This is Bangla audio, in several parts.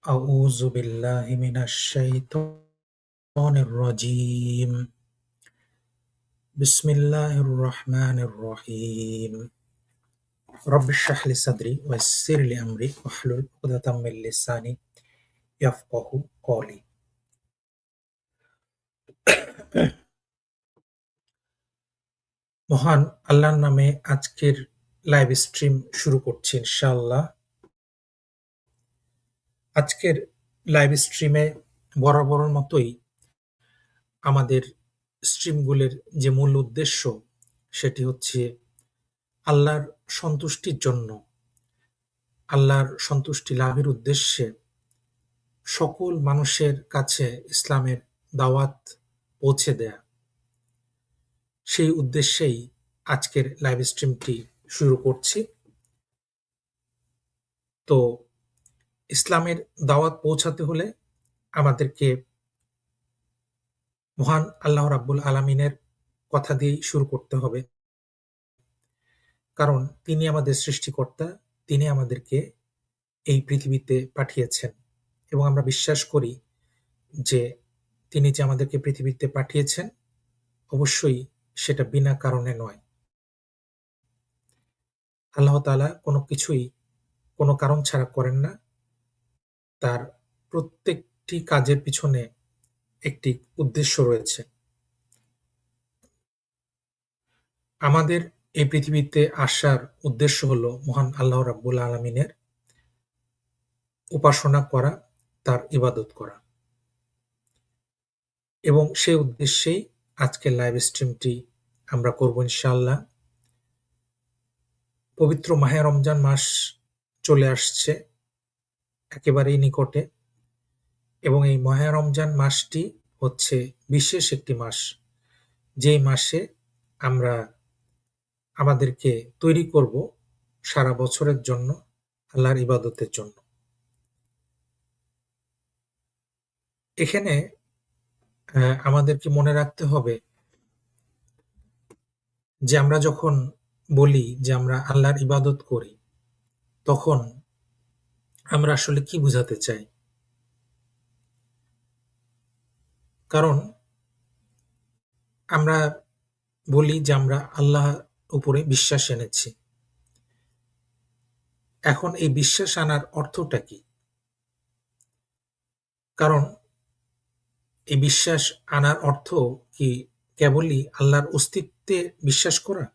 أعوذ بالله من الشيطان الرجيم بسم الله الرحمن الرحيم رب اشرح لي صدري ويسر لي أمري واحلل عقدة من لساني يفقه قولي মহান আল্লাহর নামে আজকের লাইভ স্ট্রিম শুরু করছি ইনশাআল্লাহ। আজকের লাইভ স্ট্রিমে বরাবরের মতোই আমাদের স্ট্রিমগুলোর যে মূল উদ্দেশ্য সেটি হচ্ছে আল্লাহর সন্তুষ্টির জন্য, আল্লাহর সন্তুষ্টি লাভের উদ্দেশ্যে সকল মানুষের কাছে ইসলামের দাওয়াত পৌঁছে দেয়া। সেই উদ্দেশ্যেই আজকের লাইভ স্ট্রিমটি শুরু করছি। তো ইসলামের দাওয়াত পৌঁছাতে হলে আমাদেরকে মহান আল্লাহ রাব্বুল আলামিনের কথা দিয়েই শুরু করতে হবে। কারণ তিনি আমাদের সৃষ্টিকর্তা, তিনি আমাদেরকে এই পৃথিবীতে পাঠিয়েছেন এবং আমরা বিশ্বাস করি যে তিনি যে আমাদেরকে পৃথিবীতে পাঠিয়েছেন অবশ্যই সেটা বিনা কারণে নয়। আল্লাহ তাআলা কোনো কিছুই কোনো কারণ ছাড়া করেন না। তার প্রত্যেকটি কাজের পিছনে একটি উদ্দেশ্য রয়েছে। আমাদের এই পৃথিবীতে আসার উদ্দেশ্য হলো মহান আল্লাহ রাব্বুল আলামিনের উপাসনা করা, তার ইবাদত করা। এবং সেই উদ্দেশ্যেই আজকের লাইভ স্ট্রিমটি আমরা করব ইনশাআল্লাহ। পবিত্র মাহে রমজান মাস চলে আসছে একেবারেই নিকটে এবং এই মাহে রমজান মাসটি হচ্ছে বিশেষ একটি মাস, যেই মাসে আমরা আমাদেরকে তৈরি করব সারা বছরের জন্য আল্লাহর ইবাদতের জন্য। এখানে আমাদেরকে মনে রাখতে হবে যে আমরা যখন বলি যে আমরা আল্লাহর ইবাদত করি, তখন আমরা আসলে কি বুঝাতে চাই? কারণ আমরা বলি যে আমরা আল্লাহর উপরে বিশ্বাস এনেছি। এখন এই বিশ্বাস আনার অর্থটা কি? কারণ এই বিশ্বাস আনার অর্থ কি কেবলই আল্লাহর অস্তিত্বে বিশ্বাস করা?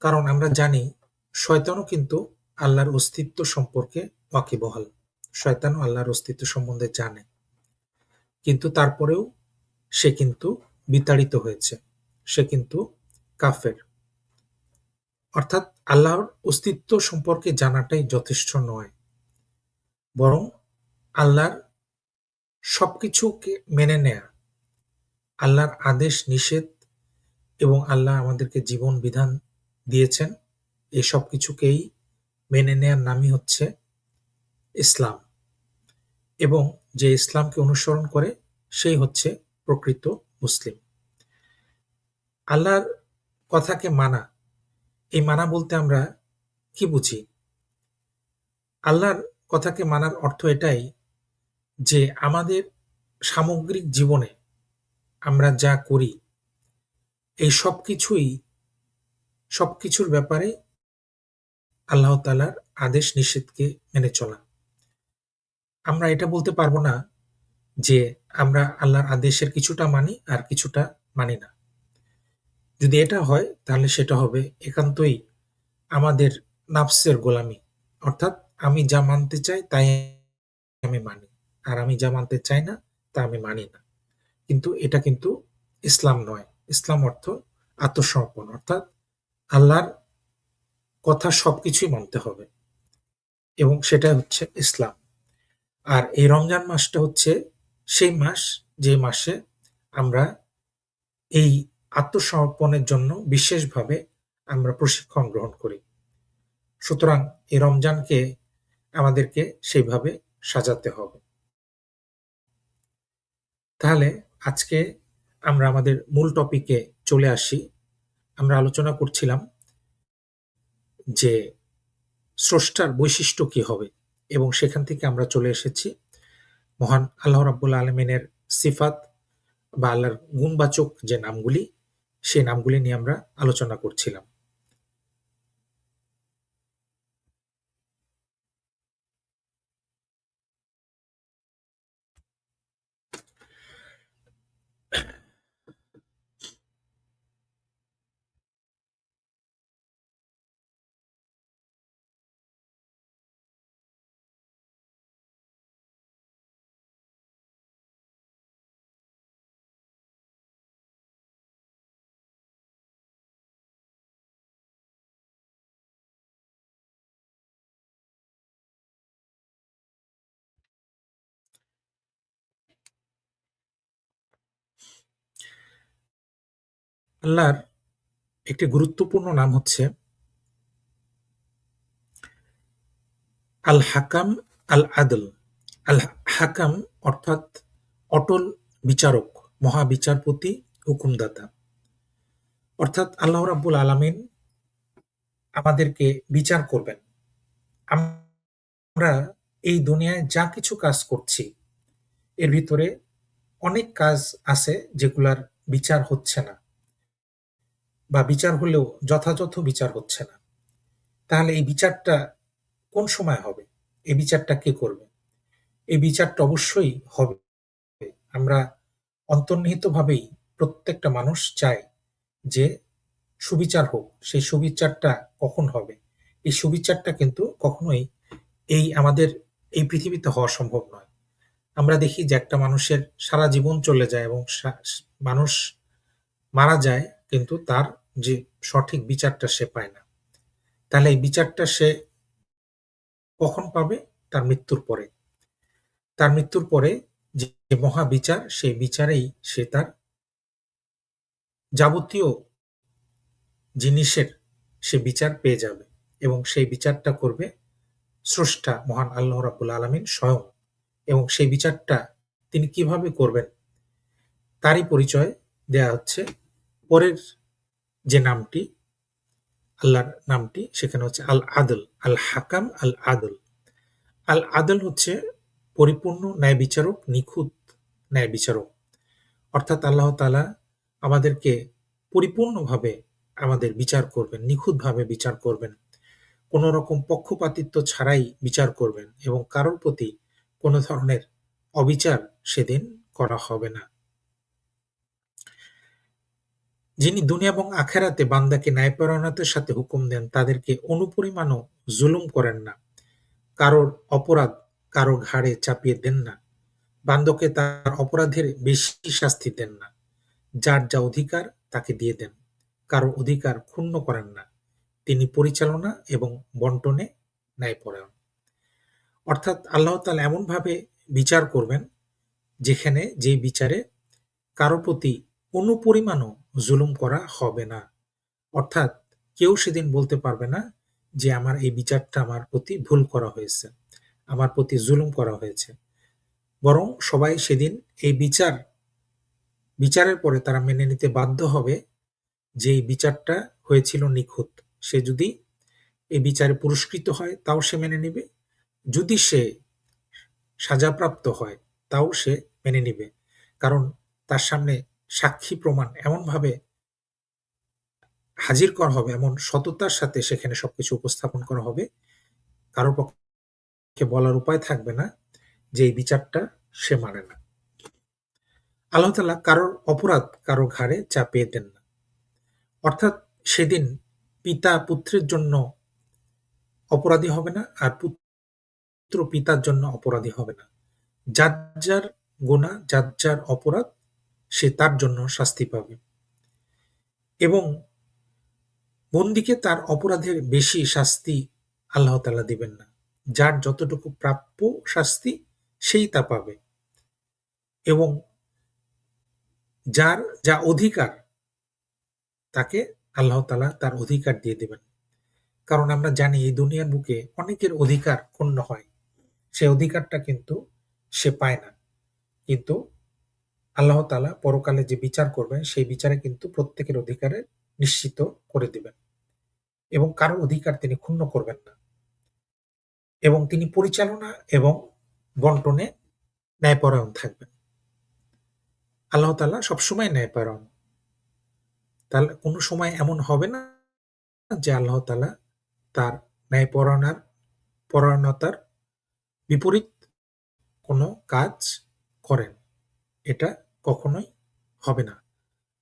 কারণ আমরা জানি শয়তানও কিন্তু আল্লাহর অস্তিত্ব সম্পর্কে ওয়াকিবহাল। শয়তানও আল্লাহর অস্তিত্ব সম্বন্ধে জানে। কিন্তু তারপরেও সে কিন্তু বিতাড়িত হয়েছে। সে কিন্তু কাফের। অর্থাৎ আল্লাহর অস্তিত্ব সম্পর্কে জানাটাই যথেষ্ট নয়। বরং আল্লাহর সবকিছুকে মেনে নেয়া, আল্লাহর আদেশ নিষেধ এবং আল্লাহ আমাদেরকে জীবন বিধান দিয়েছেন, এই সবকিছুকেই মেনে নেয়ার নামই হচ্ছে ইসলাম। এবং যে ইসলামকে অনুসরণ করে সেই হচ্ছে প্রকৃত মুসলিম। আল্লাহর কথাকে মানা, এই মানা বলতে আমরা কি বুঝি? আল্লাহর কথাকে মানার অর্থ এটাই যে আমাদের সামগ্রিক জীবনে আমরা যা করি এই সবকিছুর ব্যাপারে আল্লাহ তাআলার আদেশ নিষেধকে মেনে চলা। আমরা এটা বলতে পারবো না যে আমরা আল্লাহর আদেশের কিছুটা মানি আর কিছুটা মানি না। যদি এটা হয় তাহলে সেটা হবে একান্তই আমাদের নাফসের গোলামি। অর্থাৎ আমি যা মানতে চাই তাই আমি মানি। আর আমি যা মানতে চাই না তা আমি মানি না। কিন্তু এটা কিন্তু ইসলাম নয়। ইসলাম অর্থ আত্মসমর্পণ। অর্থাৎ আল্লাহর কথা সবকিছুই মানতে হবে। এবং সেটাই হচ্ছে ইসলাম। আর এই রমজান মাসটা হচ্ছে সেই মাস যে মাসে আমরা এই আত্মসমর্পণের জন্য বিশেষভাবে আমরা প্রশিক্ষণ গ্রহণ করি। সুতরাং এই রমজানকে আমাদেরকে সেইভাবে সাজাতে হবে। তাহলে আজকে আমরা আমাদের মূল টপিকে চলে আসি। আমরা আলোচনা করছিলাম যে স্রষ্টার বৈশিষ্ট্য কি হবে এবং সেখান থেকে আমরা চলে এসেছি মহান আল্লাহ রাব্বুল আলামিনের সিফাত বা আল্লাহর গুণবাচক যে নামগুলি, সেই নামগুলি নিয়ে আমরা আলোচনা করছিলাম। আল্লাহর একটি গুরুত্বপূর্ণ নাম হচ্ছে আল হাকাম, আল আদল। আল হাকাম অর্থাৎ অটল বিচারক, মহাবিচারপতি, হুকুমদাতা। অর্থাৎ আল্লাহ রাব্বুল আলামিন আমাদেরকে বিচার করবেন। আমরা এই দুনিয়ায় যা কিছু কাজ করছি, এর ভিতরে অনেক কাজ আছে যেগুলার বিচার হচ্ছে না, বা বিচার হলেও যথাযথ বিচার হচ্ছে না। তাহলে এই বিচারটা কোন সময় হবে? এই বিচারটা কে করবে? এই বিচারটা অবশ্যই হবে। আমরা অন্তর্নিহিতভাবেই প্রত্যেকটা মানুষ চায় যে সুবিচার হোক। সেই সুবিচারটা কখন হবে? এই সুবিচারটা কিন্তু কখনোই আমাদের এই পৃথিবীতে হওয়া সম্ভব নয়। আমরা দেখি যে একটা মানুষের সারা জীবন চলে যায় এবং মানুষ মারা যায়, কিন্তু তার যে সঠিক বিচারটা সে পায় না। তাহলে এই বিচারটা সে কখন পাবে? তার মৃত্যুর পরে। তার মৃত্যুর পরে যে মহাবিচার, সেই বিচারেই সে তার যাবতীয় জিনিসের সে বিচার পেয়ে যাবে, এবং সেই বিচারটা করবে স্রষ্টা মহান আল্লাহ রাব্বুল আলামিন স্বয়ং। এবং সেই বিচারটা তিনি কিভাবে করবেন তারই পরিচয় দেয়া হচ্ছে পরের যে নামটি, আল্লাহর নামটি, সেখানে হচ্ছে আল আদল, আল হাকাম, আল আদল। আল আদল হচ্ছে পরিপূর্ণ ন্যায় বিচারক, নিখুঁত ন্যায় বিচারক। অর্থাৎ আল্লাহ তাআলা আমাদেরকে পরিপূর্ণভাবে আমাদের বিচার করবেন, নিখুঁতভাবে বিচার করবেন। কোনো রকম পক্ষপাতিত্ব ছাড়াই বিচার করবেন, এবং কারোর প্রতি কোনো ধরনের অবিচার সেদিন করা হবে না। যিনি দুনিয়া এবং আখেরাতে বান্দাকে ন্যায়পরায়ণতার সাথে হুকুম দেন, তাদেরকে অনুপরিমাণও জুলুম করেন না। কারোর অপরাধ কারো ঘাড়ে চাপিয়ে দেন না। বান্দাকে তার অপরাধের বেশি শাস্তি দেন না। যার যা অধিকার তাকে দিয়ে দেন। কারো অধিকার ক্ষুণ্ণ করেন না। তিনি পরিচালনা এবং বন্টনে ন্যায়পরায়ণ। অর্থাৎ আল্লাহ তাআলা এমনভাবে বিচার করবেন, যেখানে যেই বিচারে কারো প্রতি অনুপরিমাণও জুলুম করা হবে না। অর্থাৎ কেউ সেদিন বলতে পারবে না যে আমার এই বিচারটা আমার প্রতি ভুল করা হয়েছে, আমার প্রতি জুলুম করা হয়েছে। বরং সবাই সেদিন এই বিচারের পরে তারা মেনে নিতে বাধ্য হবে যে এই বিচারটা হয়েছিল নিখুঁত। সে যদি এই বিচারে পুরস্কৃত হয় তাও সে মেনে নিবে, যদি সে সাজাপ্রাপ্ত হয় তাও সে মেনে নিবে। কারণ তার সামনে সাক্ষী প্রমাণ এমনভাবে হাজির করা হবে, এমন সততার সাথে সেখানে সবকিছু উপস্থাপন করা হবে, কারো পক্ষে বলার উপায় থাকবে না যে এই বিচারটা সে মানে না। আল্লাহ তাআলা কারোর অপরাধ কারো ঘাড়ে চাপিয়ে দেন না। অর্থাৎ সেদিন পিতা পুত্রের জন্য অপরাধী হবে না, আর পুত্র পিতার জন্য অপরাধী হবে না। যার যার গুনাহ, যার যার অপরাধ, সে তার জন্য শাস্তি পাবে, এবং বন্দীকে তার অপরাধের বেশি শাস্তি আল্লাহ তাআলা দিবেন না। যার যতটুকু প্রাপ্য শাস্তি সেই তা পাবে, এবং যার যা অধিকার তাকে আল্লাহ তাআলা তার অধিকার দিয়ে দিবেন। কারণ আমরা জানি এই দুনিয়ার বুকে অনেকের অধিকার ক্ষুণ্ণ হয়, সে অধিকারটা কিন্তু সে পায় না। কিন্তু আল্লাহ তাআলা পরকালে যে বিচার করবেন, সেই বিচারে কিন্তু প্রত্যেকের অধিকারে নিশ্চিত করে দিবেন, এবং কারো অধিকার তিনি ক্ষুণ্ণ করবেন না। এবং তিনি পরিচালনা এবং বন্টনে ন্যায়পরায়ণ থাকবেন। আল্লাহ তাআলা সবসময় ন্যায়পরায়ণ। তাহলে কোনো সময় এমন হবে না যে আল্লাহ তাআলা তার পরায়ণতার বিপরীত কোনো কাজ করেন। এটা কখনোই হবে না।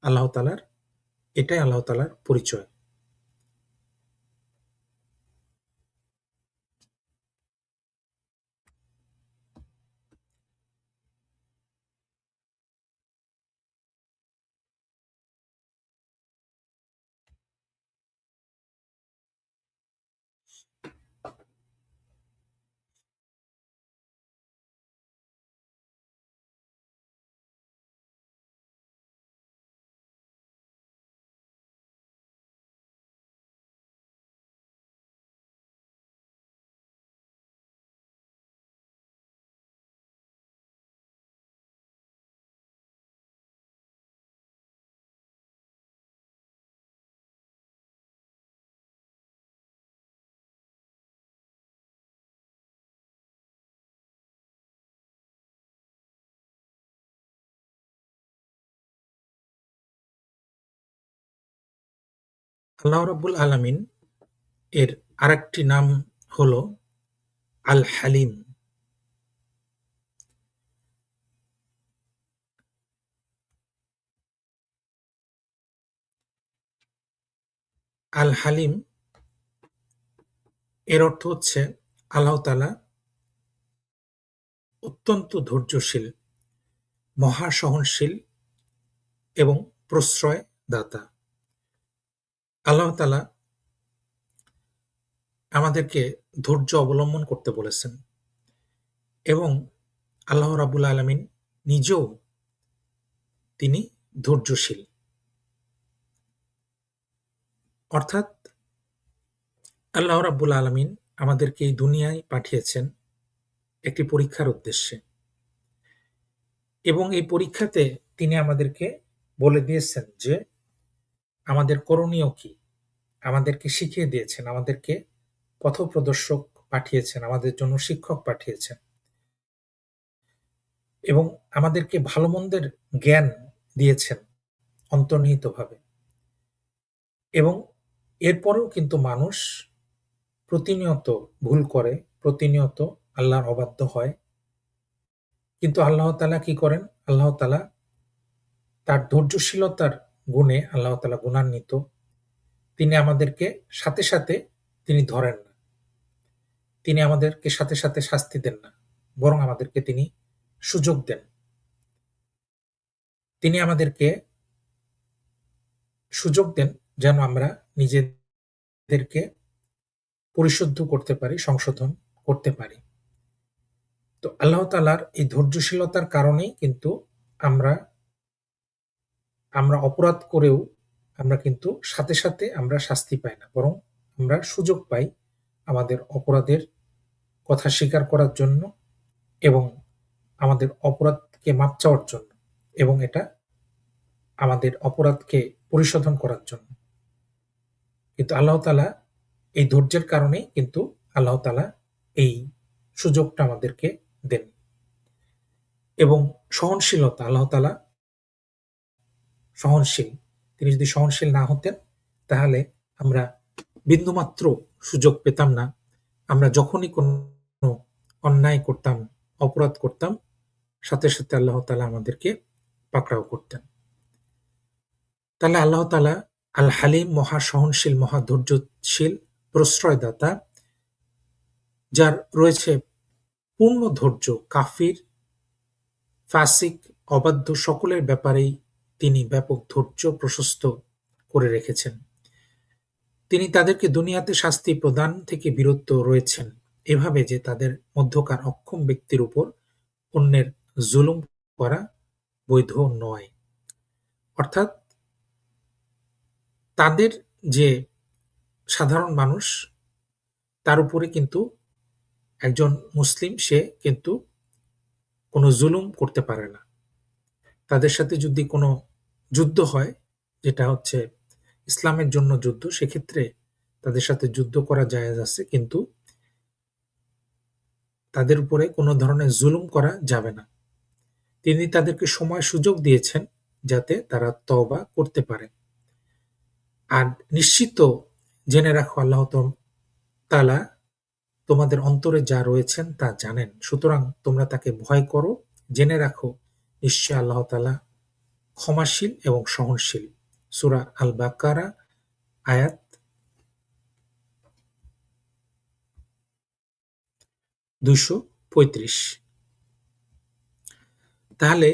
আল্লাহ তাআলার এটাই আল্লাহ তাআলার পরিচয়। আল্লাহ রাব্বুল আলামিন এর আরেকটি নাম হলো আল হালিম। আল হালিম এর অর্থ হচ্ছে আল্লাহ তাআলা অত্যন্ত ধৈর্যশীল, মহা সহনশীল এবং প্রশ্রয় দাতা। আল্লাহ তাআলা আমাদেরকে ধৈর্য অবলম্বন করতে বলেছেন এবং আল্লাহ রাব্বুল আলামিন নিজেও তিনি ধৈর্যশীল। অর্থাৎ আল্লাহ রাব্বুল আলামিন আমাদেরকে এই দুনিয়ায় পাঠিয়েছেন একটি পরীক্ষার উদ্দেশ্যে এবং এই পরীক্ষাতে তিনি আমাদেরকে বলে দিয়েছেন যে আমাদের করণীয় কি? আমাদেরকে শিখিয়ে দিয়েছেন, আমাদেরকে পথপ্রদর্শক পাঠিয়েছেন, আমাদের জন্য শিক্ষক পাঠিয়েছেন এবং আমাদেরকে ভালো-মন্দের জ্ঞান দিয়েছেন অন্তর্নিহিতভাবে। এবং এরপরেও কিন্তু মানুষ প্রতিনিয়ত ভুল করে, প্রতিনিয়ত আল্লাহর অবাধ্য হয়। কিন্তু আল্লাহ তাআলা কি করেন? আল্লাহ তাআলা তার ধৈর্যশীলতার গুণে আল্লাহ তাআলা গুণান্বিত। তিনি আমাদেরকে সাথে, সাথে তিনি ধরেন না। তিনি আমাদেরকে সাথে, সাথে শাস্তি দেন না। বরং আমাদেরকে তিনি সুযোগ দেন। তিনি আমাদেরকে সুযোগ দেন যেন আমরা নিজেদেরকে পরিশুদ্ধ করতে পারি, সংশোধন করতে পারি। তো আল্লাহ তাআলার এই ধৈর্যশীলতার কারণেই কিন্তু আমরা আমরা অপরাধ করেও আমরা কিন্তু সাথে, সাথে আমরা শাস্তি পাই না। বরং আমরা সুযোগ পাই আমাদের অপরাধের কথা স্বীকার করার জন্য এবং আমাদের অপরাধকে মাপ চাওয়ার জন্য এবং এটা আমাদের অপরাধকে পরিশোধন করার জন্য। কিন্তু আল্লাহ তাআলা এই ধৈর্যের কারণেই কিন্তু আল্লাহ তাআলা এই সুযোগটা আমাদেরকে দেন। এবং সহনশীলতা আল্লাহ তাআলা সহনশীল। তিনি যদি সহনশীল না হতেন তাহলে আমরা বিন্দুমাত্র সুযোগ পেতাম না। আমরা যখনই কোনো অন্যায় করতাম, অপরাধ করতাম, সাথে, সাথে আল্লাহ তাআলা আমাদেরকে পাকড়াও করতেন। তাহলে আল্লাহ তাআলা আল হালিম মহা সহনশীল, মহা ধৈর্যশীল, প্রশ্রয়দাতা, যার রয়েছে পূর্ণ ধৈর্য। কাফির, ফাসিক, অবাধ্য সকলের ব্যাপারেই তিনি ব্যাপক ধৈর্য প্রশস্ত করে রেখেছেন। তিনি তাদেরকে দুনিয়াতে শাস্তি প্রদান থেকে বিরত রয়েছেন এভাবে যে তাদের মধ্যকার অক্ষম ব্যক্তির উপর অন্যের জুলুম করা বৈধ নয়। অর্থাৎ তাদের যে সাধারণ মানুষ তার উপরে কিন্তু একজন মুসলিম সে কিন্তু কোনো জুলুম করতে পারে না। তাদের সাথে যদি কোনো যুদ্ধ হয়, যেটা হচ্ছে ইসলামের জন্য যুদ্ধ, সেক্ষেত্রে তাদের সাথে যুদ্ধ করা জায়েজ আছে। কিন্তু তাদের উপরে কোনো ধরনের জুলুম করা যাবে না। তিনি তাদেরকে সময় সুযোগ দিয়েছেন যাতে তারা তওবা করতে পারে। আর নিশ্চিত জেনে রাখো আল্লাহ তাআলা তোমাদের অন্তরে যা রয়েছেন তা জানেন। সুতরাং তোমরা তাকে ভয় করো, জেনে রাখো নিশ্চয় আল্লাহ তাআলা ক্ষমাশীল এবং সহনশীল। সূরা আল বাকারা আয়াত 235। তাহলে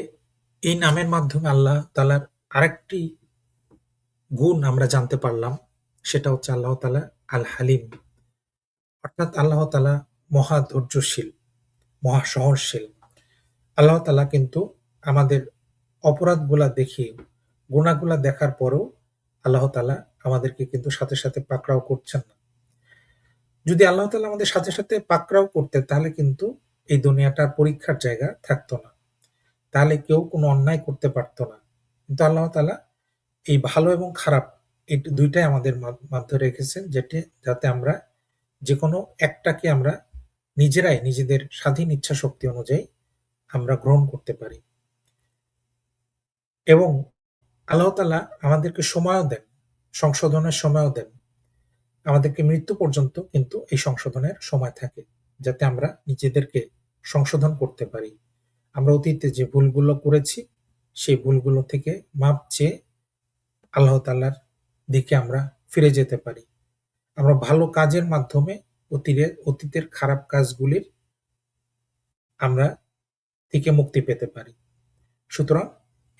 এই নামের মাধ্যমে আল্লাহ তাআলার আরেকটি গুণ আমরা জানতে পারলাম, সেটা হচ্ছে আল্লাহ তাআলা আল হালিম, অর্থাৎ আল্লাহ তাআলা মহা ধৈর্যশীল, মহা সহনশীল। আল্লাহ তাআলা কিন্তু আমাদের অপরাধগুলা দেখে, গুনাহগুলা দেখার পরেও আল্লাহ তাআলা আমাদেরকে কিন্তু সাথে সাথে পাকড়াও করছেন না। যদি আল্লাহ তাআলা আমাদের সাথে সাথে পাকড়াও করতেন তাহলে কিন্তু এই দুনিয়াটা পরীক্ষার জায়গা থাকতো না। তাহলে কেউ কোনো অন্যায় করতে পারত না। কিন্তু আল্লাহ তাআলা এই ভালো এবং খারাপ এই ২ টাই আমাদের মধ্যে রেখেছেন, যাতে আমরা যেকোনো একটাকে আমরা নিজেরাই নিজেদের স্বাধীন ইচ্ছাশক্তি অনুযায়ী আমরা গ্রহণ করতে পারি। এবং আল্লাহ তাআলা আমাদেরকে সময়ও দেন, সংশোধনের সময়ও দেন। আমাদেরকে মৃত্যু পর্যন্ত কিন্তু এই সংশোধনের সময় থাকে, যাতে আমরা নিজেদেরকে সংশোধন করতে পারি। আমরা অতীতে যে ভুলগুলো করেছি, সেই ভুলগুলো থেকে মাপ চেয়ে আল্লাহ তাআলার দিকে আমরা ফিরে যেতে পারি। আমরা ভালো কাজের মাধ্যমে অতীতের খারাপ কাজগুলির আমরা থেকে মুক্তি পেতে পারি। সুতরাং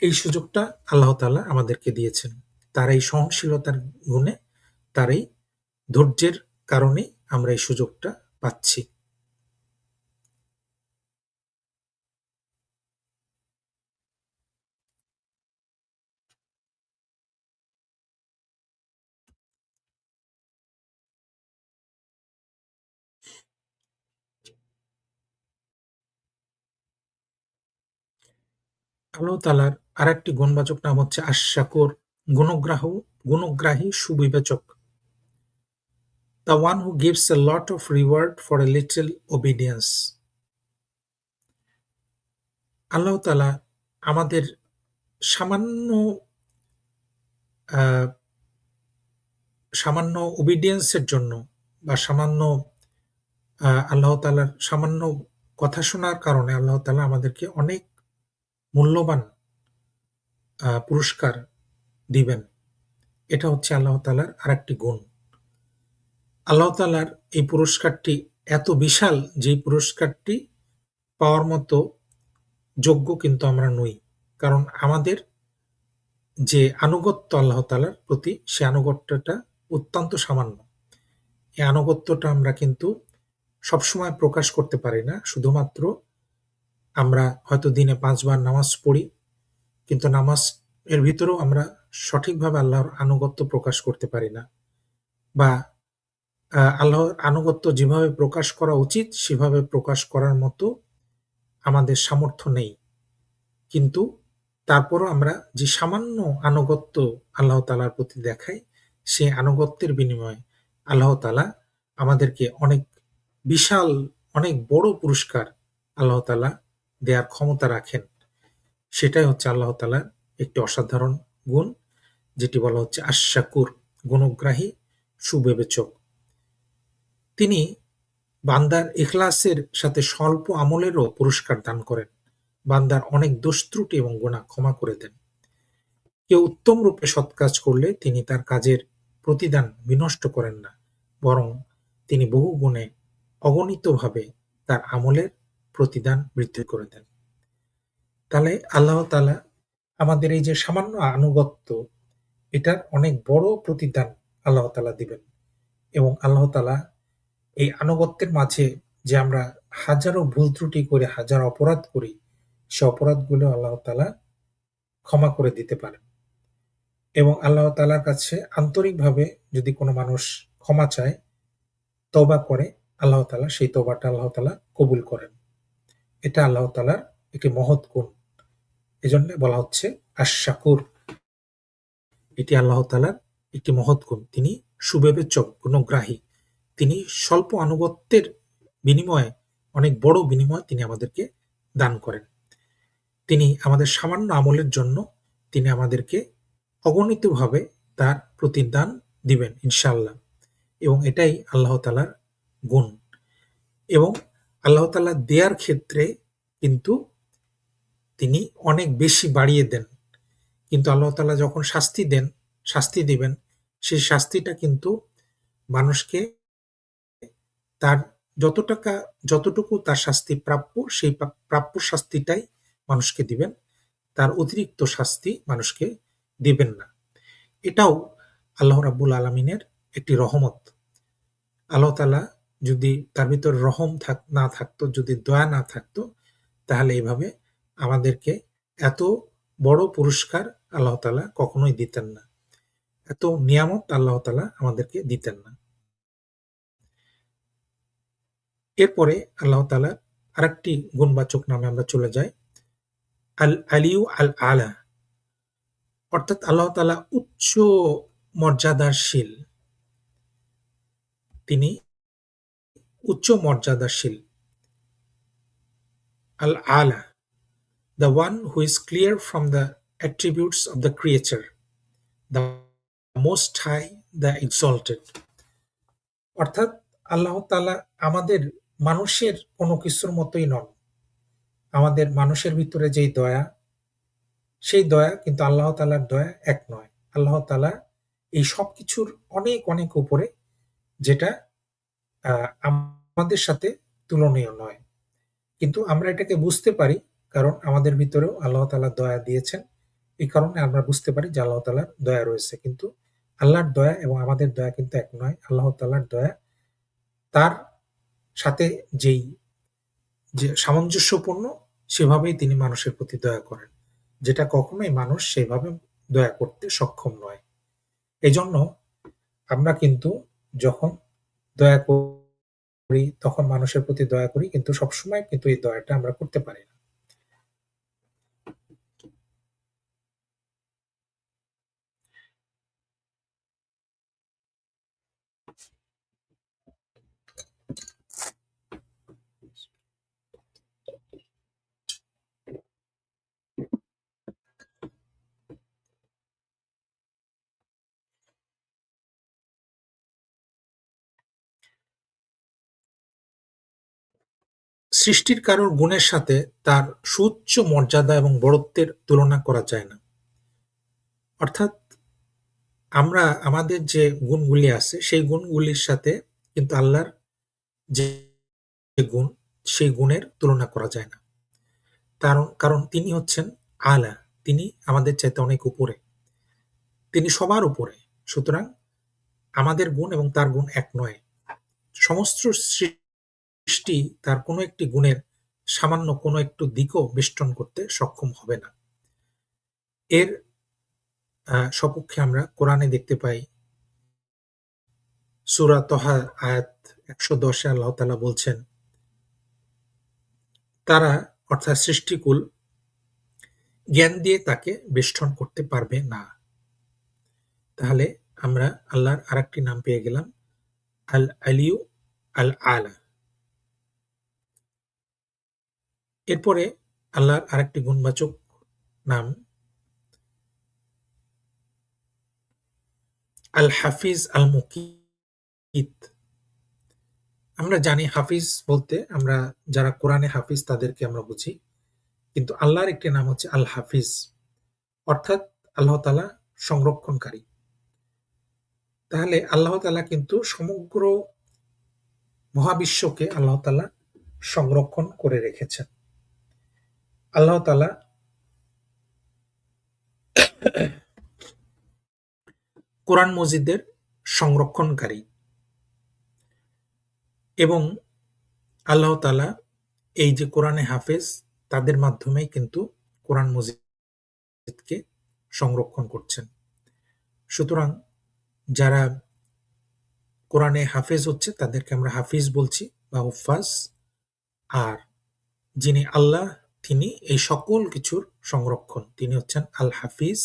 এই সুযোগটা আল্লাহ তাআলা আমাদেরকে দিয়েছেন। তার এই সহনশীলতার গুণে, তার এই ধৈর্যের কারণে আমরা এই সুযোগটা পাচ্ছি। আল্লাহ তাআলার আরেকটি গুণবাচক নাম হচ্ছে আশ-শাকুর, গুণগ্রাহী, সুবিবেচক। The one who gives a lot of reward for a little obedience. আল্লাহ তাআলা আমাদের সামান্য আ সামান্য obedience এর জন্য, বা সামান্য আল্লাহ তাআলার সামান্য কথা শোনার কারণে আল্লাহ তাআলা আমাদেরকে অনেক মূল্যবান পুরস্কার দিবেন। এটা হচ্ছে আল্লাহ তাআলার আরেকটি গুণ। আল্লাহ তাআলার এই পুরস্কারটি এত বিশাল, যে পুরস্কারটি পাওয়ার মতো যোগ্য কিন্তু আমরা নই। কারণ আমাদের যে আনুগত্য আল্লাহ তাআলার প্রতি, সে আনুগত্যটা অত্যন্ত সামান্য। এই আনুগত্যটা আমরা কিন্তু সবসময় প্রকাশ করতে পারি না। শুধুমাত্র আমরা হয়তো দিনে ৫ বার নামাজ পড়ি, কিন্তু নামাজ এর ভিতরেও আমরা সঠিকভাবে আল্লাহর আনুগত্য প্রকাশ করতে পারি না। বা আল্লাহর আনুগত্য যেভাবে প্রকাশ করা উচিত সেভাবে প্রকাশ করার মতো আমাদের সামর্থ্য নেই। কিন্তু তারপরও আমরা যে সামান্য আনুগত্য আল্লাহ তাআলার প্রতি দেখাই, সে আনুগত্যের বিনিময়ে আল্লাহ তাআলা আমাদেরকে অনেক বিশাল, অনেক বড় পুরস্কার আল্লাহ তাআলা দেয়ার ক্ষমতা রাখেন। সেটাই হচ্ছে আল্লাহ তাআলার একটি অসাধারণ গুণ, যেটি বলা হচ্ছে আশ-শাকুর, গুণগ্রাহী, সুবিবেচক। তিনি বান্দার ইখলাসের সাথে স্বল্প আমলেরও পুরস্কার দান করেন। বান্দার অনেক দোষ ত্রুটি এবং গুনাহ ক্ষমা করে দেন। কেউ উত্তম রূপে সৎ কাজ করলে তিনি তার কাজের প্রতিদান বিনষ্ট করেন না, বরং তিনি বহু গুণে অগণিতভাবে তার আমলের প্রতিদান বৃদ্ধি করে দেন। তাহলে আল্লাহ তাআলা আমাদের এই যে সামান্য আনুগত্য, এটার অনেক বড় প্রতিদান আল্লাহ তাআলা দিবেন। এবং আল্লাহ তাআলা এই আনুগত্যের মাঝে যে আমরা হাজারো ভুল ত্রুটি করে, হাজার অপরাধ করি, সে অপরাধগুলো আল্লাহ তাআলা ক্ষমা করে দিতে পারেন। এবং আল্লাহ তাআলার কাছে আন্তরিকভাবে যদি কোনো মানুষ ক্ষমা চায়, তওবা করে, আল্লাহ তাআলা সেই তওবাটা আল্লাহ তাআলা কবুল করেন। এটা আল্লাহ তাআলার একটি মহৎ গুণ। এজন্য বলা হচ্ছে আশ-শাকুর। এটি আল্লাহ তাআলার একটি মহৎ গুণ। তিনি সুবিবেচক, গুণগ্রাহী। তিনি স্বল্প আনুগত্যের বিনিময়ে অনেক বড় বিনিময় তিনি আমাদেরকে দান করেন। তিনি আমাদের সামান্য আমলের জন্য তিনি আমাদেরকে অগণিতভাবে তার প্রতিদান দিবেন ইনশাআল্লাহ। এবং এটাই আল্লাহ তাআলার গুণ। এবং আল্লাহ তাআলা দেয়ার ক্ষেত্রে কিন্তু তিনি অনেক বেশি বাড়িয়ে দেন। কিন্তু আল্লাহ তাআলা যখন শাস্তি দিবেন, সেই শাস্তিটা কিন্তু মানুষকে তার যতটুকু তার শাস্তি প্রাপ্য, সেই প্রাপ্য শাস্তিটাই মানুষকে দিবেন। তার অতিরিক্ত শাস্তি মানুষকে দিবেন না। এটাও আল্লাহ রাব্বুল আলামিনের একটি রহমত। আল্লাহ তাআলা যদি তার ভিতর রহম না থাকতো, যদি দয়া না থাকতো, তাহলে এভাবে আমাদেরকে এত বড় পুরস্কার আল্লাহ তাআলা কখনোই দিতেন না। এত নিয়ামত আল্লাহ তাআলা আমাদেরকে দিতেন না। এরপরে আল্লাহ তাআলার আরেকটি গুণবাচক নামে আমরা চলে যাই। আল আলিয়ু আল আলা, অর্থাৎ আল্লাহ তাআলা উচ্চ মর্যাদাশীল। তিনি উচ্চ মর্যাদাশীল। আল আলা, the one who is clear from the attributes of the creature, the most high, the exalted. অর্থাৎ আল্লাহ তাআলা আমাদের মানুষের কোনো কিছুর মতোই নন। আমাদের মানুষের ভিতরে যেই দয়া, সেই দয়া কিন্তু আল্লাহ তাআলার দয়া এক নয়। আল্লাহ তাআলা এই সবকিছুর অনেক, অনেক উপরে, যেটা আমাদের সাথে তুলনীয় নয়। কিন্তু আমরা এটাকে বুঝতে পারি, কারণ আমাদের ভিতরেও আল্লাহ তাআলা দয়া দিয়েছেন। এই কারণে আমরা বুঝতে পারি যে আল্লাহ তাআলার দয়া রয়েছে। কিন্তু আল্লাহর দয়া এবং আমাদের দয়া কিন্তু এক নয়। আল্লাহ তাআলার দয়া তার সাথে যে সামঞ্জস্যপূর্ণ, সেভাবেই তিনি মানুষের প্রতি দয়া করেন। যেটা কখনোই মানুষ সেভাবে দয়া করতে সক্ষম নয়। এজন্য আমরা কিন্তু যখন দয়া করি, তখন মানুষের প্রতি দয়া করি, কিন্তু সবসময় কিন্তু এই দয়াটা আমরা করতে পারি না। সৃষ্টির কারোর গুণের সাথে তার সুউচ্চ মর্যাদা এবং বড়ত্বের তুলনা করা যায় না। অর্থাৎ আমরা আমাদের যে গুণগুলি আছে, সেই গুণগুলির সাথে কিন্তু আল্লাহর যে গুণ, সেই গুণের তুলনা করা যায় না। কারণ তিনি হচ্ছেন আলা, তিনি আমাদের চাইতে অনেক উপরে, তিনি সবার উপরে। সুতরাং আমাদের গুণ এবং তার গুণ এক নয়। সমস্ত সৃষ্টি তার কোনো একটি গুণের সামান্য কোনো একটু দিকও বেষ্টন করতে সক্ষম হবে না। এর সপক্ষে আমরা কোরআনে দেখতে পাই, সূরা তহা আয়াত ১১০ এ আল্লাহ তাআলা বলছেন, তারা অর্থাৎ সৃষ্টিকুল জ্ঞান দিয়ে তাকে বেষ্টন করতে পারবে না। তাহলে আমরা আল্লাহর আরেকটি নাম পেয়ে গেলাম, আল আলিয়ু আল আলা। এরপরে আল্লাহর আরেকটি গুণবাচক নাম আল হাফিজ আল মুকিত। আমরা জানি হাফিজ বলতে আমরা যারা কোরআনে হাফিজ তাদেরকে আমরা বুঝি, কিন্তু আল্লাহর একটি নাম হচ্ছে আল হাফিজ, অর্থাৎ আল্লাহ তাআলা সংরক্ষণকারী। তাহলে আল্লাহ তাআলা কিন্তু সমগ্র মহাবিশ্বকে আল্লাহ তাআলা সংরক্ষণ করে রেখেছেন। আল্লাহ তাআলা কোরআন মজিদের সংরক্ষণকারী, এবং আল্লাহ তাআলা এই যে কোরআনে হাফেজ, তাদের মাধ্যমেই কিন্তু কোরআন মজিদকে সংরক্ষণ করছেন। সুতরাং যারা কোরআনে হাফেজ হচ্ছে তাদেরকে আমরা হাফিজ বলছি বা হুফাজ। আর যিনি আল্লাহ, তিনি এই সকল কিছুর সংরক্ষণ, তিনি হচ্ছেন আল হাফিজ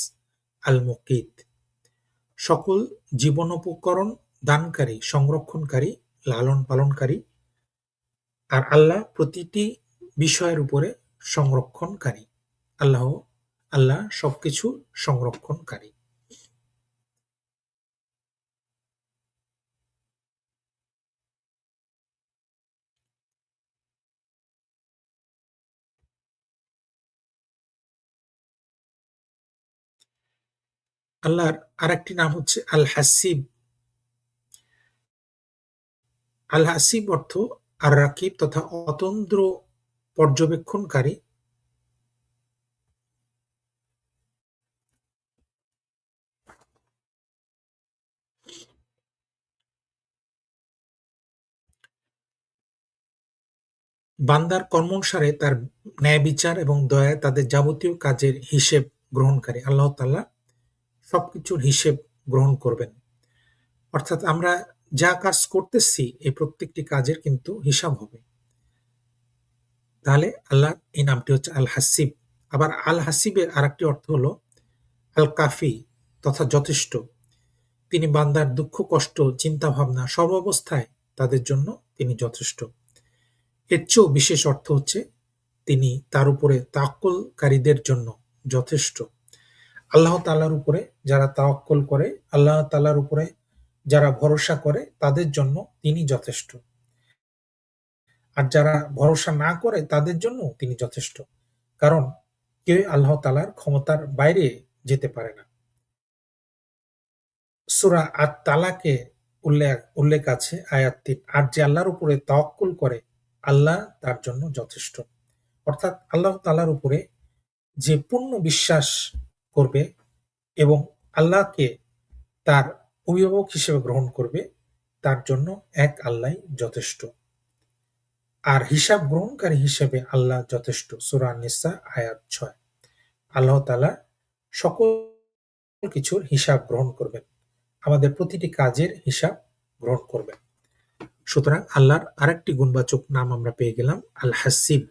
আল মুকিত, সকল জীবনোপকরণ দানকারী, সংরক্ষণকারী, লালন পালনকারী। আর আল্লাহ প্রতিটি বিষয়ের উপরে সংরক্ষণকারী। আল্লাহ আল্লাহ সবকিছু সংরক্ষণকারী। আল্লাহর আরেকটি নাম হচ্ছে আল হাসিব। আল হাসিব অর্থ আর রাকিব তথা অতন্দ্র পর্যবেক্ষণকারী। বান্দার কর্মানুসারে তার ন্যায় বিচার এবং দয়ায় তাদের যাবতীয় কাজের হিসেব গ্রহণকারী। আল্লাহ তাআলা সবকিছুর হিসেব গ্রহণ করবেন। অর্থাৎ আমরা যা কাজ করতেছি এই প্রত্যেকটি কাজের কিন্তু হিসাব হবে। তাহলে আল্লাহ এই নামটি হচ্ছে আল হাসিব। আবার আল হাসিবের আরেকটি অর্থ হলো আল কাফি তথা যথেষ্ট। তিনি বান্দার দুঃখ কষ্ট চিন্তা ভাবনা সব অবস্থায় তাদের জন্য তিনি যথেষ্ট। এর চেয়েও বিশেষ অর্থ হচ্ছে তিনি তার উপরে তাওয়াক্কুলকারীদের জন্য যথেষ্ট। আল্লাহ তাআলার উপরে যারা তাওয়াক্কুল করে, আল্লাহ তাআলার উপরে যারা ভরসা করে তাদের জন্য তিনি যথেষ্ট। আর যারা ভরসা না করে তাদের জন্যও তিনি যথেষ্ট। কারণ কেউই আল্লাহ তাআলার ক্ষমতার বাইরে যেতে পারে না। সূরা আত-তালাকে উল্লেখ আছে আয়াত ৩, আর যে আল্লাহর উপরে তাওয়াক্কুল করে আল্লাহ তার জন্য যথেষ্ট। অর্থাৎ আল্লাহ তাআলার উপরে যে পূর্ণ বিশ্বাস করবে এবং আল্লাহকে তার অভিভাবক হিসেবে গ্রহণ করবে তার জন্য এক আল্লাহই যথেষ্ট। আর হিসাব গ্রহণকারী হিসেবে আল্লাহ যথেষ্ট। সূরা আন-নিসা আয়াত ৬। আল্লাহ তাআলা সকল কিছুর হিসাব গ্রহণ করবেন। আমাদের প্রতিটি কাজের হিসাব গ্রহণ করবেন। সুতরাং আল্লাহর আরেকটি গুণবাচক নাম আমরা পেয়ে গেলাম আল হাসিব।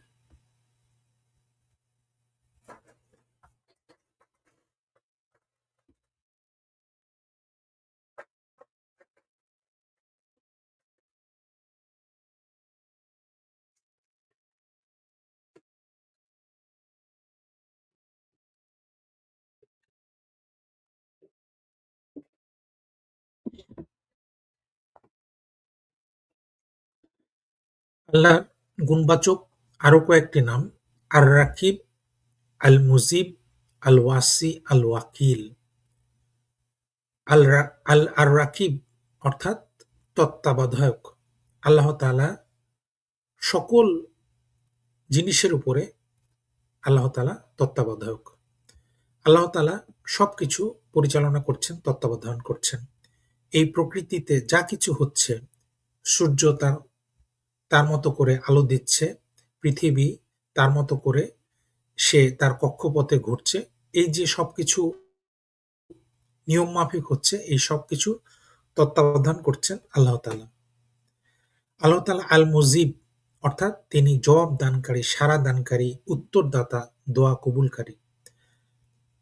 আল্লাহর গুণবাচক আরো কয়েকটি নাম আর রাকিব, আল মুজিব, আল ওয়াসি, আল ওয়াকিল। আর রাকিব অর্থাৎ তত্ত্বাবধায়ক। আল্লাহ তাআলা সকল জিনিসের উপরে আল্লাহ তাআলা তত্ত্বাবধায়ক। আল্লাহ তাআলা সবকিছু পরিচালনা করছেন, তত্ত্বাবধান করছেন। এই প্রকৃতিতে যা কিছু হচ্ছে, সূর্য তার তার মতো করে আলো দিচ্ছে, পৃথিবী তার মতো করে সে তার কক্ষপথে ঘুরছে। এই যে সবকিছু নিয়ম মাফিক হচ্ছে, এই সবকিছু তত্ত্বাবধান করছেন আল্লাহ তাআলা। আল্লাহ তাআলা আল মুজিব অর্থাৎ তিনি জবাব দানকারী, সাড়া দানকারী, উত্তরদাতা, দোয়া কবুলকারী।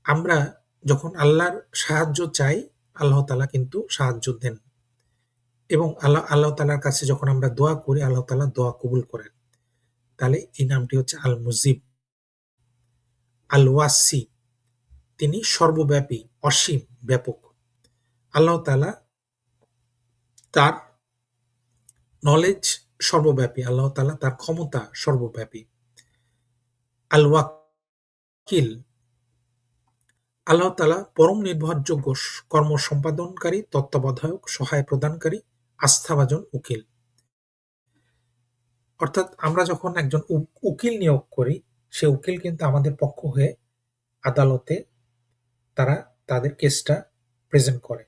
আমরা যখন আল্লাহর সাহায্য চাই, আল্লাহ তাআলা কিন্তু সাহায্য দেন। এবং আল্লাহ তাআলার কাছে যখন আমরা দোয়া করি, আল্লাহ তাআলা দোয়া কবুল করেন। তাহলে এই নামটি হচ্ছে আল মুজিব। আল ওয়াসি তিনি সর্বব্যাপী, অসীম, ব্যাপক। আল্লাহ তাআলা তার নলেজ সর্বব্যাপী, আল্লাহ তাআলা তার ক্ষমতা সর্বব্যাপী। আল ওয়াকিল আল্লাহ তাআলা পরম নির্ভরযোগ্য কর্ম সম্পাদনকারী, তত্ত্বাবধায়ক, সহায় প্রদানকারী, আস্থাভাজন উকিল। অর্থাৎ আমরা যখন একজন উকিল নিয়োগ করি, সে উকিল কিন্তু আমাদের পক্ষ হয়ে আদালতে তারা তাদের কেসটা প্রেজেন্ট করে।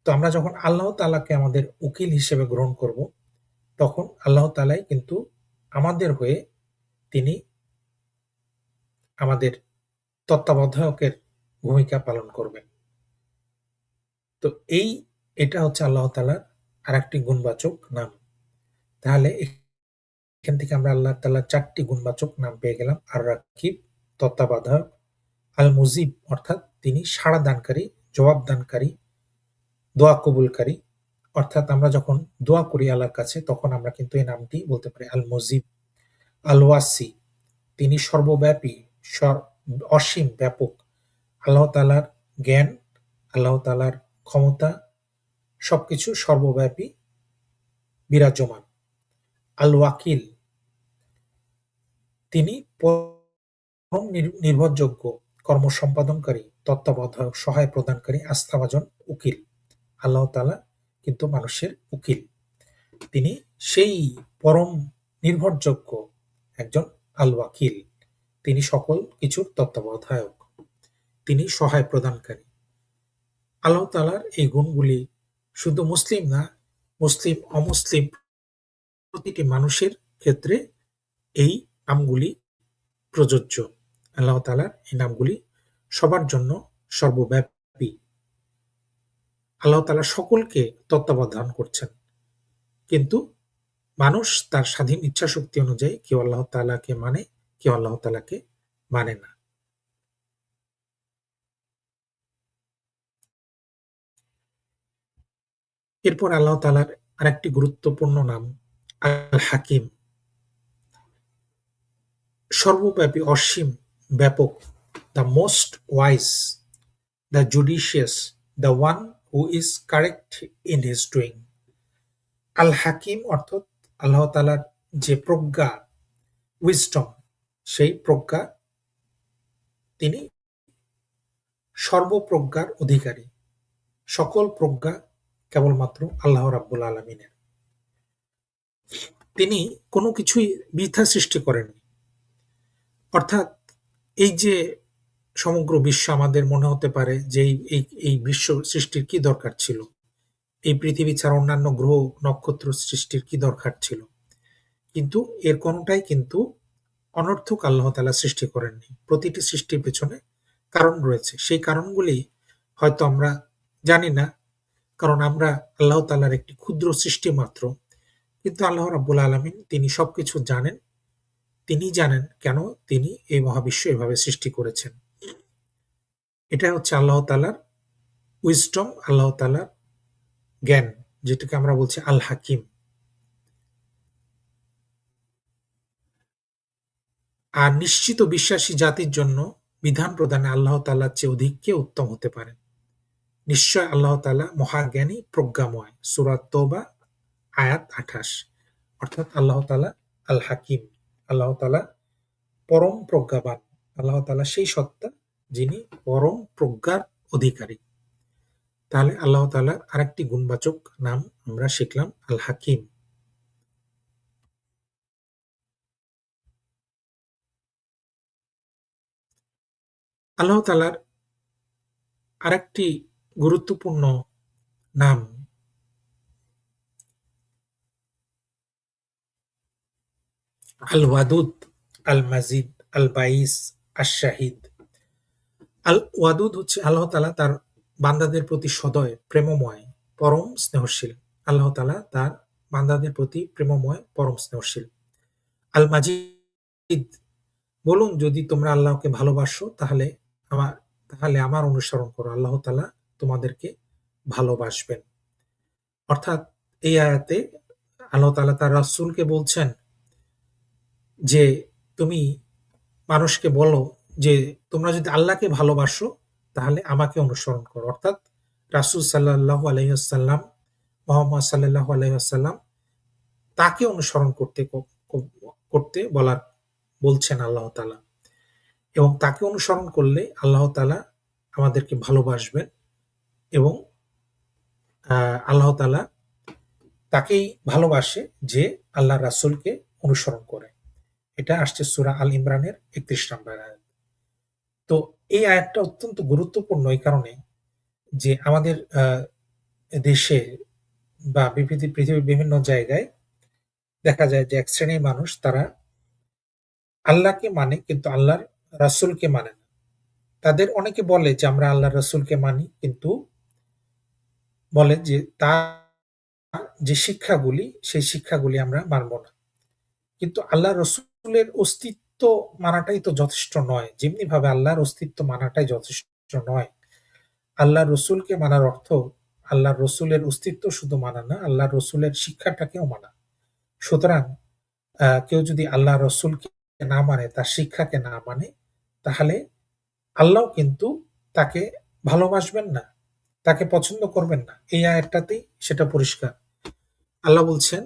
তো আমরা যখন আল্লাহ তাআলাকে আমাদের উকিল হিসেবে গ্রহণ করব, তখন আল্লাহ তাআলাই কিন্তু আমাদের হয়ে তিনি আমাদের তত্ত্বাবধায়কের ভূমিকা পালন করবেন। তো এটা হচ্ছে আল্লাহ তাআলার আরেকটি গুণবাচক নাম। তাহলে এখান থেকে আমরা আল্লাহ তাআলার ৪ টি গুণবাচক নাম পেয়ে গেলাম। আর রাকিব তত্ত্বাবধায়ক, আল মুজিব অর্থাৎ তিনি সাড়া দানকারী, জবাব দানকারী, দোয়া কবুলকারী, অর্থাৎ আমরা যখন দোয়া করি আল্লাহর কাছে তখন আমরা কিন্তু এই নামটি বলতে পারি আল মুজিব, আল ওয়াসি, তিনি সর্বব্যাপী, অসীম, ব্যাপক। আল্লাহ তাআলার জ্ঞান, আল্লাহ তাআলার ক্ষমতা সবকিছু সর্বব্যাপী বিরাজমান। আল ওয়াকিল, তিনি পরম নির্ভরযোগ্য, কর্ম সম্পাদনকারী, তত্ত্বাবধায়ক, সহায় প্রদানকারী, আস্থাভাজন উকিল। আল্লাহ তাআলা কিন্তু মানুষের উকিল। তিনি সেই পরম নির্ভরযোগ্য একজন আল ওয়াকিল। তিনি সকল কিছুর তত্ত্বাবধায়ক। তিনি সহায় প্রদানকারী। আল্লাহ তাআলার এই গুণগুলি শুধু মুসলিম না, মুসলিম, অমুসলিম প্রতিটি মানুষের ক্ষেত্রে এই নামগুলি প্রযোজ্য। আল্লাহ তাআলার এই নামগুলি সবার জন্য সর্বব্যাপী। আল্লাহ তাআলা সকলকে তত্ত্বাবধান করছেন। কিন্তু মানুষ তার স্বাধীন ইচ্ছাশক্তি অনুযায়ী কেউ আল্লাহ তাআলাকে মানে, কেউ আল্লাহ তাআলাকে মানে না। এরপর আল্লাহ তাআলার আরেকটি গুরুত্বপূর্ণ নাম আল হাকিম। সর্বব্যাপী, অসীম, ব্যাপক, the most wise, the judicious, the one who is correct in his doing. আল হাকিম অর্থাৎ আল্লাহ তাআলার যে প্রজ্ঞা, উইজডম, সেই প্রজ্ঞা, তিনি সর্বপ্রজ্ঞার অধিকারী। সকল প্রজ্ঞা কেবলমাত্র আল্লাহ রাব্বুল আলামিনের। তিনি কোনো কিছুই বৃথা সৃষ্টি করেননি। অর্থাৎ এই যে সমগ্র বিশ্ব, আমাদের মনে হতে পারে যে এই বিশ্ব সৃষ্টির কি দরকার ছিল? এই পৃথিবী ছাড়া অন্যান্য গ্রহ, নক্ষত্র সৃষ্টির কি দরকার ছিল? কিন্তু এর কোনটাই কিন্তু অনর্থক আল্লাহ তাআলা সৃষ্টি করেননি। প্রতিটি সৃষ্টির পেছনে কারণ রয়েছে। সেই কারণগুলি হয়তো আমরা জানি না, কারণ আমরা আল্লাহ তাআলার একটি ক্ষুদ্র সৃষ্টি মাত্র। কিন্তু আল্লাহ রাব্বুল আলামিন তিনি সবকিছু জানেন। তিনি জানেন কেন তিনি এই মহাবিশ্ব এভাবে সৃষ্টি করেছেন। এটা হচ্ছে আল্লাহ তাআলার উইজডম, আল্লাহ তাআলার জ্ঞান, যেটাকে আমরা বলছি আল হাকিম। আর নিশ্চিত বিশ্বাসী জাতির জন্য বিধান প্রদানে আল্লাহ তাআলার চেয়ে অধিক কে উত্তম হতে পারেন? নিশ্চয় আল্লাহ তাআলা মহাজ্ঞানী, প্রজ্ঞাময়। সূরা তওবা আয়াত ২৮। অর্থাৎ আল্লাহ তাআলা আল হাকিম। আল্লাহ তাআলা পরম প্রজ্ঞাবান। আল্লাহ তাআলা সেই সত্তা যিনি পরম প্রজ্ঞার অধিকারী। তাহলে আল্লাহ তাআলার আরেকটি গুণবাচক নাম আমরা শিখলাম আল হাকিম। আল্লাহ তাআলার আরেকটি গুরুত্বপূর্ণ নাম আল ওয়াদুদ, আল মাজিদ, আল বাইস, আশ শাহিদ। আল ওয়াদুদ হচ্ছে আল্লাহ তাআলা তার বান্দাদের প্রতি সদয়, প্রেমময়, পরম স্নেহশীল। আল্লাহ তাআলা তার বান্দাদের প্রতি প্রেমময়, পরম স্নেহশীল। আল মাজিদ, বলুন যদি তোমরা আল্লাহকে ভালোবাসো তাহলে আমার আমার অনুসরণ করো। আল্লাহ তাআলা তোমাদেরকে ভালোবাসবেন। অর্থাৎ এই আয়াতে আল্লাহ তাআলা তার রাসূলকে বলছেন যে, তুমি মানুষকে বলো যে, তোমরা যদি আল্লাহকে ভালোবাসো তাহলে আমাকে অনুসরণ করো। অর্থাৎ রাসূল সাল্লাল্লাহু আলাইহি ওয়াসাল্লাম, মুহাম্মদ সাল্লাল্লাহু আলাইহি ওয়াসাল্লাম, তাকে অনুসরণ করতে বলছেন আল্লাহ তাআলা। এবং তাকে অনুসরণ করলে আল্লাহ তাআলা আমাদেরকে ভালোবাসবেন এবং আল্লাহ তাআলা তাকেই ভালোবাসে যে আল্লাহর রাসূলকে অনুসরণ করে। এটা আসছে সূরা আল ইমরানের ৩১ নম্বর আয়াত। তো এই আয়াতটা অত্যন্ত গুরুত্বপূর্ণ এই কারণে যে আমাদের দেশে বা পৃথিবীর বিভিন্ন জায়গায় দেখা যায় যে এক শ্রেণীর মানুষ তারা আল্লাহকে মানে কিন্তু আল্লাহর রাসূলকে মানে না। তাদের অনেকে বলে যে আমরা আল্লাহর রাসূলকে মানি, কিন্তু বলে যে তার যে শিক্ষাগুলি সেই শিক্ষাগুলি আমরা মানব না। কিন্তু আল্লাহর রাসূলের অস্তিত্ব মানাটাই তো যথেষ্ট নয়। যেমনিভাবে আল্লাহর অস্তিত্ব মানাটাই যথেষ্ট নয়। আল্লাহর রাসূলকে মানার অর্থ আল্লাহর রসুলের অস্তিত্ব শুধু মানা না, আল্লাহর রসুলের শিক্ষাটাকেও মানা। সুতরাং কেউ যদি আল্লাহ রসুলকে না মানে, তার শিক্ষাকে না মানে, তাহলে আল্লাহও কিন্তু তাকে ভালোবাসবেন না, তাকে পছন্দ করবেন না। এই আয়াতটাতেই সেটা পরিষ্কার। আল্লাহ বলছেন,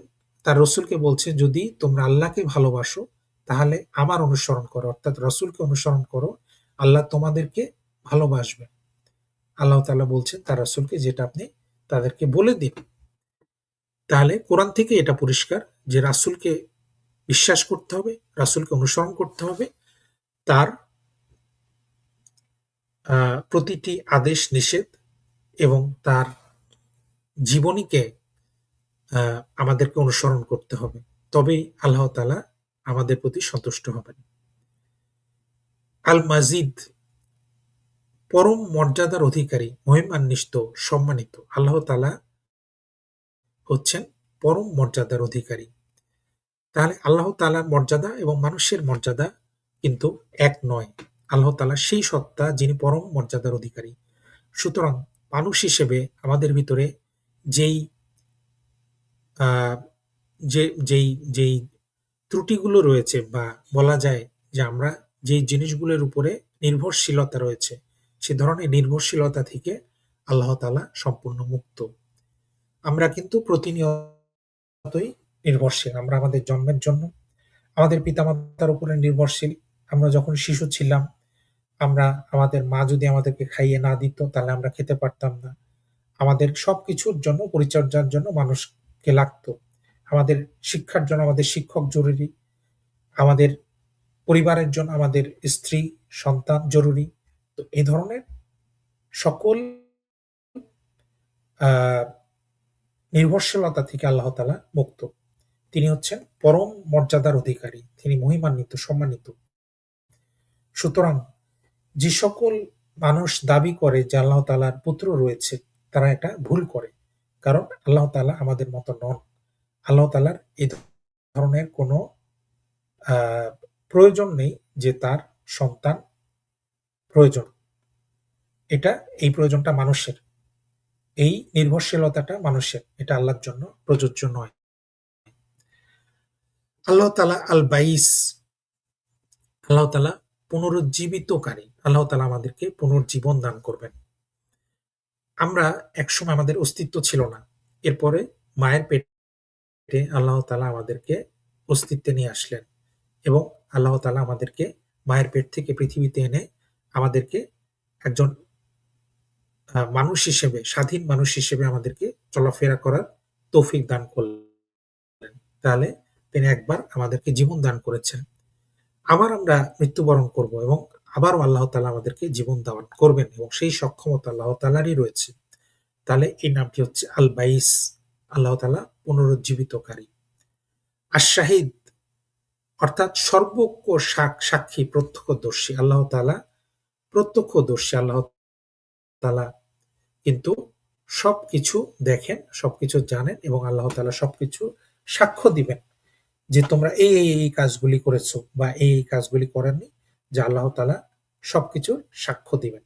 তার রসুলকে বলছে, যদি তোমরা আল্লাহকে ভালোবাসো তাহলে আমার অনুসরণ করো, অর্থাৎ রসুলকে অনুসরণ করো, আল্লাহ তোমাদেরকে ভালোবাসবেন। আল্লাহ তাআলা বলছেন তার রসুলকে, যেটা আপনি তাদেরকে বলে দিন। তাহলে কোরআন থেকে এটা পরিষ্কার যে রাসূলকে বিশ্বাস করতে হবে, রাসূলকে অনুসরণ করতে হবে, তার প্রতিটি আদেশ নিষেধ এবং তার জীবনীকে আমাদেরকে অনুসরণ করতে হবে। তবেই আল্লাহ তাআলা আমাদের প্রতি সন্তুষ্ট হবেন। আল মাজিদ, পরম মর্যাদার অধিকারী, মহিমান্বিত, সম্মানিত। আল্লাহ তাআলা হচ্ছেন পরম মর্যাদার অধিকারী। তাহলে আল্লাহ তাআলার মর্যাদা এবং মানুষের মর্যাদা কিন্তু এক নয়। আল্লাহ তাআলা সেই সত্তা যিনি পরম মর্যাদার অধিকারী। সুতরাং মানুষ হিসেবে আমাদের ভিতরে যেই আ যে যেই যেই ত্রুটিগুলো রয়েছে, বা বলা যায় যে আমরা যেই জিনিসগুলোর উপরে নির্ভরশীলতা রয়েছে, সে ধরনের নির্ভরশীলতা থেকে আল্লাহ তাআলা সম্পূর্ণ মুক্ত। আমরা কিন্তু প্রতিনিয়তই নির্ভরশীল। আমরা আমাদের জন্মের জন্য আমাদের পিতামাতার উপরে নির্ভরশীল। আমরা যখন শিশু ছিলাম, আমরা আমাদের মা যদি আমাদেরকে খাইয়ে না দিত, তাহলে আমরা খেতে পারতাম না। আমাদের সবকিছুর জন্য, পরিচর্যার জন্য মানুষকে লাগতো। আমাদের শিক্ষার জন্য আমাদের শিক্ষক জরুরি। আমাদের পরিবারের জন্য আমাদের স্ত্রী, সন্তান জরুরি। তো এই ধরনের সকল আ নির্ভরশীলতা থেকে আল্লাহ তাআলা মুক্ত। তিনি হচ্ছেন পরম মর্যাদার অধিকারী। তিনি মহিমান্বিত, সম্মানিত। সুতরাং যে সকল মানুষ দাবি করে যে আল্লাহ তাআলার পুত্র রয়েছে, তারা এটা ভুল করে। কারণ আল্লাহ তাআলা আমাদের মত নন। আল্লাহ তাআলার এই ধরনের কোনো আ প্রয়োজন নেই যে তার সন্তান প্রয়োজন। এই প্রয়োজনটা মানুষের। এই নির্ভরশীলতাটা মানুষের। এটা আল্লাহর জন্য প্রযোজ্য নয়। আল্লাহ তাআলা আল বাইস, আল্লাহ তাআলা পুনরুজ্জীবিতকারী। আল্লাহ তাআলা আমাদেরকে পুনর্জীবন দান করবেন। আমরা একসময় আমাদের অস্তিত্ব ছিল না। এরপরে মায়ের পেটে আল্লাহ তাআলা আমাদেরকে অস্তিত্বে নিয়ে আসলেন এবং আল্লাহ তাআলা আমাদেরকে মায়ের পেট থেকে পৃথিবীতে এনে আমাদেরকে একজন মানুষ হিসেবে, স্বাধীন মানুষ হিসেবে আমাদেরকে চলাফেরা করার তৌফিক দান করলেন। তাহলে তিনি একবার আমাদেরকে জীবন দান করেছেন। আবার আমরা মৃত্যুবরণ করব এবং আবারও আল্লাহ তাআলা আমাদেরকে জীবন দান করবেন এবং সেই সক্ষমতা আল্লাহ তাআলারই রয়েছে। তাহলে এই নামটি হচ্ছে আল বাইস, আল্লাহ তাআলা পুনরুজ্জীবিতকারী। আশ-শাহিদ, অর্থাৎ সর্বজ্ঞ, সাক্ষী, প্রত্যক্ষদর্শী। আল্লাহ তাআলা প্রত্যক্ষদর্শী। আল্লাহ তাআলা কিন্তু সবকিছু দেখেন, সবকিছু জানেন এবং আল্লাহ তাআলা সবকিছু সাক্ষ্য দিবেন যে তোমরা এই কাজগুলি করেছো বা এই কাজগুলি করেননি, যে আল্লাহ তাআলা সবকিছুর সাক্ষ্য দিবেন।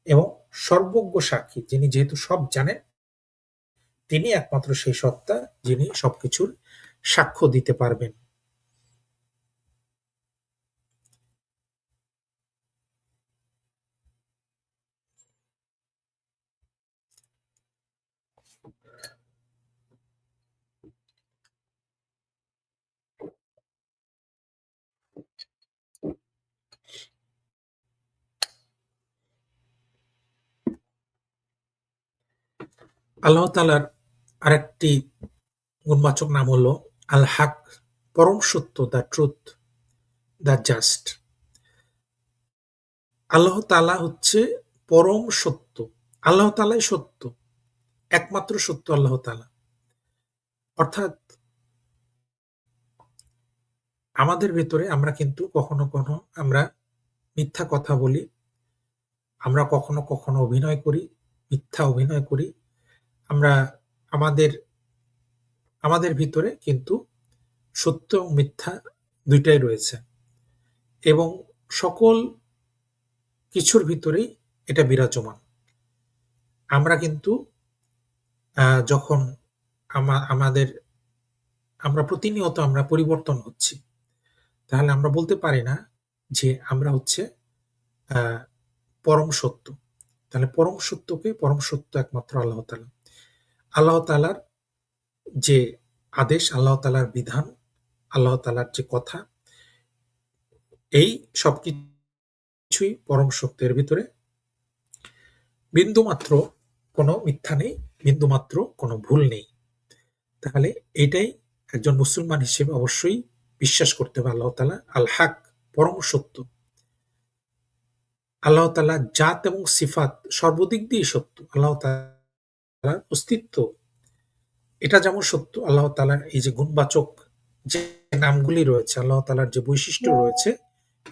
এবং সর্বজ্ঞ সাক্ষী, যিনি যেহেতু সব জানেন, তিনি একমাত্র সেই সত্তা যিনি সবকিছুর সাক্ষ্য দিতে পারবেন। আল্লাহ তাআলার আরেকটি গুণবাচক নাম হলো আল হক, পরম সত্য, দ্য ট্রুথ, দ্য জাস্ট। আল্লাহ তাআলা হচ্ছে পরম সত্য। আল্লাহ তাআলাই সত্য, একমাত্র সত্য আল্লাহ তাআলা। অর্থাৎ আমাদের ভেতরে আমরা কিন্তু কখনো আমরা মিথ্যা কথা বলি, আমরা কখনো অভিনয় করি, মিথ্যা অভিনয় করি। আমরা আমাদের আমাদের ভিতরে কিন্তু সত্য এবং মিথ্যা ২ টাই রয়েছে এবং সকল কিছুর ভিতরেই এটা বিরাজমান। আমরা কিন্তু যখন আমাদের আমরা প্রতিনিয়ত আমরা পরিবর্তন হচ্ছি, তাহলে আমরা বলতে পারি না যে আমরা হচ্ছে আ পরম সত্য। তাহলে পরম সত্যকে পরম সত্য একমাত্র আল্লাহ তাআলা। আল্লাহ তাআলার যে আদেশ, আল্লাহ তাআলার বিধান, আল্লাহ তাআলার যে কথা, এই সবকিছুই পরম সত্য। এর ভিতরে বিন্দুমাত্র কোনো মিথ্যা নেই, বিন্দুমাত্র কোনো ভুল নেই। তাহলে এটাই একজন মুসলমান হিসেবে অবশ্যই বিশ্বাস করতে হবে আল্লাহ তাআলা আল হক, পরম সত্য। আল্লাহ তাআলার জাত এবং সিফাত সর্বদিক দিয়েই সত্য। আল্লাহ তাআলার অস্তিত্ব এটা যেমন সত্য, আল্লাহ তাআলার এই যে গুণবাচক যে নামগুলি রয়েছে, আল্লাহ তাআলার যে বৈশিষ্ট্য রয়েছে,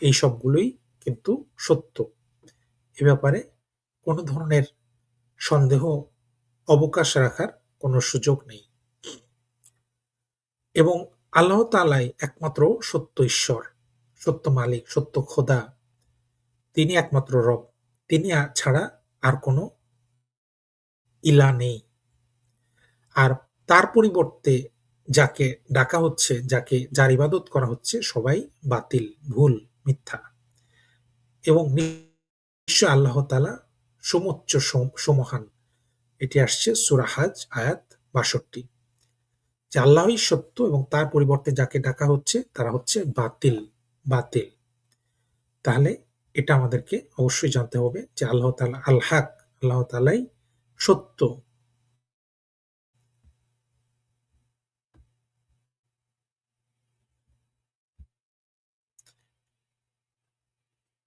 এই সবগুলোই কিন্তু সত্য। এ ব্যাপারে কোনো ধরনের সন্দেহ অবকাশ রাখার কোনো সুযোগ নেই। এবং আল্লাহ তাআলাই একমাত্র সত্য ঈশ্বর, সত্য মালিক, সত্য খোদা। তিনি একমাত্র রব। তিনি ছাড়া আর কোনো ইলা নেই। আর তার পরিবর্তে যাকে ডাকা হচ্ছে, যার ইবাদত করা হচ্ছে সবাই বাতিল, ভুল, মিথ্যা। এবং নিশ্চয় আল্লাহ তাআলা সমোচ্চ সমহান। এটি আসছে সূরা হাজ আয়াত ৬২। যে আল্লাহই সত্য এবং তার পরিবর্তে যাকে ডাকা হচ্ছে তারা হচ্ছে বাতিল, বাতিল। তাহলে এটা আমাদেরকে অবশ্যই জানতে হবে যে আল্লাহ তাআলা আল হক, আল্লাহ তাআলাই সত্য।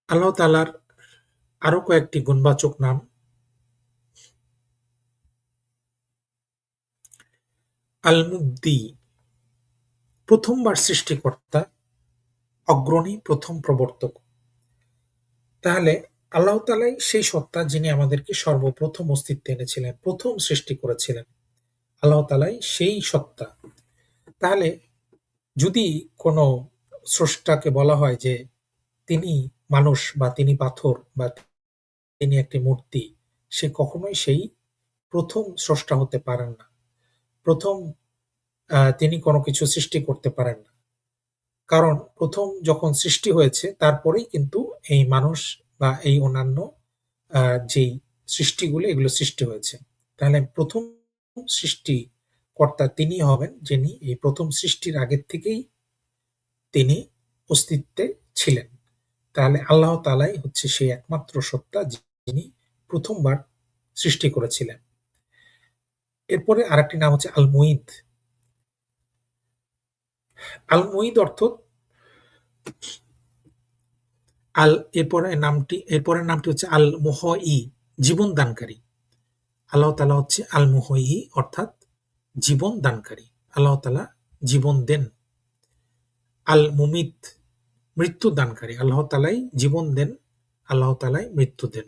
আল্লাহ তাআলার আরো কয়েকটি গুণবাচক নাম। আল মুবদি, প্রথমবার সৃষ্টিকর্তা, অগ্রণী, প্রথম প্রবর্তক। তাহলে আল্লাহ তাআলাই সেই সত্তা যিনি আমাদেরকে সর্বপ্রথম অস্তিত্বে এনেছিলেন, প্রথম সৃষ্টি করেছিলেন। আল্লাহ তাআলাই সেই সত্তা। তাহলে যদি কোনো স্রষ্টাকে বলা হয় যে তিনি মানুষ বা তিনি পাথর বা তিনি একটি মূর্তি, সে কখনোই সেই প্রথম স্রষ্টা হতে পারেন না। প্রথম তিনি কোনো কিছু সৃষ্টি করতে পারেন না। কারণ প্রথম যখন সৃষ্টি হয়েছে তারপরেই কিন্তু এই মানুষ বা এই অন্যান্য যেই সৃষ্টিগুলো এগুলো সৃষ্টি হয়েছে। তাহলে প্রথম সৃষ্টিকর্তা তিনিই হবেন যিনি এই প্রথম সৃষ্টির আগের থেকেই তিনি অস্তিত্বে ছিলেন। তাহলে আল্লাহ তাআলাই হচ্ছে সেই একমাত্র সত্তা যিনি প্রথমবার সৃষ্টি করেছিলেন। এরপরে আরেকটি নাম হচ্ছে আল মুঈদ। আল মুঈদ অর্থ আল এরপরের নামটি হচ্ছে আল মুহয়ি, জীবন দানকারী। আল্লাহ তাআলা হচ্ছে আল মুহয়ি অর্থাৎ জীবন দানকারী। আল্লাহ তাআলা জীবন দেন। আল মুমিত, মৃত্যু দানকারী। আল্লাহ তাআলাই জীবন দেন, আল্লাহ তাআলাই মৃত্যু দেন।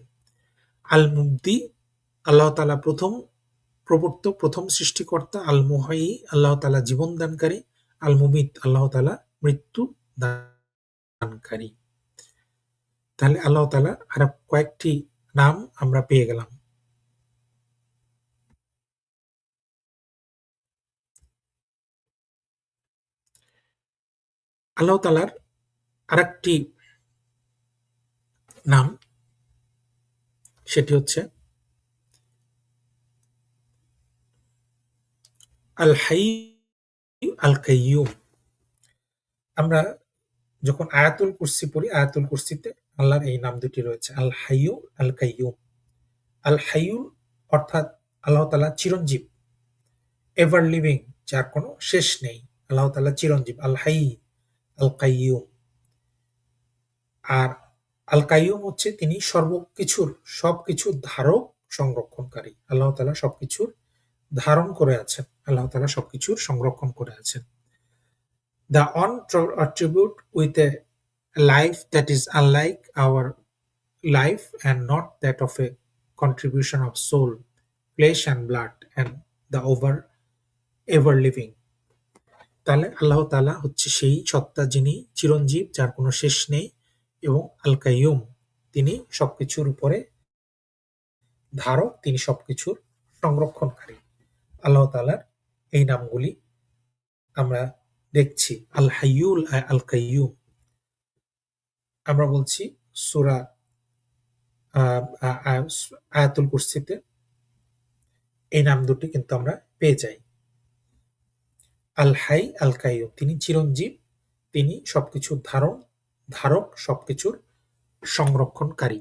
আল মুবদি, আল্লাহ তাআলা প্রথম প্রবর্তক, প্রথম সৃষ্টিকর্তা। আল মুহয়ি, আল্লাহ তাআলা জীবন দানকারী। আল মুমিত, আল্লাহ তাআলা মৃত্যু দানকারী। তাহলে আল্লাহ তাআলা আরো কয়েকটি নাম আমরা পেয়ে গেলাম। আল্লাহ তাআলার আরেকটি নাম, সেটি হচ্ছে আল হাই, আল কাইয়ুম। আমরা যখন আয়াতুল কুরসি পড়ি, আয়াতুল কুরসিতে আল্লাহর এই নাম দুটি রয়েছে, আল হাইয়ু, আল কাইয়ুম। আল হাইয়ু অর্থাৎ আল্লাহ তাআলা চিরঞ্জীব, এভার লিভিং, যার কোনো শেষ নেই। আল্লাহ তাআলা চিরঞ্জীব, আল হাই, আল কাইয়ুম। আর আল কাইয়ুম হচ্ছে তিনি সবকিছুর ধারক, সংরক্ষণকারী। আল্লাহ তাআলা সবকিছুর ধারণ করে আছেন। আল্লাহ তাআলা সবকিছুর সংরক্ষণ করে আছেন। The one attribute with a life that is unlike our life and not that of a contribution of soul, flesh and blood and the ever living. তাহলে আল্লাহ তাআলা হচ্ছে সেই সত্তা যিনি চিরঞ্জীব, যার কোনো শেষ নেই, এবং আল কাইয়ুম, তিনি সবকিছুর উপরে ধারক, তিনি সবকিছুর সংরক্ষণকারী। আল্লাহ তাআলার এই নামগুলি আমরা দেখছি। আল হাইয়ুল আল কাইয়ুম আমরা বলছি সূরা আ আ আ আয়াতুল কুরসিতে এই নাম দুটি কিন্তু আমরা পেয়ে যাই। আল হাই, আল কাইয়ুম তিনি চিরঞ্জীব, তিনি সবকিছুর ধারক, সবকিছুর সংরক্ষণকারী।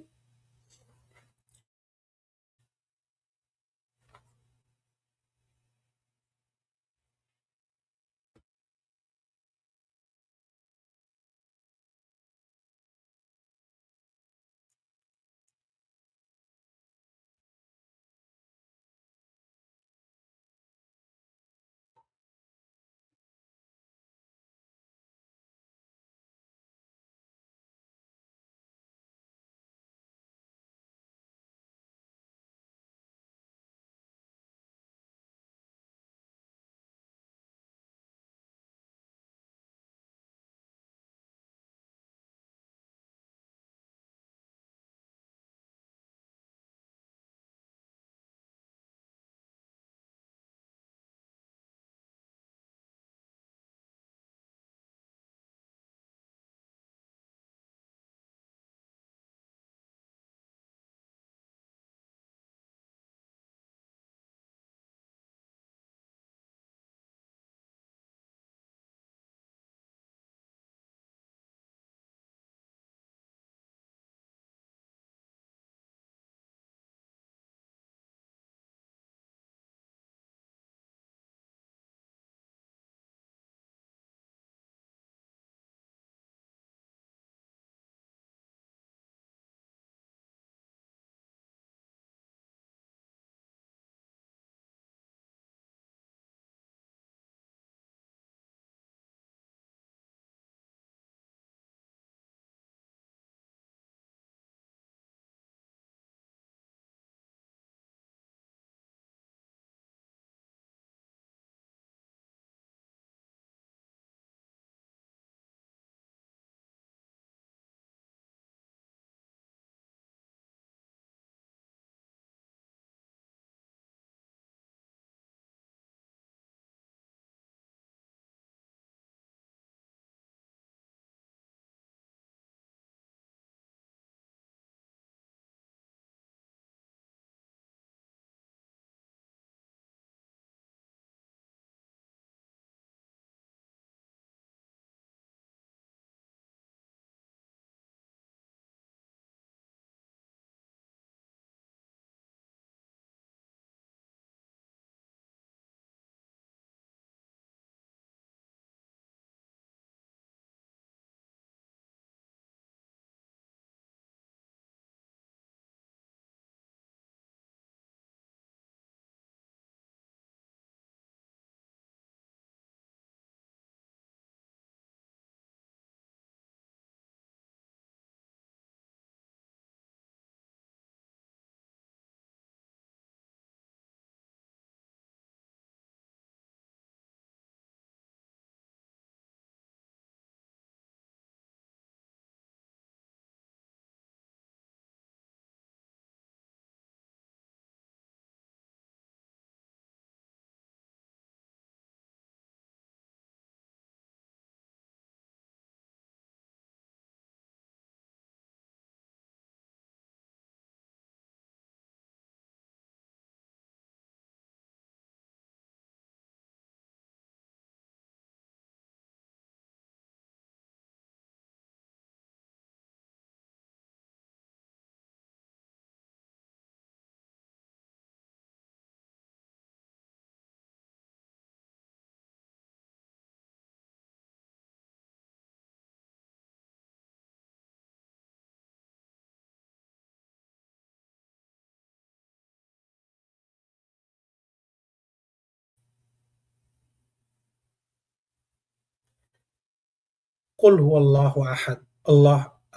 কুল হুয়াল্লাহু আহাদ,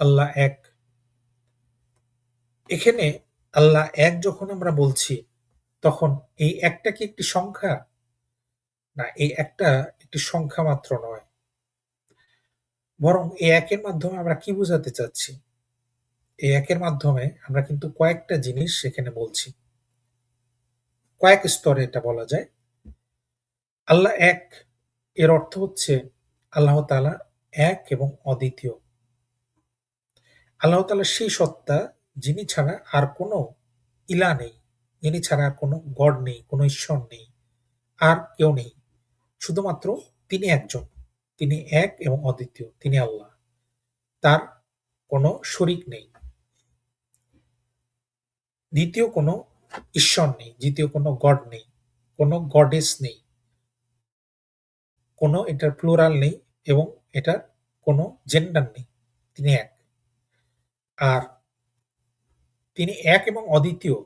আল্লাহ এক। এখানে আল্লাহ এক যখন আমরা বলছি, তখন এই একটা কি একটি সংখ্যা? না, এই একটা একটি সংখ্যা মাত্র নয়। বরং এই একের মাধ্যমে আমরা কি বোঝাতে চাচ্ছি? এই একের মাধ্যমে আমরা কিন্তু কয়েকটা জিনিস সেখানে বলছি। কয়েক স্তরে এটা বলা যায়। আল্লাহ এক এর অর্থ হচ্ছে আল্লাহ তাআলা এক এবং অদ্বিতীয়। আল্লাহ তাআলা সেই সত্তা যিনি ছাড়া আর কোনো ইলা নেই, যিনি ছাড়া আর কোনো গড নেই, কোনো ঈশ্বর নেই, আর কেউ নেই। শুধুমাত্র তিনি একজন। তিনি এক এবং অদ্বিতীয়। তিনি আল্লাহ। তার কোনো শরিক নেই। দ্বিতীয় কোনো ঈশ্বর নেই, দ্বিতীয় কোনো গড নেই, কোনো গডেস নেই, কোনো এটার প্লুরাল নেই এবং এটার কোনো জেন্ডার নেই। তিনি এক। আর তিনি এক এবং অদ্বিতীয়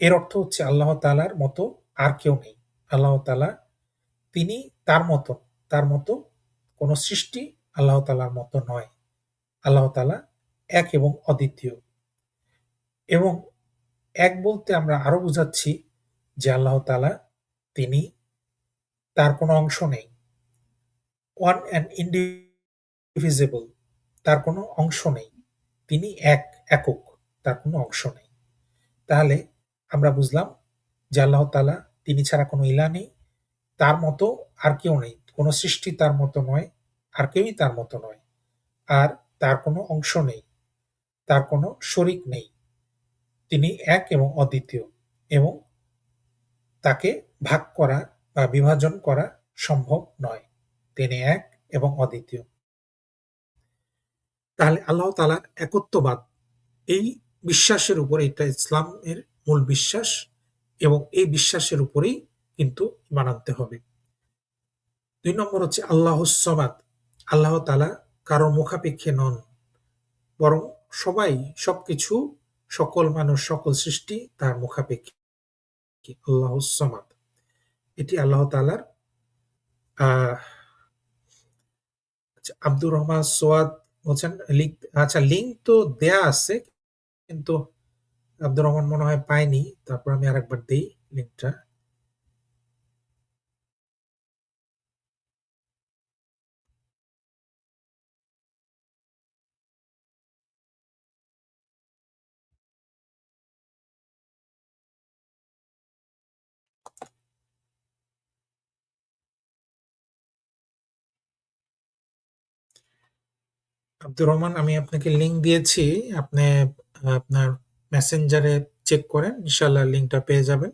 এর অর্থ হচ্ছে আল্লাহ তাআলার মতো আর কেউ নেই। আল্লাহ তাআলা তিনি তার মতো কোনো সৃষ্টি আল্লাহ তাআলার মতো নয়। আল্লাহ তাআলা এক এবং অদ্বিতীয়। এবং এক বলতে আমরা আরো বুঝাচ্ছি যে আল্লাহ তাআলা তিনি তার কোনো অংশ নেই। ওয়ান অ্যান্ড ইনডিভিজিবল, তার কোনো অংশ নেই। তিনি একক, তার কোনো অংশ নেই। তাহলে আমরা বুঝলাম যে আল্লাহ তাআলা তিনি ছাড়া কোনো ইলা নেই, তার মতো আর কেউ নেই। কোনো সৃষ্টি তার মতো নয়, আর কেউই তার মতো নয়। আর তার কোনো অংশ নেই, তার কোনো শরিক নেই। তিনি এক এবং অদ্বিতীয় এবং তাকে ভাগ করা বা বিভাজন করা সম্ভব নয়। তিনি এক এবং অদ্বিতীয়। তাহলে আল্লাহ তাআলার একত্ববাদ, এই বিশ্বাসের উপর, এটা ইসলামের মূল বিশ্বাস এবং এই বিশ্বাসের উপরেই কিন্তু ঈমান আনতে হবে। ২ নম্বর হচ্ছে আল্লাহুস সামাদ। আল্লাহ তাআলা কারো মুখাপেক্ষী নন, বরং সবাই সবকিছু, সকল মানুষ, সকল সৃষ্টি তার মুখাপেক্ষী। আল্লাহুস সামাদ। এটি আল্লাহ তাআলার আহ আচ্ছা, আব্দুর রহমান সোয়াদ বলছেন আচ্ছা, লিঙ্ক তো দেয়া আছে, কিন্তু আব্দুর রহমান মনে হয় পায়নি। তারপর আমি আরেকবার দেই লিঙ্কটা। আব্দুর রহমান, আমি আপনাকে লিঙ্ক দিয়েছি। আপনি আপনার মেসেঞ্জারে চেক করেন, ইনশাল্লাহ লিঙ্কটা পেয়ে যাবেন।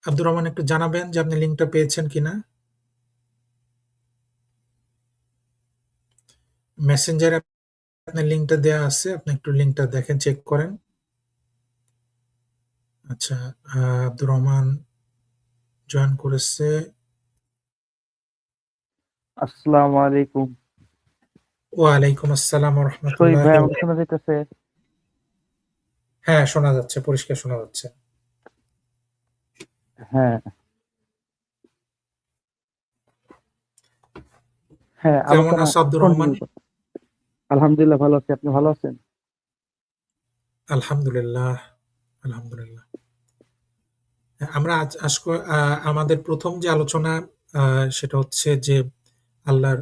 আব্দুর রহমান, একটু জানাবেন যে আপনি লিঙ্কটা পেয়েছেন কিনা। মেসেঞ্জারে আপনার লিঙ্কটা দেয়া আছে, আপনি একটু লিঙ্কটা দেখেন, চেক করেন। আচ্ছা, আব্দুর রহমান জয়েন করেছে। আসসালামু আলাইকুম। ওয়ালাইকুম আসসালাম ওয়া শরীফ রাহমাতুল্লাহি ভাই, ওয়া আমাকে বারাকাতুহু। শোনা যাইতেছে? হ্যাঁ, শোনা যাচ্ছে, পরিষ্কার শোনা যাচ্ছে। হ্যাঁ, হ্যাঁ, কেমন আলোচনা আছো আব্দুর রহমান? কন্টিনিউ করো। আলহামদুলিল্লাহ ভালো আছি। আপনি ভালো আছেন? আলহামদুলিল্লাহ, আলহামদুলিল্লাহ। আমরা আমাদের প্রথম যে আলোচনা, সেটা হচ্ছে যে আল্লাহর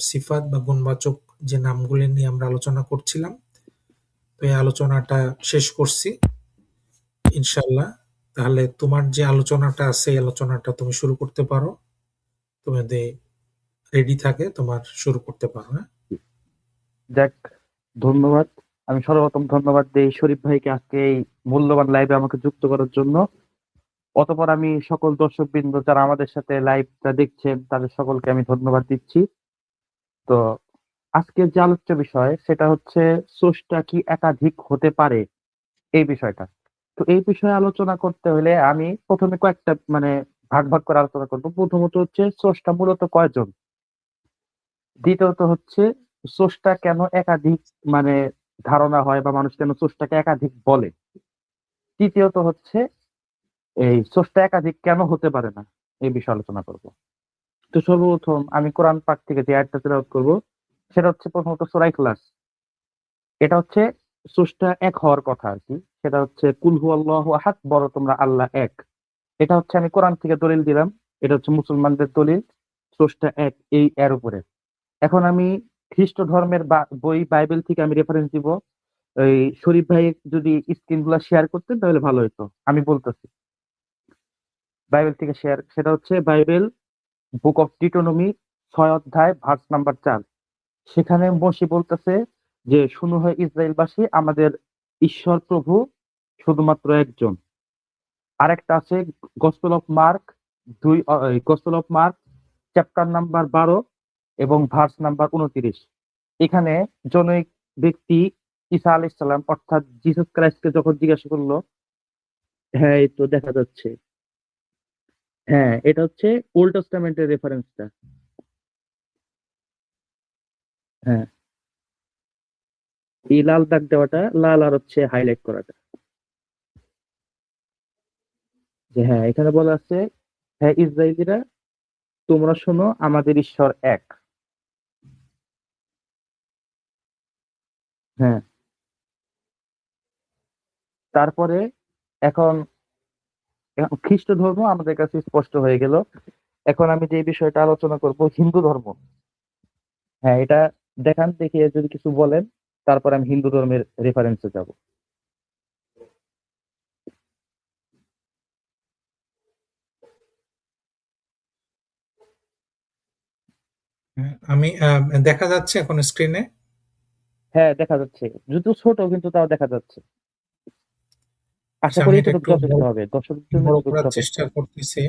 সিফাত বা গুণবাচক যে নামগুলি নিয়ে আমরা আলোচনা করছিলাম। তো এই আলোচনাটা শেষ করছি ইনশাল্লাহ। তাহলে তোমার যে আলোচনাটা আছে, এই আলোচনাটা তুমি শুরু করতে পারো। তুমি যদি রেডি থাকে, তোমার শুরু করতে পারো। হ্যাঁ, যাক, ধন্যবাদ। আমি সর্বপ্রথম ধন্যবাদ দেই শরীফ ভাইকে আজকে এই মূল্যবান লাইভে আমাকে যুক্ত করার জন্য। অতঃপর আমি সকল দর্শকবৃন্দ যারা আমাদের সাথে লাইভটা দেখছেন তাদের সকলকে আমি ধন্যবাদ দিচ্ছি। তো আজকের যে আলোচ্য বিষয় সেটা হচ্ছে স্রষ্টা কি একাধিক হতে পারে, এই বিষয়টা। তো এই বিষয়ে আলোচনা করতে হলে আমি প্রথমে কয়েকটা ভাগ ভাগ করে আলোচনা করব। প্রথমত হচ্ছে স্রষ্টা মূলত কয়জন, দ্বিতীয়ত হচ্ছে স্রষ্টা কেন একাধিক মানে ধারণা হয় বা মানুষ কেন স্রষ্টাকে একাধিক বলে, তৃতীয়ত হচ্ছে এই স্রষ্টা একাধিক কেন হতে পারে না, এই বিষয়ে আলোচনা করব। তো সর্বপ্রথম আমি কোরআন পাক থেকে যে আয়াতটা তেলাওয়াত করব সেটা হচ্ছে প্রথমত সূরা ইখলাস। এটা হচ্ছে স্রষ্টা এক হওয়ার কথা আর কি। সেটা হচ্ছে কুল হু আল্লাহু আহাদ, বড় তোমরা আল্লাহ এক। এটা হচ্ছে আমি কোরআন থেকে দলিল দিলাম, এটা হচ্ছে মুসলমানদের দলিল, স্রষ্টা এক এই এর উপরে। এখন আমি খ্রিস্ট ধর্মের বই বাইবেল থেকে আমি রেফারেন্স দিব। এই শরীফ ভাই যদি স্ক্রিন গুলা শেয়ার করতেন তাহলে ভালো হতো। আমি বলতেছি বাইবেল থেকে শেয়ার, সেটা হচ্ছে বাইবেল বুক অফ ডিটোনমি 6 অধ্যায় ভার্স নাম্বার 4। সেখানে মসি বলতেছে যে শুনো হয় ইসরায়েলবাসী, আমাদের ঈশ্বর প্রভু শুধুমাত্র একজন। আরেকটা আছে gospel of mark gospel of mark chapter number 12 এবং ভার্স নাম্বার 29। এখানে জনৈক ব্যক্তি ঈসা আলাইহিস সালাম অর্থাৎ জিসাস ক্রাইস্টকে যখন জিজ্ঞাসা করলো, হ্যাঁ এই তো দেখা যাচ্ছে, হ্যাঁ এটা হচ্ছে ওল্ড টেস্টামেন্টের রেফারেন্সটা। হ্যাঁ, এই লাল দাগ দেওয়াটা, লাল আর হচ্ছে হাইলাইট করাটা, যে হ্যাঁ এখানে বলা আছে, হ্যাঁ ইসরায়েলিরা তোমরা শোনো আমাদের ঈশ্বর এক। হ্যাঁ, তারপরে এখন এখন খ্রিস্ট ধর্ম আমাদের কাছে স্পষ্ট হয়ে গেল। এখন আমি যে বিষয়টা আলোচনা করব হিন্দু ধর্ম। হ্যাঁ এটা দেখান, দেখিয়ে যদি কিছু বলেন, তারপর আমি হিন্দু ধর্মের রেফারেন্সে যাব। আমি দেখা যাচ্ছে এখন স্ক্রিনে। হ্যাঁ দেখা যাচ্ছে, যদিও ছোট কিন্তু তাও দেখা যাচ্ছে। আশা আচ্ছা, করি আমি এটা এতটুকু একটু যথেষ্ট হবে, দর্শকদের জন্য বড় এতটুকু করার যথেষ্ট। চেষ্টা করতেছি।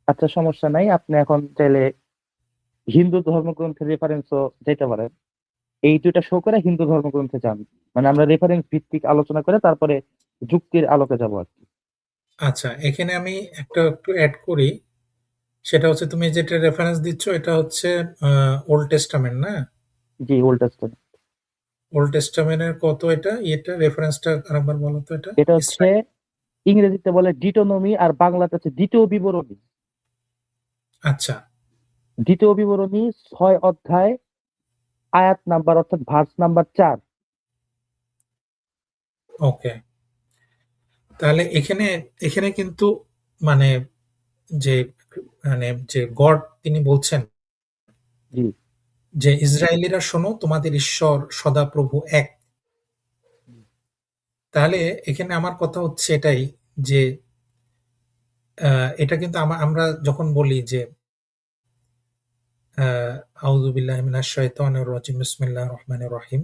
আচ্ছা সমস্যা নাই, আপনি এখন চাইলে হিন্দু ধর্মগ্রন্থের রেফারেন্সও যেতে পারেন। এই দুইটা শো করে হিন্দু ধর্মগ্রন্থে যান, মানে আমরা রেফারেন্স ভিত্তিক আলোচনা করে তারপরে যুক্তির আলোকে যাবো আর কি। আচ্ছা, এখানে আমি একটা একটু অ্যাড করি। সেটা হচ্ছে তুমি যেটা রেফারেন্স দিচ্ছ এটা হচ্ছে ওল্ড টেস্টামেন্ট না? জি ওল্ড টেস্টামেন্ট। ওল্ড টেস্টামেন্টের কত এটা রেফারেন্সটা আরেকবার বলো তো এটা। এটা হচ্ছে ইসরায়েল। ইংরেজিতে বলে ডিটোনমি, আর বাংলাতে হচ্ছে দ্বিতীয় বিবরণী। আচ্ছা, দ্বিতীয় বিবরণী 6 অধ্যায় আয়াত নাম্বার অর্থাৎ ভার্স নাম্বার 4। ওকে। তাহলে এখানে এখানে কিন্তু মানে যে যে গড তিনি বলছেন জি যে ইসরায়েলিরা শোনো তোমাদের ঈশ্বর সদাপ্রভু এক। তাহলে এখানে আমার কথা হচ্ছে এটাই যে এটা কিন্তু আমরা যখন বলি যে আউযু বিল্লাহি মিনাশ শাইতানির রাজিম বিসমিল্লাহির রহমানির রহিম,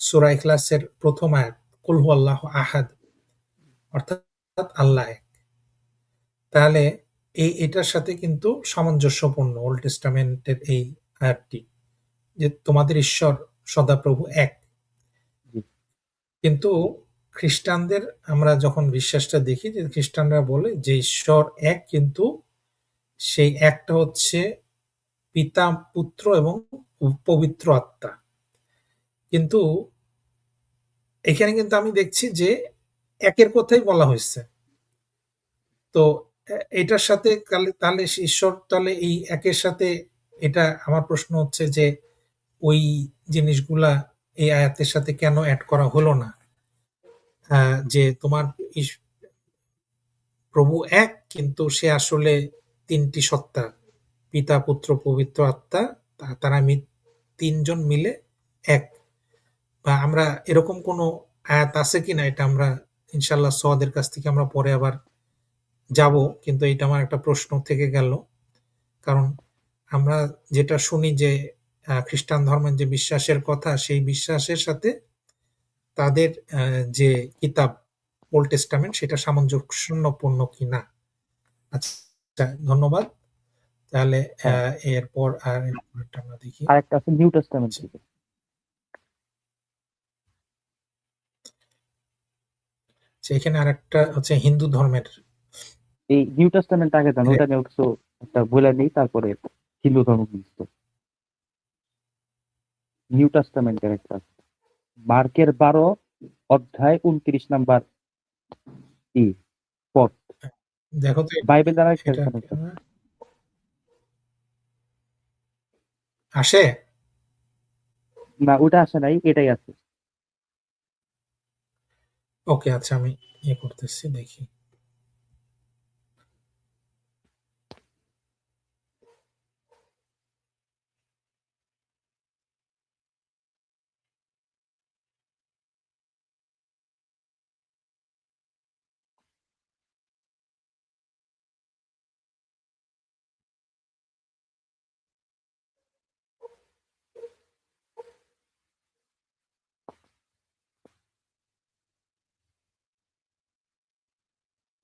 সূরা ইখলাসের প্রথম আয়াত কুল হুয়াল্লাহু আহাদ, অর্থাৎ আল্লাহ এক। তাহলে এটার সাথে কিন্তু সামঞ্জস্যপূর্ণ ওল্ড টেস্টামেন্টের এই আয়াতটি, যে তোমাদের ঈশ্বর সদাপ্রভু এক। জি কিন্তু খ্রিস্টানদের আমরা যখন বিশ্বাসটা দেখি যে খ্রিস্টানরা বলে যে ঈশ্বর এক, কিন্তু সেই একটা হচ্ছে পিতা, পুত্র এবং পবিত্র আত্মা। কিন্তু এখানে কিন্তু আমি দেখছি যে একের কথাই বলা হয়েছে। তো এটার সাথে তাহলে ঈশ্বর, তাহলে এই একের সাথে এটা আমার প্রশ্ন হচ্ছে যে ওই জিনিসগুলা এই আয়াতের সাথে কেন এড করা হলো না? যে তোমার প্রভু এক, কিন্তু সে আসলে তিনটি সত্তা, পিতা, পুত্র, পবিত্র আত্মা। তারা তিনজন মিলে এক। বা আমরা এরকম কোনো আয়াত আছে কিনা, এটা আমরা ইনশাল্লাহ সওয়াদের কাছ থেকে আমরা পরে আবার যাব। কিন্তু এটা আমার একটা প্রশ্ন থেকে গেল। কারণ আমরা যেটা শুনি যে খ্রিস্টান ধর্মের যে বিশ্বাসের কথা, সেই বিশ্বাসের সাথে তাদের যে কিতাব ওল্ড টেস্টামেন্ট সেটা সামঞ্জস্যপূর্ণ কিনা। আচ্ছা, ধন্যবাদ। তাহলে হ্যাঁ, এরপর এরপরটা আমরা দেখি। আরেকটা আছে নিউ টেস্টামেন্ট জি, থেকে। জি, আচ্ছা, এখানে আরেকটা হচ্ছে হিন্দু ধর্মের। এই নিউ টেস্টামেন্ট আগে জানো, ওটা নিয়ে কিছু একটা বলে নেই, তারপরে হিন্দু ধর্ম কিন্তু নিউ টেস্টামেন্টের একটা মার্কের 12 অধ্যায় 29 নাম্বার ই পদ। দেখো তো বাইবেল দ্বারা এটা খেলছেন এটা। আসে। না, ওটা আসে নাই, এটাই আছে। ওকে, আচ্ছা, আমি ইয়ে করতেছি, দেখি।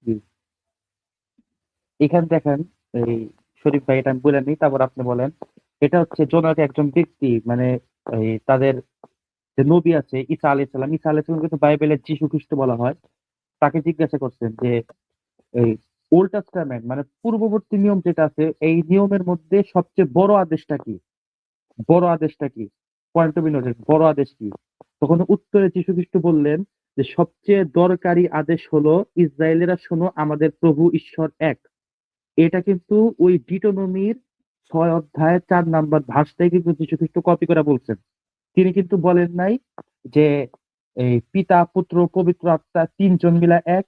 জি। এখানে দেখেন, এই শরীফ ভাই, এটা আমি বলে নিই, তারপর আপনি বলেন। এটা হচ্ছে জোনাক একজন ব্যক্তি, মানে এই তাদের যে নবী আছে ঈসা আলাইহিস সালাম, ঈসা আলাইহিস সালাম কিন্তু বাইবেলের যীশু খ্রিস্ট বলা হয়। তাকে জিজ্ঞাসা করছেন যে এই ওল্ড টেস্টামেন্ট মানে পূর্ববর্তী নিয়ম যেটা আছে, এই নিয়মের মধ্যে সবচেয়ে বড় আদেশটা কি? বড় আদেশটা কি? পয়েন্ট অফ নোটেড, বড় আদেশ কি? তখন উত্তরে যীশু খ্রিস্ট বললেন যে সবচেয়ে দরকারি আদেশ হলো, ইসরায়েলেরা শোনো, আমাদের প্রভু ঈশ্বর এক। এটা কিন্তু ওই ডিটোনমির 6 অধ্যায় 4 নাম্বার ভার্সটাই কিন্তু যীশু খ্রিস্ট কপি করে বলছেন। তিনি কিন্তু বলেন নাই যে এই পিতা পুত্র পবিত্র আত্মা তিনজন মিলা এক।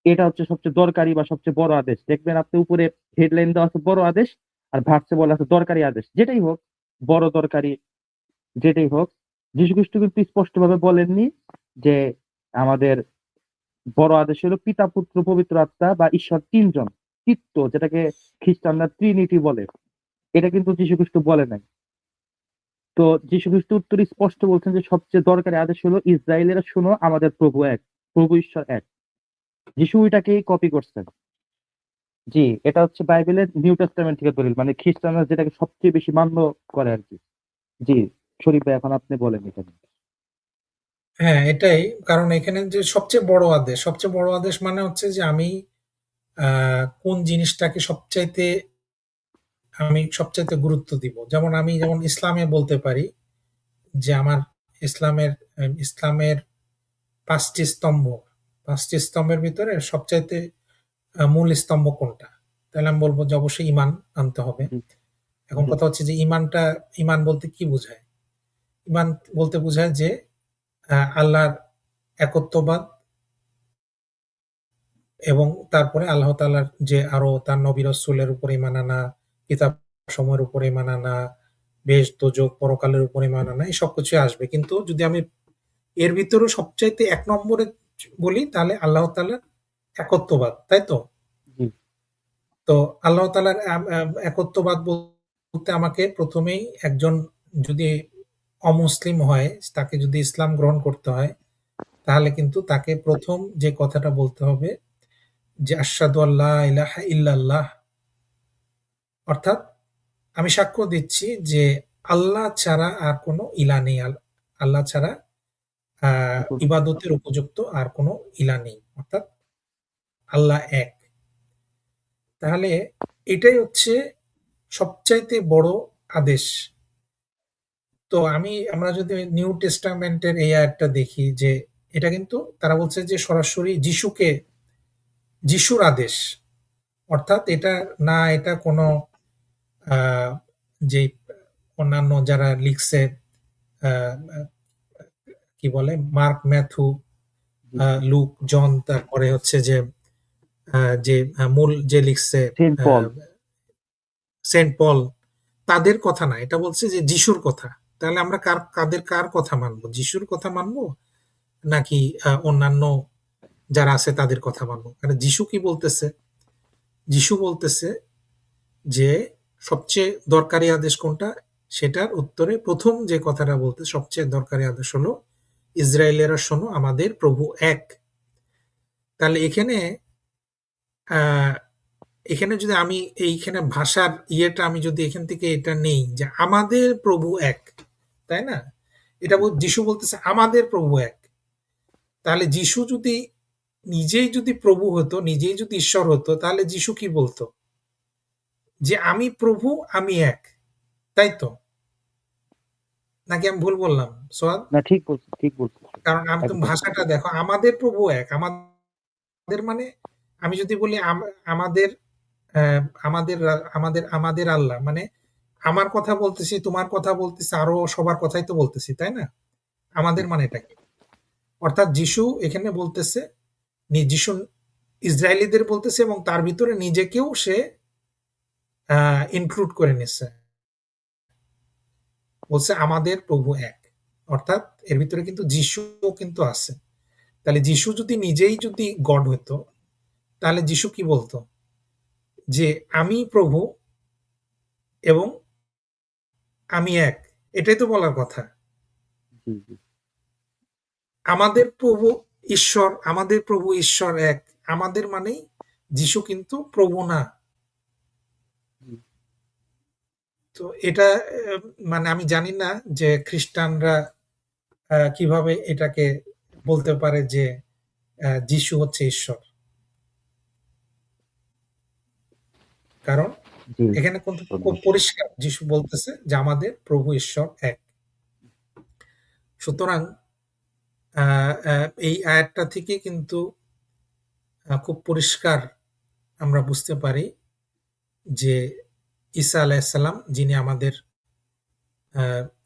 এটা হচ্ছে সবচেয়ে দরকারি বা সবচেয়ে বড় আদেশ। দেখবেন আপনি উপরে হেডলাইন দেওয়া আছে বড় আদেশ, আর ভার্সে বলা আছে দরকারি আদেশ। যেটাই হোক, বড় দরকারি যেটাই হোক, যীশু খ্রিস্ট কিন্তু স্পষ্ট ভাবে বলেননি যে আমাদের বড় আদেশ হলো পিতা পুত্র পবিত্র আত্মা বা ঈশ্বর তিনজন, তৃত্ব, যেটাকে খ্রিস্টানরা ট্রিনিটি বলে। এটা কিন্তু যীশু খ্রিস্ট বলে নাই। তো যীশু খ্রিস্ট উত্তরে স্পষ্ট বলছেন যে সবচেয়ে দরকারি আদেশ হলো, ইসরায়েলেরা শোনো, আমাদের প্রভু এক, প্রভু ঈশ্বর এক। যিশু ওইটাকেই কপি করছেন। জি, এটা হচ্ছে বাইবেলের নিউ টেস্টামেন্ট থেকে দলিল, মানে খ্রিস্টানরা যেটাকে সবচেয়ে বেশি মান্য করে আর কি। জি, শরীফ ভাই, এখন আপনি বলেন এটা নিয়ে। হ্যাঁ, এটাই। কারণ এখানে যে সবচেয়ে বড় আদেশ মানে হচ্ছে যে কোন জিনিসটাকে আমি সবচাইতে গুরুত্ব দিব। যেমন ইসলামে বলতে পারি যে আমার ইসলামের ইসলামের ৫ টি স্তম্ভ। ৫ টি স্তম্ভের ভিতরে সবচাইতে মূল স্তম্ভ কোনটা? তাহলে আমি বলব যে অবশ্যই ঈমান আনতে হবে। জি, এখন জি, কথা হচ্ছে যে ঈমান বলতে কি বোঝায়? ঈমান বলতে বোঝায় যে আল্লাহর একত্ববাদ, এবং তারপরে আল্লাহ তাআলার যে আরো তার নবী রাসূলের উপর ঈমান আনা, কিতাব সমূহের উপর ঈমান আনা, বেহেশত দোজখ পরকালের উপর ঈমান আনা, এই সবকিছুই আসবে। কিন্তু যদি আমি এর ভিতরেও সবচাইতে ১ নম্বরে বলি, তাহলে আল্লাহ তাআলার একত্ববাদ, তাই তো? জি, তো আল্লাহ তাআলার একত্ববাদ বলতে আমাকে ১ম এই একজন যদি অমুসলিম হয়, তাকে যদি ইসলাম গ্রহণ করতে হয়, তাহলে কিন্তু তাকে ১ম যে কথাটা বলতে হবে যে আশহাদু আল্লা ইলাহা ইল্লাল্লাহ। অর্থাৎ আমি সাক্ষ্য দিচ্ছি যে আল্লাহ ছাড়া আর কোনো ইলাহ নেই। আল্লাহ ছাড়া আ ইবাদতের উপযুক্ত আর কোনো ইলাহ নেই। অর্থাৎ আল্লাহ এক। তাহলে এটাই হচ্ছে সবচাইতে বড় আদেশ। তো আমরা যদি নিউ টেস্টামেন্টের এই আয়াতটা দেখি, যে এটা কিন্তু তারা বলছে যে সরাসরি যিশুর আদেশ। অর্থাৎ এটা কোনো আ যেই অন্যান্য যারা লিখছে, আ আ কি বলে? মার্ক, ম্যাথু, জি। লুক, জন, তারপরে হচ্ছে যে যে মূল যে লিখছে সেন্ট আ পল। সেন্ট পল, তাদের কথা না। এটা বলছে যে যিশুর কথা। তাহলে আমরা কার কথা মানবো? যিশুর কথা মানবো? নাকি অন্যান্য যারা আছে তাদের কথা মানবো? কারণ যিশু কি বলতেছে? যিশু বলতেছে যে সবচেয়ে দরকারি আদেশ কোনটা? সেটার উত্তরে ১ম যে কথাটা বলতে সবচেয়ে দরকারি আদেশ হলো, ইসরায়েলেরা শোনো, আমাদের প্রভু এক। তাহলে আ এখানে যদি আমি এইখানে ভাষার ইয়েটা আমি যদি এখান থেকে এটা নেই যে আমাদের প্রভু এক, তাই না? এটা যিশু বলতেছে আমাদের প্রভু এক। তাহলে যিশু যদি নিজেই যদি প্রভু হতো, নিজেই যদি ঈশ্বর হতো, তাহলে যিশু কি বলতো? যে আমি প্রভু, আমি এক। তাই তো? নাকি আমি ভুল বললাম সোহাগ? না, ঠিক বলছেন, ঠিক বলছেন। কারণ তুমি একদম। ভাষাটা দেখো, আমাদের প্রভু এক। আমাদের মানে আমি যদি বলি আমাদের অ্যা আমাদের আল্লাহ মানে আমার কথা বলতেছি, তোমার কথা বলতেছি, আরো সবার কথাই তো বলতেছি, তাই না? আমাদের মানেটা কি? অর্থাৎ যিশু এখানে বলতেছে, যিশু ইসরায়েলীদের বলতেছে এবং তার ভিতরে নিজেকেও সে ইনক্লুড করে নিচ্ছে। বলছে আমাদের প্রভু এক। অর্থাৎ এর ভিতরে কিন্তু যিশুও কিন্তু আছে। তাহলে যিশু যদি নিজেই যদি গড হতো, তাহলে যিশু কি বলতো? যে আমি প্রভু এবং আমি এক। এটাই তো বলার কথা। জি, জি, আমাদের প্রভু ঈশ্বর এক। আমাদের মানেই যিশু কিন্তু প্রভু না। জি। তো এটা মানে আমি জানি না যে খ্রিস্টানরা কিভাবে এটাকে বলতে পারে যে যিশু হচ্ছে ঈশ্বর। কারণ জি, এখানে কিন্তু খুব ধন্যবাদ। পরিষ্কার যিশু বলতেছে যে আমাদের প্রভু ঈশ্বর এক। সুতরাং আ আ এই আয়াতটা থেকে কিন্তু খুব পরিষ্কার আমরা বুঝতে পারি যে ঈসা আলাইহিস সালাম যিনি আমাদের আ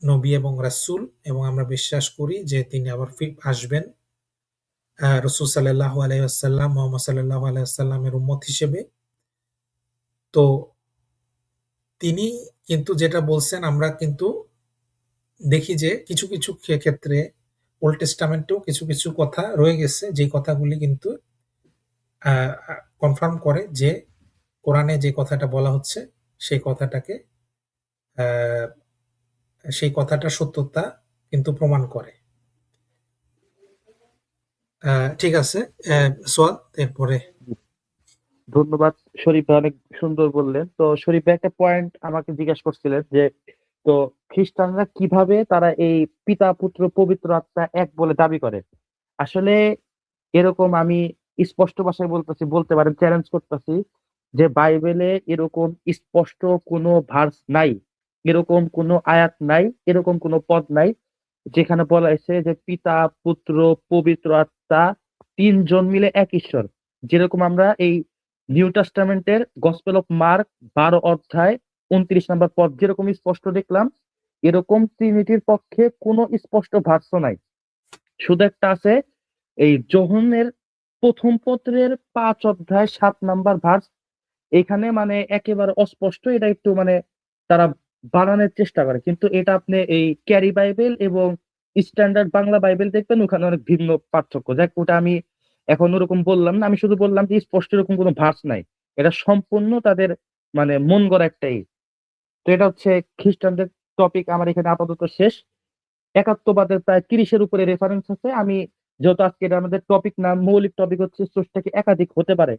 নবী এবং রাসূল এবং আমরা বিশ্বাস করি যে তিনি আবার আসবেন। রাসূল সাল্লাল্লাহু আলাইহি ওয়াসাল্লাম, মুহাম্মদ সাল্লাল্লাহু আলাইহি ওয়াসাল্লামের উম্মত হিসেবে। তো তিনি কিন্তু যেটা বলছেন আমরা কিন্তু দেখি যে কিছু ক্ষেত্রে ওল্ড টেস্টামেন্টেও কিছু কথা রয়ে গেছে যে কথাগুলি কিন্তু আ আ কনফার্ম করে যে কোরআনে যে কথাটা বলা হচ্ছে সেই কথাটাকে আ সেই কথাটার সত্যতা কিন্তু প্রমাণ করে। আ ঠিক আছে। সোয়াদ এরপরে ধন্যবাদ। শরীফ ভাই অনেক সুন্দর বললেন। তো শরীফ ভাই একটা পয়েন্ট আমাকে জিজ্ঞেস করছিলেন যে, তো খ্রিস্টানরা কিভাবে তারা এই পিতা, পুত্র, পবিত্র আত্মা এক বলে দাবি করে? আসলে এরকম আমি স্পষ্ট ভাষায় বলতে পারেন, চ্যালেঞ্জ করতেছি যে বাইবেলে এরকম স্পষ্ট কোনো ভার্স নাই, এরকম কোনো আয়াত নাই, এরকম কোনো পদ নাই যেখানে বলা হয়েছে যে পিতা, পুত্র, পবিত্র আত্মা তিনজন মিলে এক ঈশ্বর। যেরকম আমরা এই নিউ টেস্টামেন্টের গসপেল অফ মার্ক 12 অধ্যায় 29 নম্বর পদ যেরকম স্পষ্ট দেখলাম, এরকম ট্রিনিটির পক্ষে কোনো স্পষ্ট ভার্স নাই। শুধু একটা আছে, এই যোহনের প্রথম পত্রের 5 অধ্যায় 7 নাম্বার ভার্স। এখানে মানে একেবারে অস্পষ্ট, এটা একটু মানে তারা বানানোর চেষ্টা করে, কিন্তু এটা আপনি এই ক্যারি বাইবেল এবং স্ট্যান্ডার্ড বাংলা বাইবেল দেখবেন ওখানে অনেক ভিন্ন পার্থক্য। যাক, ওটা আমি এখন ওরকম বললাম না, আমি শুধু বললাম যে স্পষ্ট এরকম কোনো ভার্স নাই। এটা সম্পূর্ণ তাদের মানে মন গড়া একটাই। তো এটা হচ্ছে খ্রিস্টানদের টপিক আমার এখানে আপাতত শেষ। একাত্মবাদের প্রায় 30-এর উপরে রেফারেন্স আছে। আমি যেহেতু আজকে এটা আমাদের টপিক না, মৌলিক টপিক হচ্ছে স্রষ্টাকে একাধিক হতে পারে,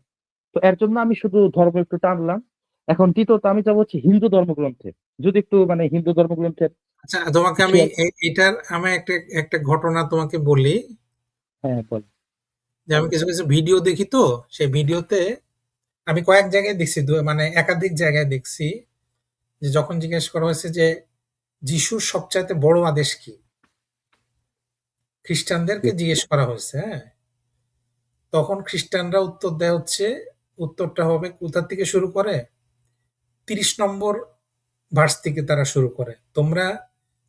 তো এর জন্য আমি শুধু ধর্ম একটু টানলাম। এখন দ্বিতীয়ত আমি যাবো হচ্ছে হিন্দু ধর্মগ্রন্থে। যদি একটু মানে হিন্দু ধর্মগ্রন্থের আচ্ছা তোমাকে কিছু আমি এটার আমি একটা ঘটনা তোমাকে বলি হ্যাঁ, বল। যে আমি কিছু ভিডিও দেখি তো সেই ভিডিওতে আমি কয়েক জায়গায় দেখছি মানে একাধিক জায়গায় দেখছি যে যখন জিজ্ঞেস করা হয়েছে যে যিশুর সবচাইতে বড় আদেশ কি? খ্রিস্টানদেরকে জিজ্ঞেস করা হয়েছে, হ্যাঁ? তখন খ্রিস্টানরা উত্তর দেয় হচ্ছে উত্তরটা হবে কোথা থেকে শুরু করে? ৩০ নম্বর ভার্স থেকে তারা শুরু করে। তোমরা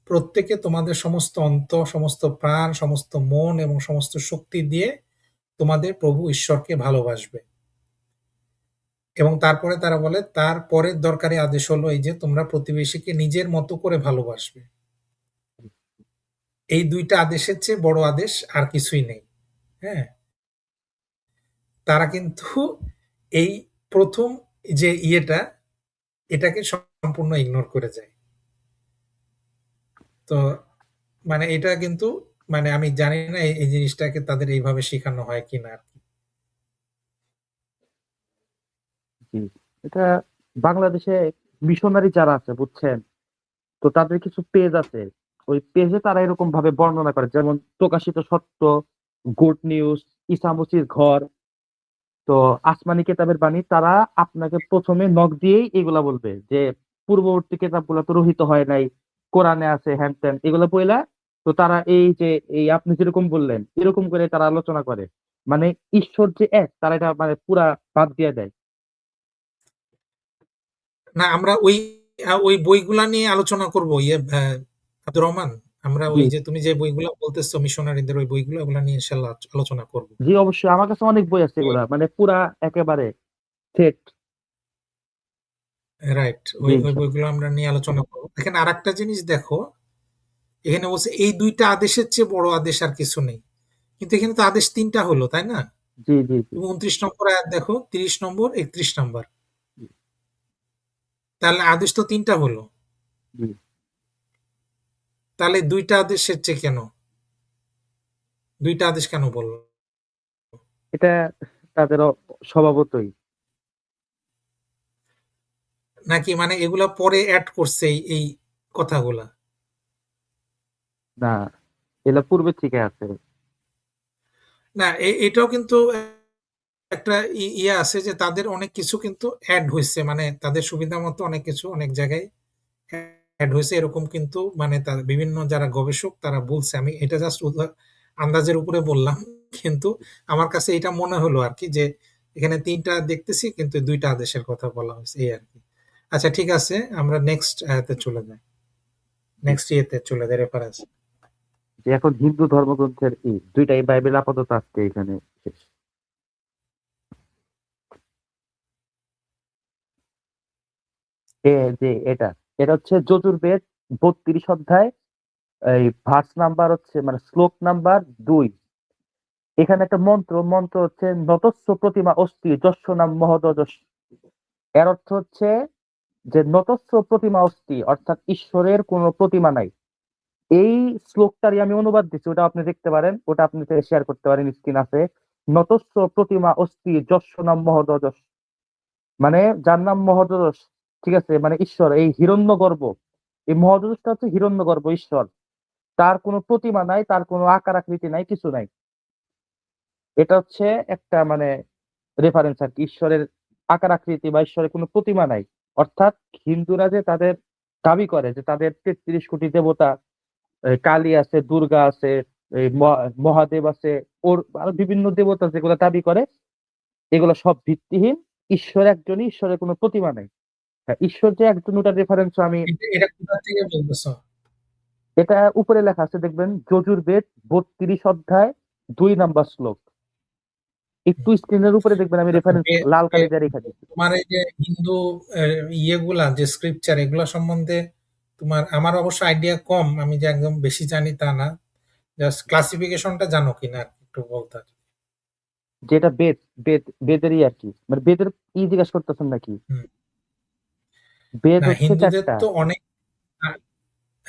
প্রত্যেকে তোমাদের সমস্ত অন্তর, সমস্ত প্রাণ, সমস্ত মন এবং সমস্ত শক্তি দিয়ে তোমাদের প্রভু ঈশ্বরকে ভালোবাসবে। এবং তারপরে তারা বলে তার পরের দরকারি আদেশ হলো এই যে তোমরা প্রতিবেশীকে নিজের মতো করে ভালোবাসবে। এই ২ টা আদেশের চেয়ে বড় আদেশ আর কিছুই নেই। হ্যাঁ? তারা কিন্তু এই ১ম যে ইয়েটা এটাকে সম্পূর্ণ ইগনোর করে যায়। তো মানে এটা কিন্তু মানে আমি জানি না এই জিনিসটাকে তাদের এইভাবে শিখানো হয় কিনা আরকি। জি, এটা বাংলাদেশে মিশনারি যারা আছে বুঝছেন, তো তাদের কিছু পেজ আছে। ওই পেজে তারা এরকম ভাবে বর্ণনা করে, যেমন প্রকাশিত সত্য, গুড নিউজ, ঈসামসির ঘর, তো আসমানি কেতাবের বাণী, তারা আপনাকে প্রথমে নখ দিয়েই এগুলা বলবে যে পূর্ববর্তী কেতাবগুলো তো রহিত হয় নাই, কোরআনে আছে হ্যান ত্যান এগুলো বইলা। তো তারা এই যে এই আপনি যেরকম বললেন এরকম করে তারা আলোচনা করে, মানে ঈশ্বর যে এক তারা এটা মানে পুরা বাদ দিয়ে দেয়। না আমরা ওই বইগুলা নিয়ে আলোচনা করব আব্দুর রহমান। আমরা জি ওই যে তুমি যে বইগুলা বলতেছো মিশনারিদের ওই বইগুলো ওগুলা নিয়ে ইনশাল্লাহ আলোচনা করব। জি, অবশ্যই আমার কাছে অনেক বই আছে এগুলা, মানে পুরা একেবারে সেট। রাইট, জি ওই ইনশাল্লাহ। বইগুলো আমরা নিয়ে আলোচনা করব। এখানে আরেকটা জিনিস দেখো, এখানে বলছে এই দুইটা আদেশের চেয়ে বড় আদেশ আর কিছু নেই। কিন্তু এখানে তো আদেশ তিনটা হলো, তাই না? জি জি জি তুমি 29 নম্বর আয়াত দেখো, 30 নম্বর, 31 নম্বর। জি তাহলে আদেশ তো তিনটা হলো। জি। তাহলে দুইটা আদেশের চেয়ে কেন? দুইটা আদেশ কেন বললো? এটা তাদের স্বভাবতই। নাকি মানে এগুলা পরে অ্যাড করছে এই কথাগুলা? না, এগুলা পূর্বে থেকে আছে। না, এটাও কিন্তু একটা ইয়ে আছে যে তাদের অনেক কিছু কিন্তু অ্যাড হয়েছে, মানে তাদের সুবিধা মতো অনেক কিছু অনেক জায়গায় অ্যাড হয়েছে এরকম, কিন্তু মানে তার বিভিন্ন যারা গবেষক তারা বলছে, আমি এটা জাস্ট আন্দাজের উপরে বললাম। কিন্তু আমার কাছে এটা মনে হলো আর কি যে এখানে তিনটা দেখতেছি কিন্তু দুইটা আদেশের কথা বলা হয়েছে এই আর কি। আচ্ছা ঠিক আছে, আমরা নেক্সট আয়াতে চলে যাই, জি। নেক্সট ইয়েতে চলে যাই, রেফারেন্স। যে এখন হিন্দু ধর্মগ্রন্থের দুইটাই বাইবেল আপাতত আজকে এখানে শেষ। যে এটা এটা হচ্ছে যজুর্বেদ 32 অধ্যায়, এই ভার্স নাম্বার হচ্ছে মানে শ্লোক নাম্বার 2। এখানে একটা মন্ত্র হচ্ছে নতস্য প্রতিমা অস্তি যস্য নাম মহোদযস্য। এর অর্থ হচ্ছে যে নতস্য প্রতিমা অস্তি, অর্থাৎ ঈশ্বরের কোনো প্রতিমা নাই। এই শ্লোকটারই আমি অনুবাদ দিচ্ছি, ওটা আপনি দেখতে পারেন, ওটা আপনি শেয়ার করতে পারেন, স্ক্রিন আছে। নতস্য প্রতিমা অস্তি যস্য নাম মহোদযস্য, মানে যার নাম মহোদয়স, ঠিক আছে, মানে ঈশ্বর, এই হিরণ্যগর্ভ, এই মহোদয়সটা হচ্ছে হিরণ্যগর্ভ ঈশ্বর, তার কোনো প্রতিমা নাই, তার কোনো আকার আকৃতি নাই, কিছু নাই। এটা হচ্ছে একটা মানে রেফারেন্স আর কি, ঈশ্বরের আকার আকৃতি বা ঈশ্বরের কোনো প্রতিমা নাই। অর্থাৎ হিন্দুরা যে তাদের দাবি করে যে তাদের 33 কোটি দেবতা, কালী আছে, দুর্গা আছে, এই মহাদেব আছে, ওর আরো বিভিন্ন দেবতা যেগুলো দাবি করে, এগুলো সব ভিত্তিহীন। ঈশ্বর একজনই, ঈশ্বরের কোনো প্রতিমা নাই। হ্যাঁ, ঈশ্বর যে একজন ওটার রেফারেন্স আমি, এটা কোথা থেকে বলতেছো? এটা উপরে লেখা আছে দেখবেন, যজুর্বেদ 32 অধ্যায় 2 নাম্বার শ্লোক। একটু স্ক্রিনের উপরে দেখবেন আমি রেফারেন্স বে- লাল কালি বে- দিয়ে রেখে দিচ্ছি। তোমার এই যে হিন্দু ইয়েগুলা যে স্ক্রিপচার এগুলা সম্বন্ধে তোমার আমার অবশ্য আইডিয়া কম, আমি যে একদম বেশি জানি তা না, জাস্ট ক্লাসিফিকেশনটা জানো কিনা একটু বলতে। যেটা বেদ, বেদেরই আর কি, মানে বেদের জিজ্ঞাসা করতেছেন নাকি? হুম। বেদ না, হচ্ছে হিন্দুদের 4টা। তো অনেক,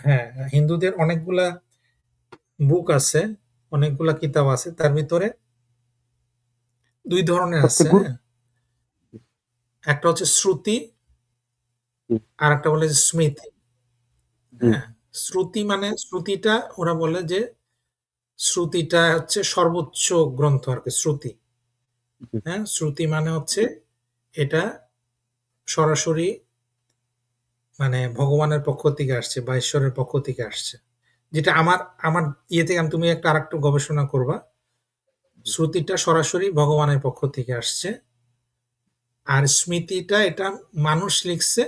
হ্যাঁ, হিন্দুদের অনেকগুলা বুক আছে, অনেকগুলা কিতাব আছে, তার ভিতরে দুই ধরনের আছে, সবচেয়ে গুরু। হ্যাঁ। একটা হচ্ছে শ্রুতি, জি আর একটা বলে যে স্মৃতি। জি হ্যাঁ, শ্রুতি মানে শ্রুতিটা ওরা বলে যে শ্রুতিটা হচ্ছে সর্বোচ্চ গ্রন্থ আর কি, শ্রুতি। জি হ্যাঁ, শ্রুতি মানে হচ্ছে এটা সরাসরি মানে ভগবানের পক্ষ থেকে আসছে বা ঈশ্বরের পক্ষ থেকে আসছে। যেটা আমার আমার ইয়ে থেকে তুমি একটা আরেকটু গবেষণা করবা, জি শ্রুতিটা সরাসরি ভগবানের পক্ষ থেকে আসছে। আর স্মৃতিটা এটা মানুষ লিখছে,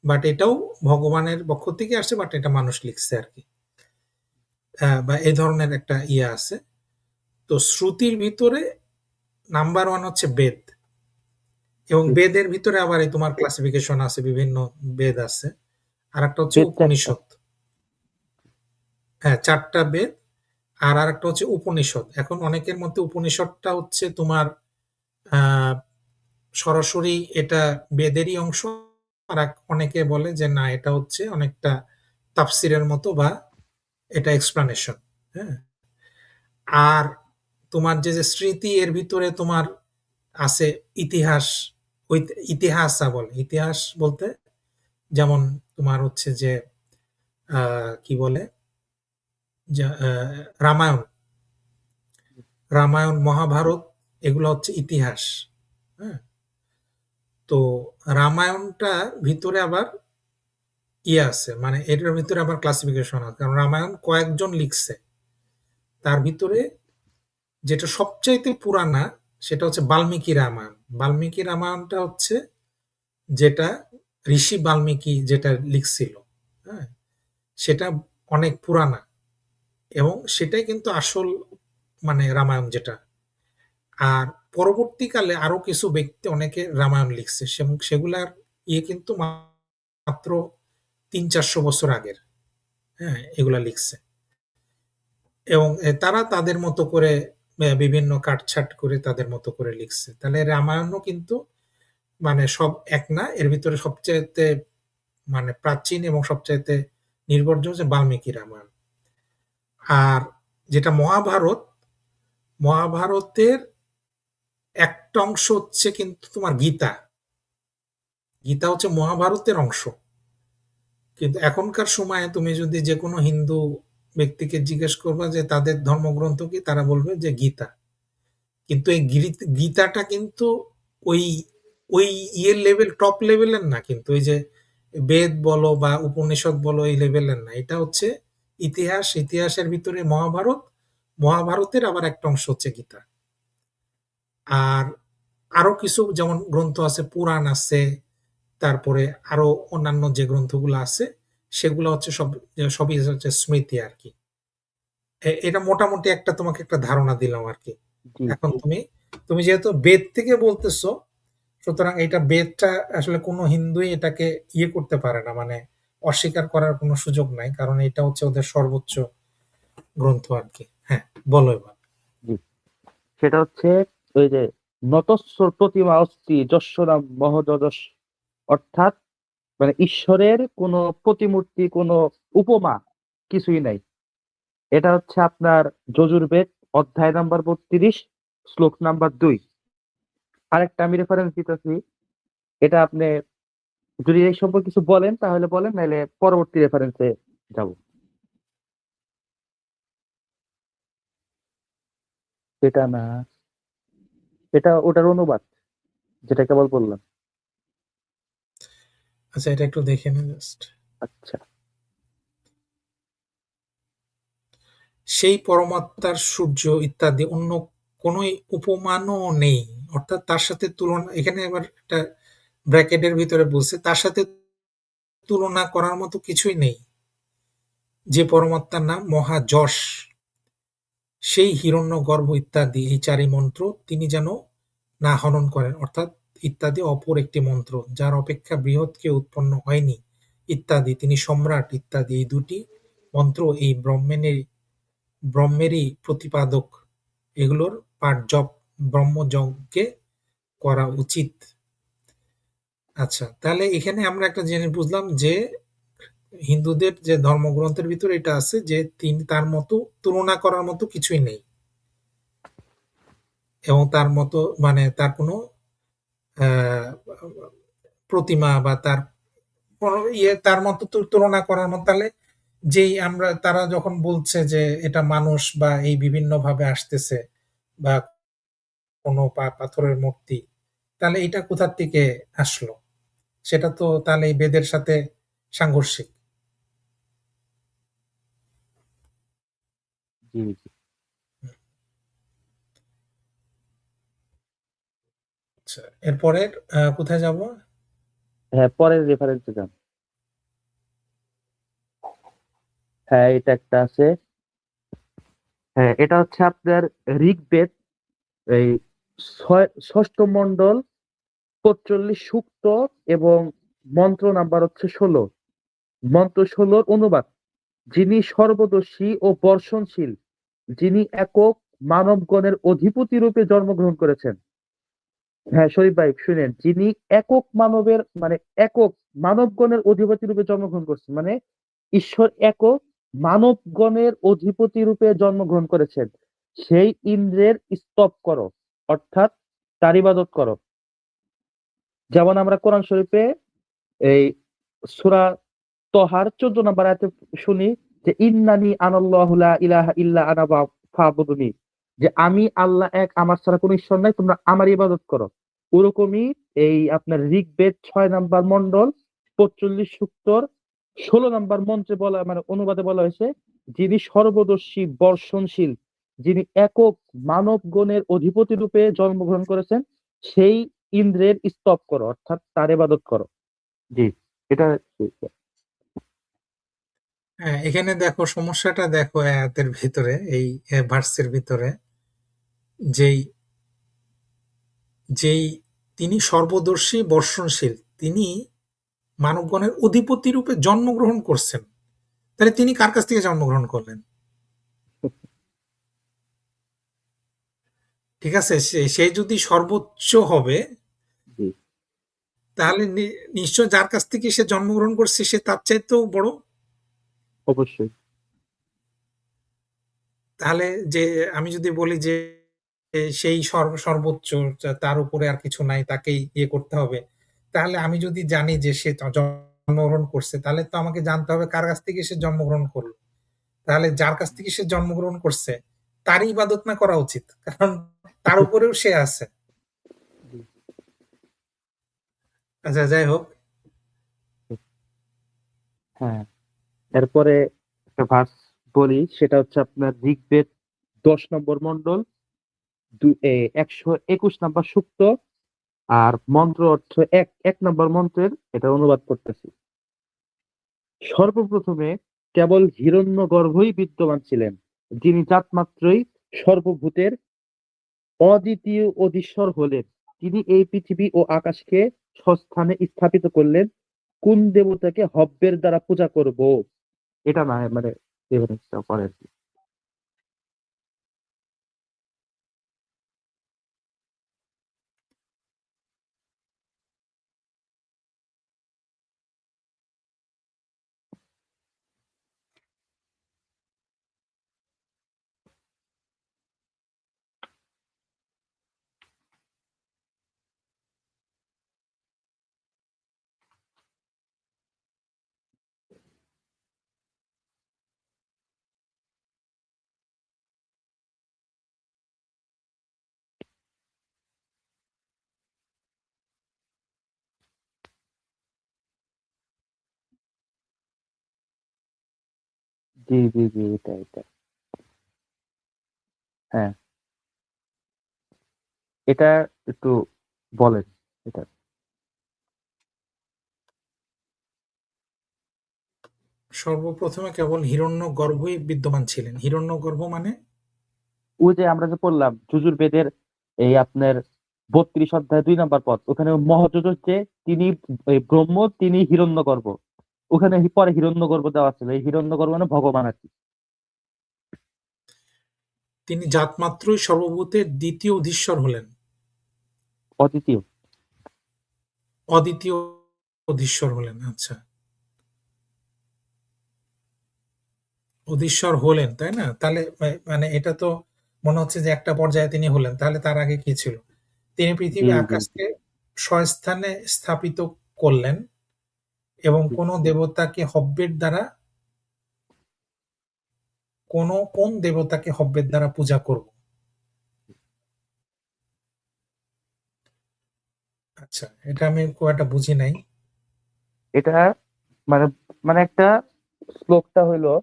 বাট এটাও ভগবানের পক্ষ থেকে আসছে, বাট এটা মানুষ লিখছে আর কি। বা এই ধরনের একটা ইয়ে আছে। তো শ্রুতির ভিতরে নাম্বার ওয়ান হচ্ছে বেদ, এবং জি। বেদের ভিতরে আবার এই তোমার ক্লাসিফিকেশন আছে, বিভিন্ন বেদ আছে। আর একটা হচ্ছে বেদ 4টা। উপনিষদ। হ্যাঁ, 4টা বেদ। আর আরেকটা হচ্ছে উপনিষদ। এখন অনেকের মধ্যে উপনিষদটা হচ্ছে তোমার আহ সরাসরি এটা বেদেরই অংশ। আর অনেকে বলে যে না, এটা হচ্ছে অনেকটা তাফসিরের মতো বা এটা এক্সপ্লানেশন। হ্যাঁ, আর তোমার যে স্মৃতি এর ভিতরে তোমার আছে ইতিহাস, ওই ইতিহাসা বলে, ইতিহাস বলতে যেমন তোমার হচ্ছে যে কি বলে, রামায়ণ, রামায়ণ, মহাভারত এগুলো হচ্ছে ইতিহাস। হ্যাঁ? তো রামায়ণটার ভিতরে আবার ইয়ে আছে, মানে এটার ভিতরে আবার ক্লাসিফিকেশন আছে। কারণ রামায়ণ কয়েকজন লিখছে। তার ভিতরে যেটা সবচাইতে পুরানা সেটা হচ্ছে বাল্মীকি রামায়ণ। বাল্মীকি রামায়ণটা হচ্ছে যেটা ঋষি বাল্মীকি যেটা লিখছিল। হ্যাঁ? সেটা অনেক পুরানা এবং সেটাই কিন্তু আসল মানে রামায়ণ যেটা। আর পরবর্তীকালে আরো কিছু ব্যক্তি অনেকে রামায়ণ লিখছে এবং সেগুলার ইয়ে কিন্তু মাত্র ৩00-৪০০ বছর আগের। হ্যাঁ? এগুলা লিখছে। এবং তারা তাদের মতো করে বিভিন্ন কাটছাঁট করে তাদের মতো করে লিখছে। তাহলে রামায়ণও কিন্তু মানে সব এক না। এর ভিতরে সবচাইতে মানে প্রাচীন এবং সবচাইতে নির্ভরযোগ্য হচ্ছে বাল্মীকি রামায়ণ। আর যেটা মহাভারত, মহাভারতের একটা অংশ হচ্ছে কিন্তু তোমার গীতা। গীতা হচ্ছে মহাভারতের অংশ। কিন্তু এখনকার সময়ে তুমি যদি যেকোনো হিন্দু ব্যক্তিকে জিজ্ঞেস করবা যে তাদের ধর্মগ্রন্থ কি? তারা বলবে যে গীতা। কিন্তু এই গীতাটা কিন্তু ওই ওই ইয়ের লেভেল টপ লেভেলের না কিন্তু। ওই যে বেদ বলো বা উপনিষদ বলো এই লেভেলের না। এটা হচ্ছে ইতিহাস, ইতিহাসের ভিতরে মহাভারত, মহাভারতের আবার একটা অংশ হচ্ছে গীতা। আর আরো কিছু যেমন গ্রন্থ আছে, পুরাণ আছে, তারপরে আরো অন্যান্য যে গ্রন্থগুলো আছে সেগুলো হচ্ছে সবই হচ্ছে স্মৃতি আরকি। এটা মোটামুটি একটা তোমাকে একটা ধারণা দিলাম আরকি। জি, এখন তুমি যেহেতু বেদ থেকে বলতেছো, সুতরাং এটা বেদটা আসলে কোনো হিন্দুই এটাকে ইয়ে করতে পারে না, মানে অস্বীকার করার কোনো সুযোগ নাই। কারণ এটা হচ্ছে ওদের সর্বোচ্চ গ্রন্থ আরকি। হ্যাঁ, বলো এবার। জি। সেটা হচ্ছে ওই যে নতস্ব প্রতিমা অস্তি যস্য নাম মহোজস, অর্থাৎ মানে ঈশ্বরের কোনো প্রতিমূর্তি, কোনো উপমা কিছুই নাই। এটা হচ্ছে আপনার যজুর্বেদ অধ্যায় নাম্বার ৩২ শ্লোক নাম্বার ২। আরেকটা আমি রেফারেন্স দিতেছি, এটা আপনি যদি এই সম্পর্কে কিছু বলেন তাহলে বলেন, নাহলে পরবর্তী রেফারেন্সে যাব। এটা না, এটা ওটার অনুবাদ, যেটা কেবল বললাম। আচ্ছা, এটা একটু দেখে নিই জাস্ট। আচ্ছা। সেই পরমাত্মার সূর্য ইত্যাদি অন্য কোনোই উপমানও নেই। অর্থাৎ তার সাথে তুলনা, এখানে আবার একটা ব্র্যাকেটের ভিতরে বলছে, তার সাথে তুলনা করার মতো কিছুই নেই। যে পরমাত্মার নাম মহাযশ, সেই হিরণ্যগর্ভ ইত্যাদি এই চারি মন্ত্র তিনি যেন না হনন করেন, অর্থাৎ ইত্যাদি অপর একটি মন্ত্র যার অপেক্ষা বৃহৎ কেউ উৎপন্ন হয়নি ইত্যাদি, তিনি সম্রাট ইত্যাদি এই দুটি মন্ত্র এই ব্রহ্মেরই প্রতিপাদক, এগুলোর পাঠ জপ ব্রহ্মযজ্ঞে করা উচিত। আচ্ছা, তাহলে এখানে আমরা একটা জিনিস বুঝলাম যে হিন্দুদের যে ধর্মগ্রন্থের ভিতরে এটা আছে যে তিনি তার মতো তুলনা করার মতো কিছুই নেই এবং তার মতো মানে তার কোনো আহ, প্রতিমা বা তার কোনো ইয়ে তার মতো তুলনা করার মতো। তাহলে যেই আমরা তারা যখন বলছে যে এটা মানুষ বা এই বিভিন্ন ভাবে আসতেছে বা কোনো পাথরের মূর্তি, তাহলে এটা কোথার থেকে আসলো? সেটা তো তাহলে এই বেদের সাথে সাংঘর্ষিক। জি, জি। আচ্ছা, এরপরে কোথায় যাব? হ্যাঁ, পরের রেফারেন্সে যান। হ্যাঁ, এটা একটা আছে। হ্যাঁ, এটা হচ্ছে আপনার ঋগ্বেদ, এই ষষ্ঠ মন্ডল ৪৫ সূক্ত এবং মন্ত্র নাম্বার হচ্ছে ১৬। মন্ত্র ১৬ অনুবাদ: যিনি সর্বদর্শী ও বর্ষণশীল, যিনি একক মানবগণের অধিপতি রূপে জন্মগ্রহণ করেছেন। হ্যাঁ শরীফ ভাই শুনেন, যিনি একক মানবের মানে একক মানবগণের অধিপতি রূপে জন্মগ্রহণ করছেন, মানে ঈশ্বর একক মানবগণের অধিপতি রূপে জন্মগ্রহণ করেছেন। সেই ইন্দ্রের স্তব করো, অর্থাৎ তার ইবাদত করো। যেমন আমরা কোরআন শরীফে এই সূরা তহার ১৪ নম্বর আয়াতে শুনি যে ইন্নানি আনাল্লাহু লা ইলাহা ইল্লা আনা ফাবুদুনি, যে আমি আল্লাহ এক, আমার ছাড়া কোনো ঈশ্বর নাই, তোমরা আমার ইবাদত করো। ওরকমই এই আপনার ঋগ্বেদ 6 নম্বর মন্ডল 45 সূক্তর 16 নম্বর মন্ত্রে বলা, মানে অনুবাদে বলা হয়েছে, যিনি সর্বদর্শী বর্ষণশীল, যিনি একক মানবগণের অধিপতি রূপে জন্মগ্রহণ করেছেন, সেই ইন্দ্রের স্তব করো, অর্থাৎ তার ইবাদত করো। জি, এটা হ্যাঁ, এখানে দেখো সমস্যাটা দেখো আয়াতের ভিতরে, এই ভার্সের ভিতরে, যেই যেই তিনি সর্বদর্শী বর্ষণশীল, তিনি মানবগণের অধিপতি রূপে জন্মগ্রহণ করছেন। তাহলে তিনি কার কাছ থেকে জন্মগ্রহণ করলেন? ঠিক আছে, সে যদি সর্বোচ্চ হবে, জি, তাহলে নিশ্চয় যার কাছ থেকে সে জন্মগ্রহণ করছে সে তার চাইতেও বড়। অবশ্যই। তাহলে যে আমি যদি বলি যে সেই সর্বোচ্চ, তার উপরে আর কিছু নাই, তাকেই ইয়ে করতে হবে, তাহলে আমি যদি জানি যে সে জন্মগ্রহণ করছে, তাহলে তো আমাকে জানতে হবে কার কাছ থেকে সে জন্মগ্রহণ করলো। তাহলে যার কাছ থেকে সে জন্মগ্রহণ করছে তারই ইবাদত না করা উচিত, কারণ তার উপরেও সে আছে। আচ্ছা, যাই হোক। হ্যাঁ, এরপরে একটা ভার্স বলি, সেটা হচ্ছে আপনার ঋগ্বেদ 10 নম্বর মন্ডল 121 নম্বর সূক্ত, আর মন্ত্র অর্থ 1 নম্বর মন্ত্রের এটা অনুবাদ করতেছি। সর্বপ্রথমে কেবল হিরণ্যগর্ভই বিদ্যমান ছিলেন, যিনি জাতমাত্রই সর্বভূতের অদ্বিতীয় অধীশ্বর হলেন। তিনি এই পৃথিবী ও আকাশকে স্বস্থানে স্থাপিত করলেন। কোন দেবতাকে হব্যের দ্বারা পূজা করব? এটা না, মানে রেফারেন্সটা পরে আর কি। জি জি জি, এটা হ্যাঁ, এটা একটু বলেন এটা। সর্বপ্রথমে কেবল হিরণ্যগর্ভই বিদ্যমান ছিলেন। হিরণ্যগর্ভ মানে? ওই যে আমরা যে পড়লাম যজুর্বেদের এই আপনার 32 অধ্যায় 2 নম্বর পদ, ওখানে মহাযজুর যে তিনি এই ব্রহ্ম, তিনি হিরণ্যগর্ভ। ওখানে পরে হিরণ্যগর্ভ দেওয়া ছিল, এই হিরণ্যগর্ভ মানে ভগবান আর কি। তিনি জাতমাত্রই সর্বভূতের দ্বিতীয় অধীশ্বর হলেন। অদ্বিতীয়। অদ্বিতীয় অধীশ্বর হলেন, আচ্ছা। অধীশ্বর হলেন, তাই না? তাহলে মানে এটা তো মনে হচ্ছে যে একটা পর্যায়ে তিনি হলেন, তাহলে তার আগে কি ছিল? তিনি জি পৃথিবী জি আকাশকে স্বস্থানে স্থাপিত করলেন এবং জি। কোন দেবতাকে হব্যের দ্বারা, কোন দেবতাকে হব্যের দ্বারা পূজা করব? আচ্ছা, এটা আমি খুব একটা বুঝি নাই। এটা মানে মানে একটা শ্লোকটা হইলো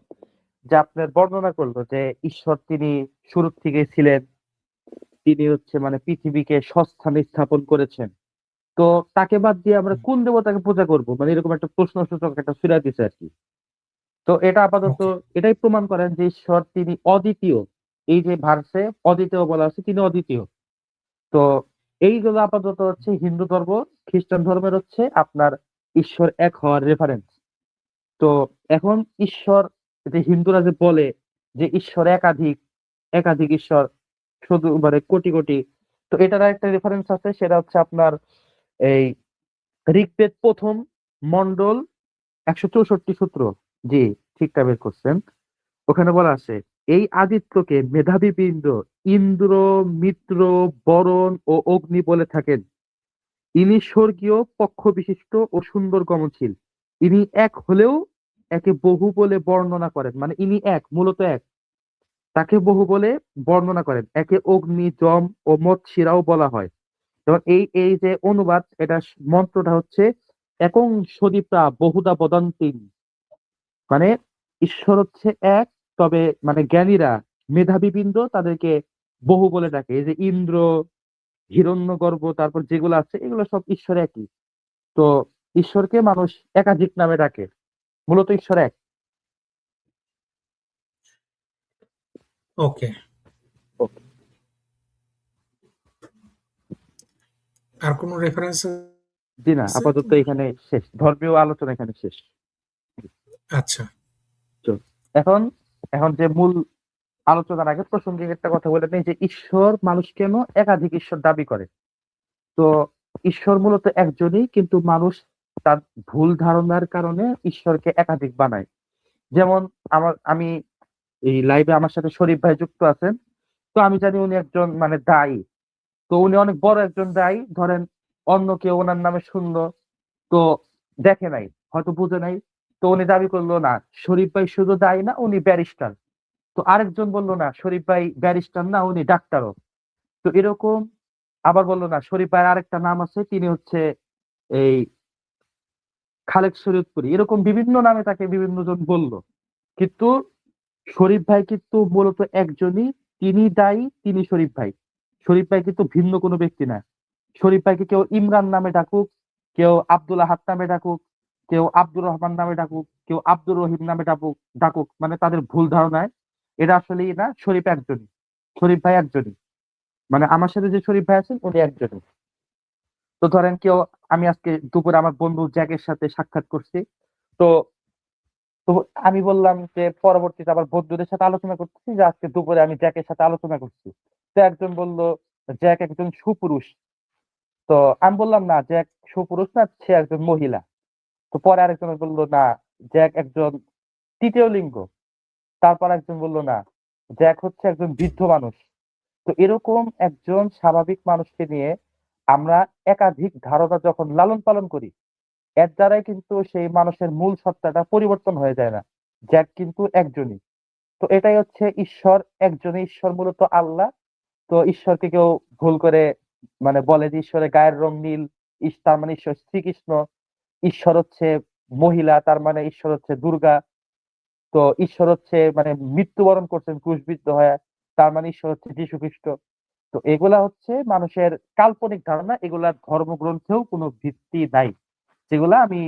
যে আপনার বর্ণনা করলো যে ঈশ্বর তিনি শুরু থেকে ছিলেন, তিনি হচ্ছে মানে পৃথিবীকে স্বস্থানে স্থাপন করেছেন। তো তাকে বাদ দিয়ে আমরা কোন দেবতাকে পূজা করব, মানে এরকম একটা প্রশ্নসূচক একটা ছুড়ে দিছে আর কি। তো এটা আপাতত ওকে। এটাই প্রমাণ করেন যে ঈশ্বর তিনি অদ্বিতীয়। এই যে ভার্সে অদ্বিতীয় বলা আছে, তিনি অদ্বিতীয়। তো এইগুলো আপাতত হচ্ছে হিন্দু ধর্ম, খ্রিস্টান ধর্মের হচ্ছে আপনার ঈশ্বর এক হওয়ার রেফারেন্স। তো এখন ঈশ্বর, যে হিন্দুরা যে বলে যে ঈশ্বর একাধিক, একাধিক ঈশ্বর, শুধু মানে কোটি কোটি, তো এটার একটা রেফারেন্স আছে, সেটা হচ্ছে আপনার এই ঋগ্বেদ 1ম মন্ডল 164 সূত্র। জি, ঠিকটা বের করছেন। ওখানে বলা আছে, এই আদিত্যকে মেধাবী বৃন্দ ইন্দ্র, মিত্র, বরণ ও অগ্নি বলে থাকেন। ইনি স্বর্গীয়, পক্ষ বিশিষ্ট ও সুন্দর গমনশীল। ইনি এক হলেও একে বহু বলে বর্ণনা করেন, মানে ইনি এক, মূলত এক। তাকে বহু বলে বর্ণনা করেন। একে অগ্নি, যম ও মৎসিরাও বলা হয়। এবং এই এই যে অনুবাদ, এটা মন্ত্রটা হচ্ছে একং সদীপ্রা বহুদা বদন্তিং, মানে ঈশ্বর হচ্ছে এক, তবে মানে জ্ঞানীরা, মেধাবীবৃন্দ তাদেরকে বহু বলে ডাকে। এই যে ইন্দ্র, হিরণ্যগর্ভ, তারপর যেগুলো আছে এগুলো সব ঈশ্বর একই। তো ঈশ্বরকে মানুষ একাধিক নামে ডাকে, মূলত ঈশ্বর এক। ওকে। আর কোনো রেফারেন্স জি না, আছে আপাতত তোমার? এখানে শেষ, ধর্মীয় আলোচনা এখানে শেষ। আচ্ছা। তো এখন এখন যে মূল আলোচনার আগে প্রাসঙ্গিক একটা কথা বলে নেই, যে ঈশ্বর, মানুষ কেন একাধিক ঈশ্বর দাবি করে। তো ঈশ্বর মূলত একজনই, কিন্তু মানুষ তার ভুল ধারণার কারণে ঈশ্বরকে একাধিক বানায়। যেমন আমি এই লাইভে আমার সাথে শরীফ ভাই যুক্ত আছেন। তো আমি জানি উনি একজন মানে দায়ী। তো উনি অনেক বড় একজন দায়ী, ধরেন অন্য কেউ ওনার নামে শুনলো, তো দেখে নাই, হয়তো বুঝে নাই, তো উনি দাবি করলো না শরীফ ভাই শুধু দায়ী না, উনি ব্যারিস্টার। তো আরেকজন বললো না শরীফ ভাই ব্যারিস্টার না, উনি ডাক্তারও। তো এরকম আবার বললো না শরীফ ভাইয়ের আরেকটা নাম আছে, তিনি হচ্ছে এই খালেক শরীয়তপুরি। এরকম বিভিন্ন নামে তাকে বিভিন্ন জন বললো, কিন্তু শরীফ ভাই কিন্তু মূলত একজনই, তিনি দায়ী, তিনি শরীফ ভাই। শরীফ ভাই কিন্তু ভিন্ন কোনো ব্যক্তি না। শরীফ ভাইকে কেউ ইমরান নামে ডাকুক, কেউ আব্দুল আহাদ নামে ডাকুক, কেউ আব্দুর রহমান নামে ডাকুক, কেউ আব্দুর রহিম নামে ডাকুক ডাকুক মানে তাদের ভুল ধারণায়। এটা আসলেই না, শরীফ একজনই, শরীফ ভাই একজনই। মানে আমার সাথে যে শরীফ ভাই আছেন উনি একজনই। তো ধরেন কেউ, আমি আজকে দুপুরে আমার বন্ধু জ্যাকের সাথে সাক্ষাৎ করছি। তো তো আমি বললাম যে পরবর্তীতে আবার বন্ধুদের সাথে আলোচনা করতেছি যে আজকে দুপুরে আমি জ্যাকের সাথে আলোচনা করছি। তো একজন বলল জ্যাক একজন সুপুরুষ। তো আমি বললাম না, জ্যাক সুপুরুষ না, সে একজন মহিলা। তো পরে আরেকজন বললো না, জ্যাক একজন তৃতীয় লিঙ্গ। তারপর একজন বললো না, জ্যাক হচ্ছে একজন বৃদ্ধ মানুষ। তো এরকম একজন স্বাভাবিক মানুষকে নিয়ে আমরা একাধিক ধারণা যখন লালন পালন করি, এর দ্বারাই কিন্তু সেই মানুষের মূল সত্তাটা পরিবর্তন হয়ে যায় না। জ্যাক কিন্তু একজনই। তো এটাই হচ্ছে ঈশ্বর একজনই, ঈশ্বর মূলত আল্লাহ। তো ঈশ্বরকে কেউ ভুল করে মানে বলে যে ঈশ্বরের গায়ের রং নীল, তার মানে ঈশ্বর শ্রীকৃষ্ণ। ঈশ্বর হচ্ছে মহিলা, তার মানে ঈশ্বর হচ্ছে দুর্গা। তো ঈশ্বর হচ্ছে মানে মৃত্যুবরণ করছেন ক্রুশবিদ্ধ হয়ে, তার মানে ঈশ্বর হচ্ছে যীশু খ্রিস্ট। তো এগুলা হচ্ছে মানুষের কাল্পনিক ধারণা, এগুলা ধর্মগ্রন্থেও কোনো ভিত্তি নাই, যেগুলা আমি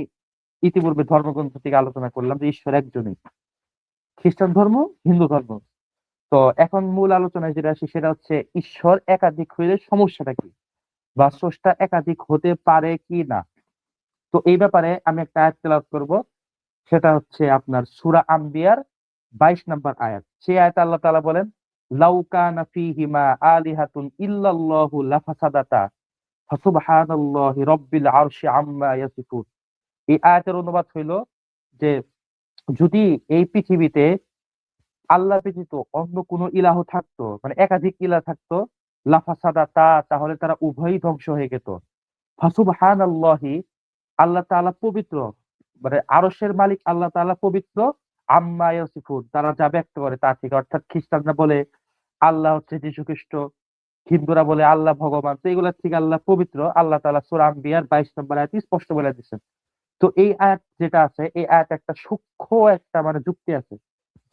ইতিপূর্বে ধর্মগ্রন্থ থেকে আলোচনা করলাম যে ঈশ্বর একজনই। খ্রিস্টান ধর্ম, হিন্দু ধর্ম। তো এখন মূল আলোচনায় যেটা আসি সেটা হচ্ছে ঈশ্বর একাধিক হইলে সমস্যাটা কি, বা স্রষ্টা একাধিক হতে পারে কি না। তো এই ব্যাপারে আমি একটা আয়াত তেলাওয়াত করব। সেটা হচ্ছে আপনার সূরা আম্বিয়ার 22 নম্বর আয়াত। সেই আয়াতে আল্লাহ তাআলা বলেন, লাউ কানা ফীহিমা আলিহাতুন ইল্লাল্লাহু লাফাসাদাতা ফাসুবহানাল্লাহি রাব্বিল আরশি আম্মা ইয়াসিফুন। এই আয়াতের অনুবাদ হইল যে যদি এই পৃথিবীতে আল্লাহ ব্যতীত অন্য কোনো ইলাহ থাকতো, মানে একাধিক ইলাহ থাকতো, লাফাসাদাতা, তাহলে তারা উভয়ই ধ্বংস হয়ে যেত। ফাসুবহানাল্লাহি, আল্লাহ তাআলা পবিত্র, মানে আরশের মালিক আল্লাহ তাআলা পবিত্র, আম্মা ইয়াসিফুন, তারা যা ব্যক্ত করে তা থেকে। অর্থাৎ খ্রিস্টানরা বলে আল্লাহ হচ্ছে যীশু খ্রিস্ট, হিন্দুরা বলে আল্লাহ ভগবান। তো এগুলোর থেকে আল্লাহ পবিত্র, আল্লাহ তাআলা সূরা আম্বিয়ার 22 নম্বর আয়াতে স্পষ্ট বলে দিচ্ছেন। তো এই আয়াত যেটা আছে, এই আয়াত একটা সূক্ষ্ম একটা মানে যুক্তি আছে,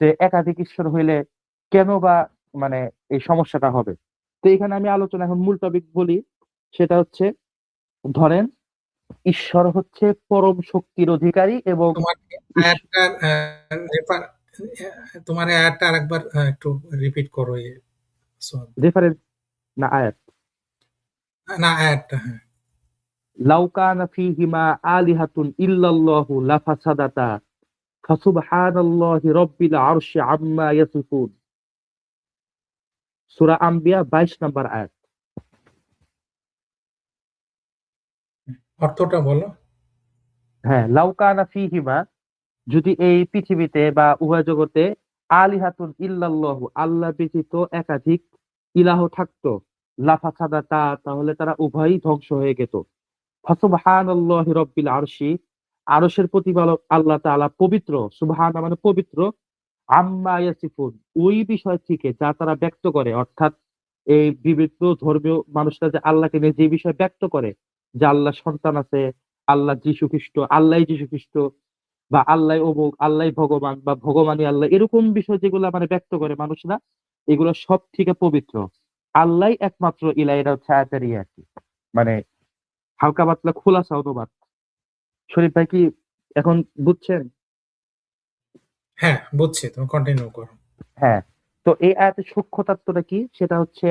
যে একাধিক ঈশ্বর হইলে কেন বা মানে এই সমস্যাটা হবে। তো এখানে আমি আলোচনা এখন মূল টপিক বলি। সেটা হচ্ছে, ধরেন ঈশ্বর হচ্ছে পরম শক্তির অধিকারী এবং তোমার আয়াতটার রেফার তোমার এই আয়াতটা আরেকবার একটু রিপিট করো সোহান। রেফারেন্স না আয়াত। না, আয়াতটা, হ্যাঁ। লাউ কানা ফীহিমা আলিহাতুন ইল্লাল্লাহু লাফাসাদাতা ফাসুবহানাল্লাহি রাব্বিল আরশি আম্মা ইয়াসিফুন। সূরা আম্বিয়া 22 নম্বর আয়াত। অর্থটা বলো। হ্যাঁ, লাউ কানা ফীহিমা, যদি এই পৃথিবীতে বা উভয় জগতে আলিহাতুন ইল্লাল্লাহু, আল্লাহ ব্যতীত একাধিক ইলাহ থাকতো, লাফাসাদাতা, তাহলে তারা উভয়ই ধ্বংস হয়ে যেত। ফাসুবহানাল্লাহি রাব্বিল আরশি, আরশের প্রতিপালক আল্লাহ তাআলা পবিত্র, সুবহান মানে পবিত্র, আম্মা ইয়াসিফুন, ওই বিষয় থেকে যা তারা ব্যক্ত করে, অর্থাৎ এই বিভিন্ন ধর্মীয় মানুষরা যে আল্লাহকে নিয়ে যে বিষয় ব্যক্ত করে, যে আল্লাহ সন্তান আছে, আল্লাহ যীশু খ্রিস্ট, আল্লাহ যীশু খ্রিস্ট, বা আল্লাহ অমুক, আল্লাহ ভগবান, বা ভগবানই আল্লাহ, এরকম বিষয় যেগুলো মানে ব্যক্ত করে মানুষরা, এগুলো সব থেকে পবিত্র। আল্লাহ একমাত্র ইলা, এটা হচ্ছে আয়াতের আর কি, মানে হালকা পাতলা খোলাসা অনুবাদ। শরীফ ভাই কি এখন বুঝছেন? হ্যাঁ, বুঝছি। তুমি কন্টিনিউ করো। হ্যাঁ। তো এই আয়াতের সূক্ষ্ম তাত্ত্বটা কি সেটা হচ্ছে,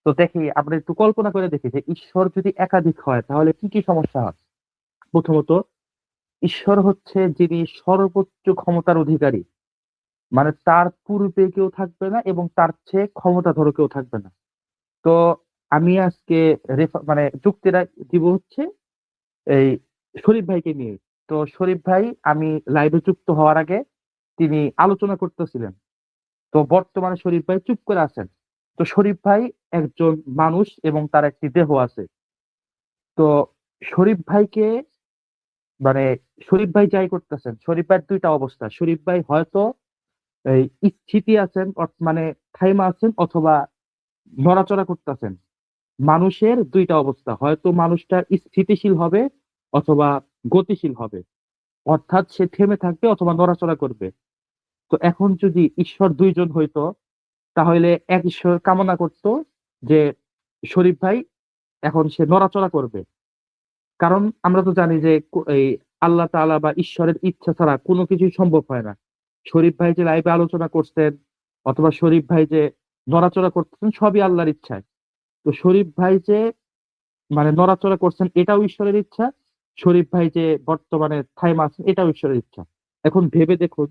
তো দেখি আমরা একটু কল্পনা করে দেখি যে ঈশ্বর যদি একাধিক হয় তাহলে কি কি সমস্যা হয়। প্রথমত, ঈশ্বর হচ্ছে যিনি সর্বোচ্চ ক্ষমতার অধিকারী, মানে তার পূর্বে কেউ থাকবে না এবং তার চেয়ে ক্ষমতাধর কেউ থাকবে না। তো আমি আজকে মানে যুক্তিটা দিব হচ্ছে এই শরীফ ভাইকে নিয়ে। তো শরীফ ভাই, আমি লাইভে যুক্ত হওয়ার আগে তিনি আলোচনা করতেছিলেন। তো বর্তমানে শরীফ ভাই চুপ করে আছেন। তো শরীফ ভাই একজন মানুষ এবং তার একটি দেহ আছে। তো শরীফ ভাইকে, মানে শরীফ ভাই যাই করতেছেন, শরীফ ভাইয়ের দুইটা অবস্থা। শরীফ ভাই হয়তো এই স্থিতি আছেন, মানে থাইমা আছেন, অথবা নড়াচড়া করতেছেন। মানুষের দুইটা অবস্থা, হয়তো মানুষটা স্থিতিশীল হবে অথবা গতিশীল হবে, অর্থাৎ সে থেমে থাকবে অথবা নড়াচড়া করবে। তো এখন যদি ঈশ্বর দুইজন হইতো, তাহলে এক ঈশ্বর কামনা করত যে শরীফ ভাই এখন সে নড়াচড়া করবে। কারণ আমরা তো জানি যে এই আল্লাহ তাআলা বা ঈশ্বরের ইচ্ছা ছাড়া কোনো কিছুই সম্ভব হয় না। শরীফ ভাই যে লাইভে আলোচনা করছেন অথবা শরীফ ভাই যে নড়াচড়া করতেছেন, সবই আল্লাহর ইচ্ছায়। তো শরীফ ভাই যে মানে নড়াচড়া করছেন, এটাও ঈশ্বরের ইচ্ছা। শরীফ ভাই যে বর্তমানে থাইমা আছেন, এটাও ঈশ্বরের ইচ্ছা। এখন ভেবে দেখুন,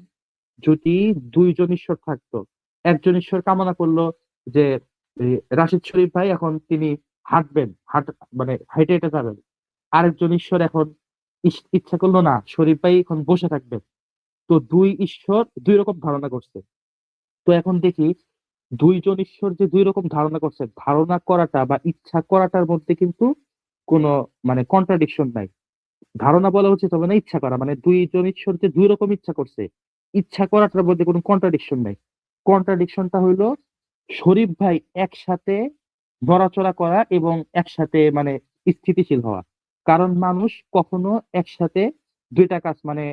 যদি দুইজন ঈশ্বর থাকতো, একজন ঈশ্বর কামনা করলো যে রাশিদ শরীফ ভাই এখন তিনি হাঁটবেন, মানে হেঁটে হেঁটে যাবেন। আরেকজন ঈশ্বর এখন ইচ্ছা করলো না, শরীফ ভাই এখন বসে থাকবেন। তো দুই ঈশ্বর দুই রকম ধারণা করছে। তো এখন দেখি, দুইজন ঈশ্বর যে দুই রকম ধারণা করছে, ধারণা করাটা বা ইচ্ছা করাটার মধ্যে কিন্তু কোনো মানে কন্ট্রাডিকশন নাই। ধারণা বলা উচিত হবে না, ইচ্ছা করা, মানে দুইজন ঈশ্বর যে দুই রকম ইচ্ছা করছে, ইচ্ছা করাটার মধ্যে কোনো কন্ট্রাডিকশন নাই। কন্ট্রাডিকশনটা হইলো শরীফ ভাই একসাথে নড়াচড়া করা এবং একসাথে মানে স্থিতিশীল হওয়া। কারণ মানুষ কখনো একসাথে দুইটা কাজ, মানে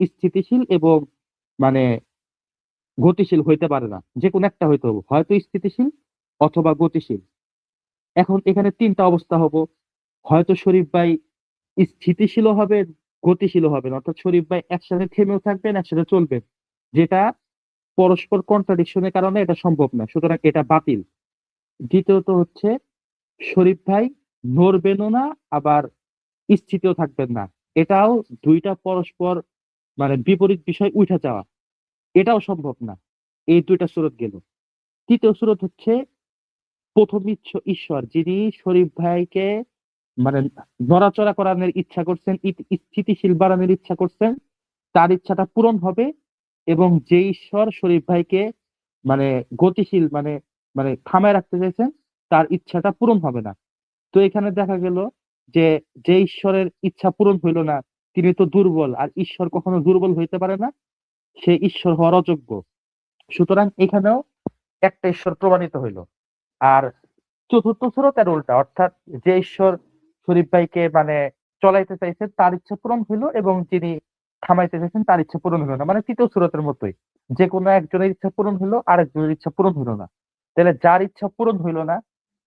স্থিতিশীল এবং মানে গতিশীল হইতে পারে না। যে কোনো একটা হইতে হবে, হয়তো স্থিতিশীল অথবা গতিশীল। এখন এখানে তিনটা অবস্থা হবো, হয়তো শরীফ ভাই স্থিতিশীলও হবে, গতিশীলও হবেন, অর্থাৎ শরীফ ভাই একসাথে থেমেও থাকবেন, একসাথে চলবেন, যেটা পরস্পর কন্ট্রাডিকশনের কারণে এটা সম্ভব না, সুতরাং এটা বাতিল। দ্বিতীয়ত হচ্ছে, শরীফ ভাই নড়বেনও না, আবার স্থিতিও থাকবেন না, এটাও দুইটা পরস্পর মানে বিপরীত বিষয় উঠে যাওয়া, এটাও সম্ভব না। এই দুইটা সুরত গেল। তৃতীয় সুরত হচ্ছে, প্রথম ঈশ্বর যিনি শরীফ ভাইকে মানে নড়াচড়া করানোর ইচ্ছা করছেন, স্থিতিশীল বানানোর ইচ্ছা করছেন, তার ইচ্ছাটা পূরণ হবে। এবং যে ঈশ্বর শরীফ ভাইকে মানে গতিশীল, মানে মানে থামায় রাখতে চাইছেন, তার ইচ্ছাটা পূরণ হবে না। তো এখানে দেখা গেল যে, যে ঈশ্বরের ইচ্ছা পূরণ হইল না, তিনি তো দুর্বল, আর ঈশ্বর কখনো দুর্বল হইতে পারে না, সে ঈশ্বর হওয়ার অযোগ্য। সুতরাং এখানেও একটা ঈশ্বর প্রমাণিত হইল। আর চতুর্থ সুরতের উল্টা, অর্থাৎ যে ঈশ্বর শরীফ ভাইকে মানে চলাইতে চাইছেন তার ইচ্ছা পূরণ হইলো, এবং যিনি থামাইতে চাইছেন তার ইচ্ছা পূরণ হইলো না, মানে তৃতীয় সুরতের মতোই, যে কোনো একজনের ইচ্ছা পূরণ হইলো, আরেকজনের ইচ্ছা পূরণ হইলো না। তাহলে যার ইচ্ছা পূরণ হইলো না,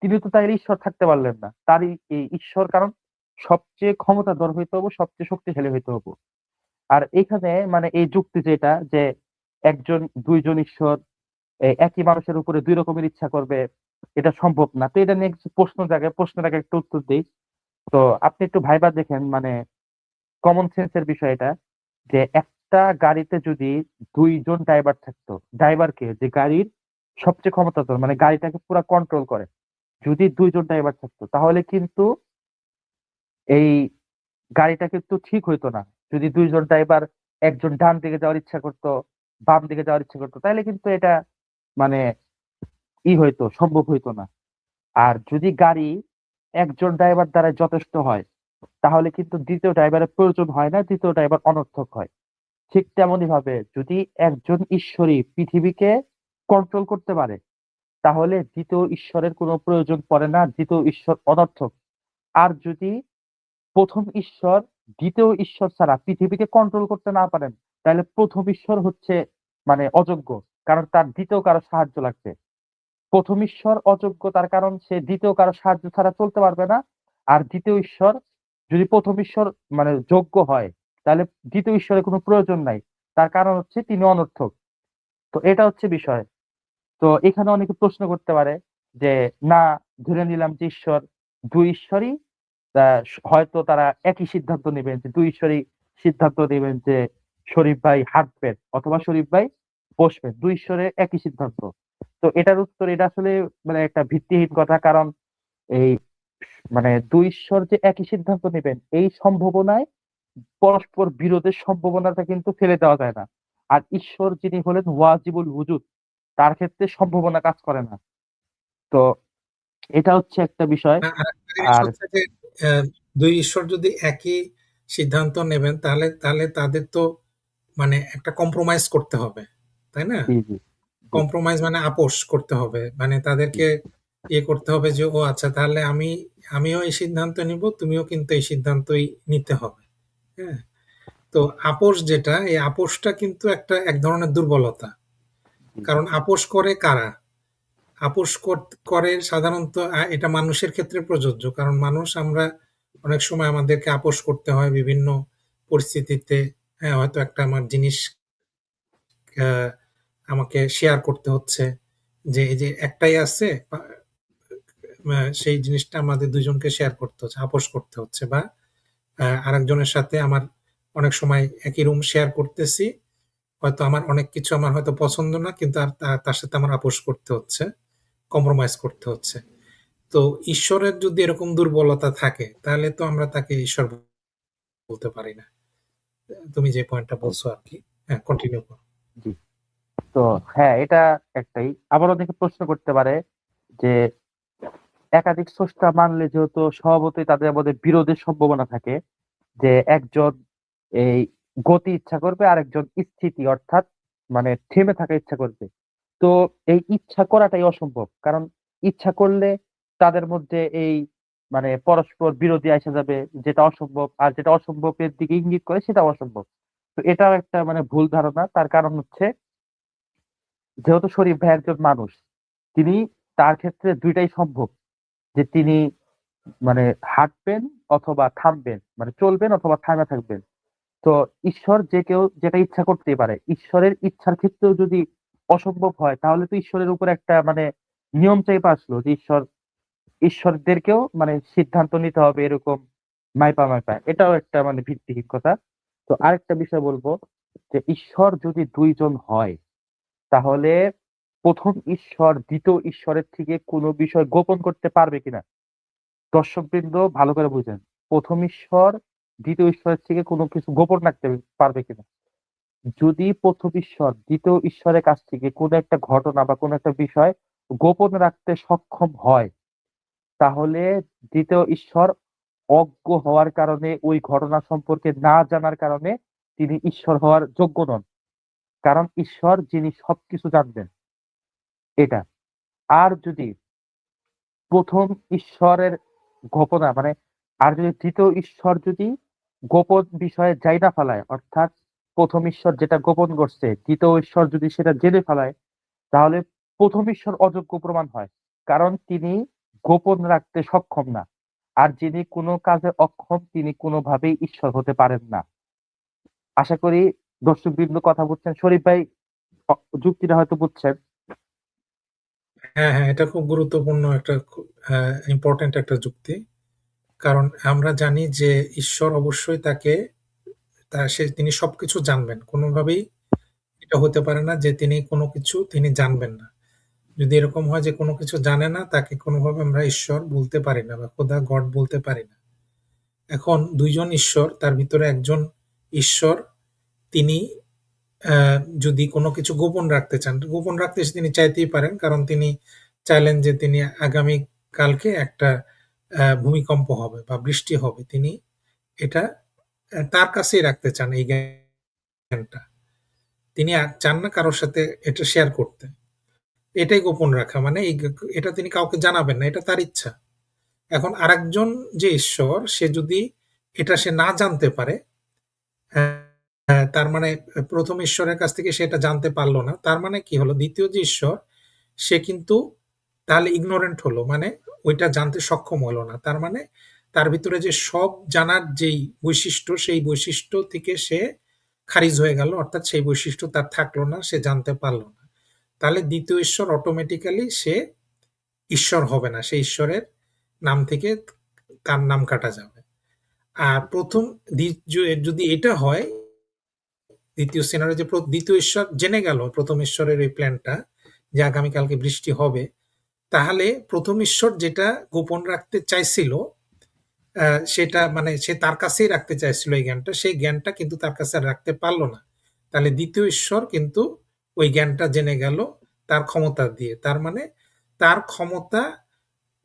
তিনি তো তাইলে ঈশ্বর থাকতে পারলেন না। তারই এই ঈশ্বর, কারণ সবচেয়ে ক্ষমতাধর হইতে হবে, সবচেয়ে শক্তিশালী হইতে হবে। আর এখানে মানে এই যুক্তি যেটা, যে একজন দুইজন ঈশ্বর একই মানুষের উপরে দুই রকমের ইচ্ছা করবে, এটা সম্ভব না। তো এটা নিয়ে কিছু প্রশ্নের আগে একটু উত্তর দিই। তো আপনি একটু ভাইবা দেখেন, মানে কমন সেন্সের বিষয় এটা, যে একটা গাড়িতে যদি দুইজন ড্রাইভার থাকতো, ড্রাইভারকে যে গাড়ির সবচেয়ে ক্ষমতাধর, মানে গাড়িটাকে পুরো কন্ট্রোল করে, যদি দুইজন ড্রাইভার থাকতো, তাহলে কিন্তু এই গাড়িটা কিন্তু ঠিক হইতো না। যদি দুইজন ড্রাইভার, একজন ডান দিকে যাওয়ার ইচ্ছা করতো, বাম দিকে যাওয়ার ইচ্ছা করতো, তাহলে কিন্তু এটা মানে হইতো, সম্ভব হইতো না। আর যদি গাড়ি একজন ড্রাইভার দ্বারা যথেষ্ট হয়, তাহলে কিন্তু দ্বিতীয় ড্রাইভারের প্রয়োজন হয় না, দ্বিতীয় ড্রাইভার অনর্থক হয়। ঠিক তেমনি ভাবে যদি একজন ঈশ্বরই পৃথিবীকে কন্ট্রোল করতে পারে, তাহলে দ্বিতীয় ঈশ্বরের কোনো প্রয়োজন পড়ে না, দ্বিতীয় ঈশ্বর অনর্থক। আর যদি প্রথম ঈশ্বর দ্বিতীয় ঈশ্বর ছাড়া পৃথিবীকে কন্ট্রোল করতে না পারেন, তাহলে প্রথম ঈশ্বর হচ্ছে মানে অযোগ্য, কারণ তার দ্বিতীয় কারো সাহায্য লাগবে। প্রথম ঈশ্বর অযোগ্য, তার কারণ সে দ্বিতীয় কারো সাহায্য ছাড়া চলতে পারবে না। আর দ্বিতীয় ঈশ্বর যদি প্রথম ঈশ্বর মানে যোগ্য হয়, তাহলে দ্বিতীয় ঈশ্বরের কোনো প্রয়োজন নাই, তার কারণ হচ্ছে তিনি অনর্থক। তো এটা হচ্ছে বিষয়। তো এখানে অনেকে প্রশ্ন করতে পারে যে না, ধরে নিলাম যে ঈশ্বর, দুই ঈশ্বরই হয়তো তারা একই সিদ্ধান্ত নেবেন, যে দুই ঈশ্বরই সিদ্ধান্ত নেবেন যে শরীফ ভাই হাঁটবেন অথবা শরীফ ভাই বসবেন, দুই ঈশ্বরের একই সিদ্ধান্ত। তো এটার উত্তর এটা আসলে মানে একটা ভিত্তিহীন কথা, কারণ এই মানে দুই ঈশ্বর যে একই সিদ্ধান্ত নেবেন এই সম্ভাবনায় পরস্পর বিরোধের সম্ভাবনাটা কিন্তু ফেলে দেওয়া যায় না। আর ঈশ্বর যিনি হলেন ওয়াজিবুল উজুদ, তার ক্ষেত্রে সম্ভাবনা কাজ করে না। তো এটা হচ্ছে একটা বিষয়। আরেকটা জিনিস আর হচ্ছে যে অ্যা ২ ঈশ্বর যদি একই সিদ্ধান্ত নেবেন তাহলে তাদের তো মানে একটা কম্প্রোমাইজ করতে হবে। তাই না? জি, জি, জি, কম্প্রোমাইজ মানে আপোস করতে হবে। মানে জি, তাদেরকে ইয়ে করতে হবে যে, "ও আচ্ছা তাহলে আমিও এই সিদ্ধান্ত নিবো, তুমিও কিন্তু এই সিদ্ধান্তই নিতে হবে।" হ্যাঁ? তো আপোস যেটা, এই আপোসটা কিন্তু এক ধরনের দুর্বলতা। জি, কারণ আপোস করে কারা? আপোস করে সাধারণত এটা মানুষের ক্ষেত্রে প্রযোজ্য। কারণ মানুষ আমরা অনেক সময় আমাদেরকে আপোস করতে হয় বিভিন্ন পরিস্থিতিতে। হ্যাঁ, হয়তো একটা আমার জিনিস আ আমাকে শেয়ার করতে হচ্ছে। যে এই যে একটাই আছে সেই জিনিসটা আমাদের ২ জনকে শেয়ার করতে হচ্ছে, আপোস করতে হচ্ছে বা আরেকজনের সাথে আমার অনেক সময় একই রুম শেয়ার করতেছি। হয়তো আমার অনেক কিছু আমার হয়তো পছন্দ না কিন্তু তার সাথে আমার আপোস করতে হচ্ছে, কম্প্রোমাইজ করতে হচ্ছে। তো ঈশ্বরের যদি এরকম দুর্বলতা থাকে তাহলে তো আমরা তাকে ঈশ্বর বলতে পারি না। তুমি যে পয়েন্টটা বলছো আরকি। হ্যাঁ, কন্টিনিউ করো। জি। তো হ্যাঁ, এটা একটাই। আবার অনেকে প্রশ্ন করতে পারে যে একাধিক স্রষ্টা মানলে যেহেতু স্বভাবতই তাদের মধ্যে বিরোধের সম্ভাবনা থাকে, যে একজন এই গতি ইচ্ছা করবে, আরেকজন স্থিতি অর্থাৎ মানে থেমে থাকা ইচ্ছা করবে। তো এই ইচ্ছা করাটাই অসম্ভব। কারণ ইচ্ছা করলে তাদের মধ্যে এই মানে পরস্পর বিরোধী আইসা যাবে, যেটা অসম্ভব। আর যেটা অসম্ভবের দিকে ইঙ্গিত করে সেটাও অসম্ভব। তো এটাও একটা মানে ভুল ধারণা। তার কারণ হচ্ছে যেহেতু শরীফ ভাই একজন মানুষ, তিনি তার ক্ষেত্রে ২ টাই সম্ভব। যে তিনি মানে হাঁটবেন অথবা থামবেন। মানে চলবেন অথবা থামে থাকবেন। তো ঈশ্বর যে কেউ যেটা ইচ্ছা করতেই পারে। ঈশ্বরের ইচ্ছার ক্ষেত্রেও যদি অসম্ভব হয়, তাহলে তো ঈশ্বরের উপর একটা মানে নিয়ম চাইপা আসলো যে ঈশ্বরদেরকেও মানে সিদ্ধান্ত নিতে হবে এরকম মাইপা। এটাও একটা মানে ভিত্তিহীন কথা। তো আরেকটা বিষয় বলবো যে ঈশ্বর যদি ২ জন হয়, তাহলে ১ম ঈশ্বর ২য় ঈশ্বরের থেকে কোনো বিষয় গোপন করতে পারবে কিনা? দর্শকবৃন্দ ভালো করে বুঝেন। ১ম ঈশ্বর ২য় ঈশ্বরের থেকে কোনো কিছু গোপন রাখতে পারবে কিনা? যদি ১ম ঈশ্বর ২য় ঈশ্বরের কাছ থেকে কোনো একটা ঘটনা বা কোনো একটা বিষয় গোপন রাখতে সক্ষম হয়, তাহলে ২য় ঈশ্বর অজ্ঞ হওয়ার কারণে, ওই ঘটনা সম্পর্কে না জানার কারণে তিনি ঈশ্বর হওয়ার যোগ্য নন। কারণ ঈশ্বর যিনি সবকিছু জানবেন, এটা। আর যদি ১ম ঈশ্বরের ঘোষণা মানে আর যদি ২য় ঈশ্বর যদি গোপন বিষয়ে যাইনা ফেলায়, অর্থাৎ ১ম ঈশ্বর যেটা গোপন করছে, ২য় ঈশ্বর যদি সেটা জেনে ফেলায়, তাহলে ১ম ঈশ্বর অযোগ্য প্রমাণ হয়। কারণ তিনি গোপন রাখতে সক্ষম না। আর যিনি কোনো কাজে অক্ষম তিনি কোনোভাবেই ঈশ্বর হতে পারেন না। আশা করি দর্শকবৃন্দ কথা বুঝছেন। শরীফ ভাই অ যুক্তিটা হয়তো বুঝছেন। হ্যাঁ, হ্যাঁ, এটা খুব গুরুত্বপূর্ণ একটা ইম্পোর্টেন্ট একটা যুক্তি। কারণ আমরা জানি যে ঈশ্বর অবশ্যই তিনি সবকিছু জানবেন। কোনোভাবেই এটা হতে পারে না যে তিনি জানবেন না। যদি এরকম হয় যে কোনো কিছু জানে না, তাকে কোনোভাবে আমরা ঈশ্বর বলতে পারি না বা খোদা গড বলতে পারি না। এখন ২ জন ঈশ্বর, তার ভিতরে একজন ঈশ্বর তিনি অ্যা যদি কোনো কিছু গোপন রাখতে চান, গোপন রাখতে তিনি চাইতেই পারেন। কারণ তিনি চাইলেন যে তিনি আগামী কালকে একটা ভূমিকম্প হবে বা বৃষ্টি হবে। তিনি এটা তার কাছেই রাখতে চান এই জ্ঞানটা। তিনি চান না কারো সাথে এটা শেয়ার করতে। এটাই গোপন রাখা মানে এটা তিনি কাউকে জানাবেন না। এটা তার ইচ্ছা। এখন আরেকজন যে ঈশ্বর সে যদি এটা সে না জানতে পারে, তার মানে ১ম ঈশ্বরের কাছ থেকে সে এটা জানতে পারল না। তার মানে কি হলো? ২য় যে ঈশ্বর সে কিন্তু তাহলে ignorant হলো। মানে ওইটা জানতে সক্ষম হলো না। তার মানে তার ভিতরে যে সব জানার যেই বৈশিষ্ট্য, সেই বৈশিষ্ট্য থেকে সে খারিজ হয়ে গেল। অর্থাৎ সেই বৈশিষ্ট্য তার থাকলো না, সে জানতে পারল না। তাহলে ২য় ঈশ্বর অটোমেটিক্যালি সে ঈশ্বর হবে না। সে ঈশ্বরের নাম থেকে তার নাম কাটা যাবে। আর ১ম যদি এটা হয়, ২য় সিনারিও যে ২য় ঈশ্বর জেনে গেল ১ম ঈশ্বরের এই প্ল্যানটা যে আগামীকালকে বৃষ্টি হবে। তাহলে ১ম ঈশ্বর যেটা গোপন রাখতে চাইছিল, সেটা মানে সে তার কাছেই রাখতে চাইছিল এই জ্ঞানটা। সেই জ্ঞানটা কিন্তু তার কাছে আর রাখতে পারল না। তাহলে ২য় ঈশ্বর কিন্তু ওই জ্ঞানটা জেনে গেল তার ক্ষমতা দিয়ে। তার মানে তার ক্ষমতা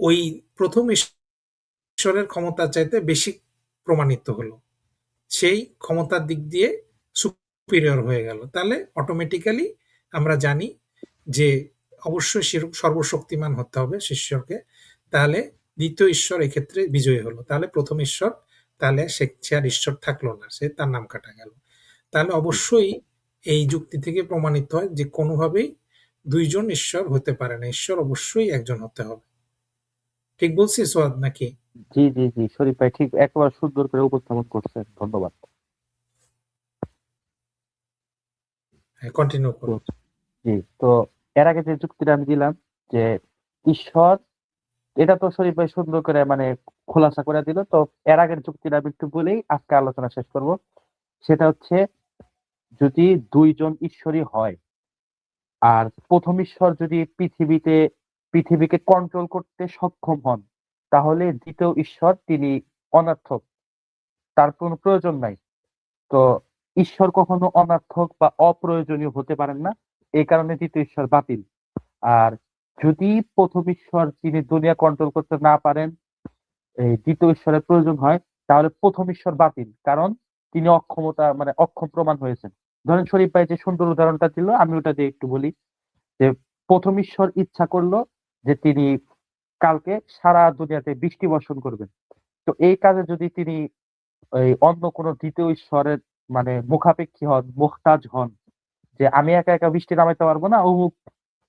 ওই ১ম ঈশ্বরের ক্ষমতার চাইতে বেশি প্রমাণিত হলো। সেই ক্ষমতার দিক দিয়ে সুপিরিয়র হয়ে গেল। তাহলে অটোমেটিক্যালি আমরা জানি যে অবশ্যই সর্বশক্তিমান হতে হবে ঈশ্বরকে। তাহলে ২য় ঈশ্বর এক্ষেত্রে বিজয়ী হলো। তাহলে ১ম ঈশ্বর তাহলে সে আর ঈশ্বর থাকলো না। সে তার নাম কাটা গেল। তাহলে অবশ্যই এই যুক্তি থেকে প্রমাণিত হয় যে কোনোভাবেই ২ জন ঈশ্বর হতে পারে না। ঈশ্বর অবশ্যই একজন হতে হবে। ঠিক বলছি সোহাদ নাকি? জি, জি, জি। শরীফ ভাই ঠিক একেবারে সুন্দর করে উপস্থাপন করছেন। ধন্যবাদ। হ্যাঁ, কন্টিনিউ তো করুন। জি, তো এর আগে যে যুক্তিটা আমি দিলাম যে ঈশ্বর, এটা তো শরীফ ভাই সুন্দর করে মানে খোলাসা করে দিল। তো এর আগের যুক্তিটা আমি একটু বলেই আজকে আলোচনা শেষ করব। সেটা হচ্ছে, যদি ২ জন ঈশ্বরই হয়, আর ১ম ঈশ্বর যদি পৃথিবীকে কন্ট্রোল করতে সক্ষম হন, তাহলে ২য় ঈশ্বর তিনি অনর্থক। তার কোনো প্রয়োজন নাই। তো ঈশ্বর কখনো অনর্থক বা অপ্রয়োজনীয় হতে পারেন না। এই কারণে ২য় ঈশ্বর বাতিল। আর যদি ১ম ঈশ্বর যিনি দুনিয়া কন্ট্রোল করতে না পারেন, এই ২য় ঈশ্বরের প্রয়োজন হয়, তাহলে ১ম ঈশ্বর বাতিল। কারণ তিনি অক্ষম প্রমাণ হয়েছেন। ধরেন শরীফ ভাই যে সুন্দর উদাহরণটা দিল, আমি ওটা দিয়ে একটু বলি যে ১ম ঈশ্বর ইচ্ছা করল যে তিনি কালকে সারা দুনিয়াতে বৃষ্টি বর্ষণ করবেন। তো এই কাজে যদি তিনি অন্য কোনো ২য় ঈশ্বরের মানে মুখাপেক্ষী হন, মুহতাজ হন, যে আমি একা, একা বৃষ্টি নামাইতে পারব না,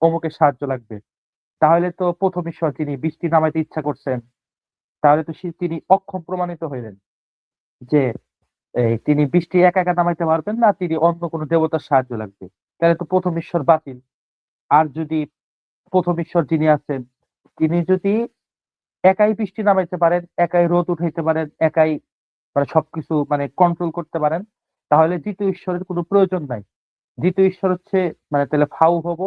অমুকের সাহায্য লাগবে। তাহলে তো ১ম ঈশ্বর যিনি বৃষ্টি নামাইতে ইচ্ছা করছেন, তাহলে তো তিনি অক্ষম প্রমাণিত হইলেন। যে তিনি বৃষ্টি একা, একা নামাইতে পারবেন না, তিনি অন্য কোনো দেবতার সাহায্য লাগবে। তাহলে তো ১ম ঈশ্বর বাতিল। আর যদি ১ম ঈশ্বর যিনি আছেন, তিনি যদি একাই বৃষ্টি নামাইতে পারেন, একাই রোদ উঠাইতে পারেন, একাই মানে সবকিছু মানে কন্ট্রোল করতে পারেন, তাহলে ২য় ঈশ্বরের কোনো প্রয়োজন নাই। ২য় ঈশ্বর হচ্ছে মানে তাহলে ফাউ হব,